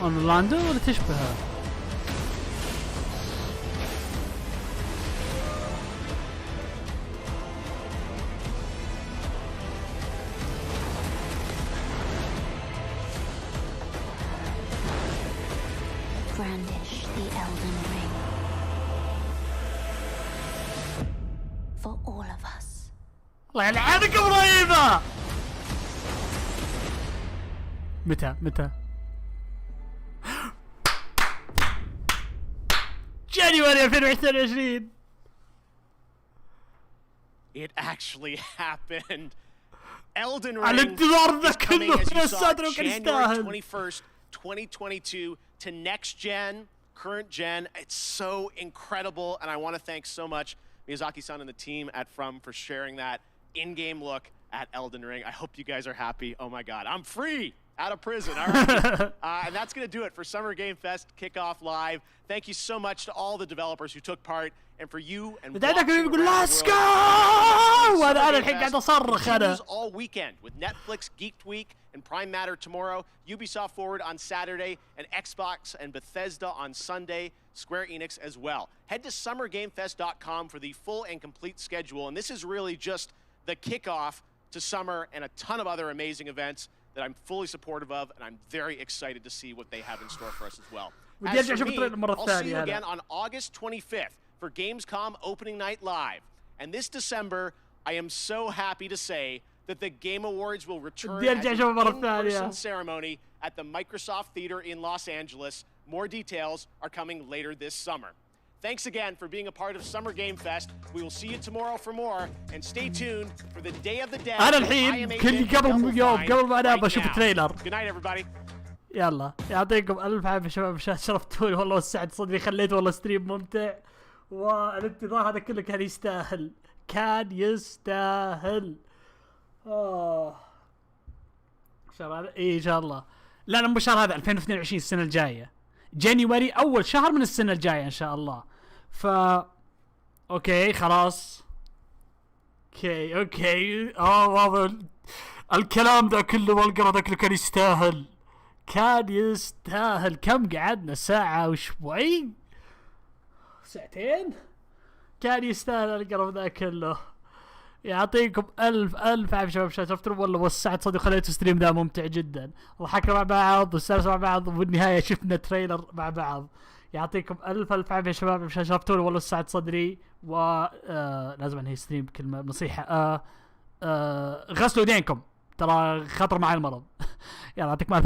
[SPEAKER 1] اورلاندو ولا تشبهها؟
[SPEAKER 11] Brandish the Elden Ring for all of us.
[SPEAKER 1] الله يلعنكم رهيبة. متى؟ جانيوري 2022.
[SPEAKER 2] It actually happened. Elden Ring
[SPEAKER 1] على الانتظار ذا
[SPEAKER 2] is coming,
[SPEAKER 1] كله
[SPEAKER 2] as
[SPEAKER 1] يا
[SPEAKER 2] you saw,
[SPEAKER 1] ساتر وكان
[SPEAKER 2] January
[SPEAKER 1] يستاهل.
[SPEAKER 2] 21st, 2022 to next gen, current gen. It's so incredible, and I want to thank so much Miyazaki-san and the team at From for sharing that in-game look at Elden Ring. I hope you guys are happy. Oh my God, I'm free out of prison. All right. And that's going to do it for Summer Game Fest Kickoff Live. Thank you so much to all the developers who took part, and for you and
[SPEAKER 1] let's go. وانا الحين قاعد اصرخ انا.
[SPEAKER 2] All weekend with Netflix Geeked Week and Prime Matter tomorrow, Ubisoft Forward on Saturday, and Xbox and Bethesda on Sunday, Square Enix as well. Head to SummerGameFest.com for the full and complete schedule, and this is really just the kickoff to summer and a ton of other amazing events that I'm fully supportive of, and I'm very excited to see what they have in store for us as well. As for me, I'll see you again on August 25th for Gamescom Opening Night Live. And this December, I am so happy to say that the Game Awards will return as an in-person ceremony at the Microsoft Theater in Los Angeles. More details are coming later this summer. Thanks again for being a part of Summer Game Fest. We will see you tomorrow for more, and stay tuned for the Day of the Dead.
[SPEAKER 1] أنا الحين كل قبل يوم قبل ما أنام بشوف التريلر.
[SPEAKER 2] Good night everybody.
[SPEAKER 1] يلا يعطيكم ألف عافية شباب، شرفتوني والله وسعت صدري، خليت والله ستريم ممتع، والانتظار هذا كله كان يستاهل، كان يستاهل. شهر هذا إيه إن شاء الله، لا مو شهر هذا 2022 السنة الجاية، جانيوري أول شهر من السنة الجاية إن شاء الله. أوكي خلاص. أوكي واضح الكلام ذا كله والقرا ذا كله كان يستاهل، كان يستاهل. كم قعدنا؟ ساعة وشوي، ساعتين، كان يستاهل القرف ذا كله. يعطيكم ألف عافية شباب، شفتوا والله وسعت صدري وخليت ستريم ذا ممتع جدا، ضحكنا مع بعض واستانسنا مع بعض، وبالنهاية شفنا تريلر مع بعض. يعطيكم ألف عافية شباب، شفتوني والله وسعت صدري. لازم انهي ستريم بكلمة نصيحة، غسلوا ايدينكم ترى خطر مع المرض. يلا يعطيكم ألف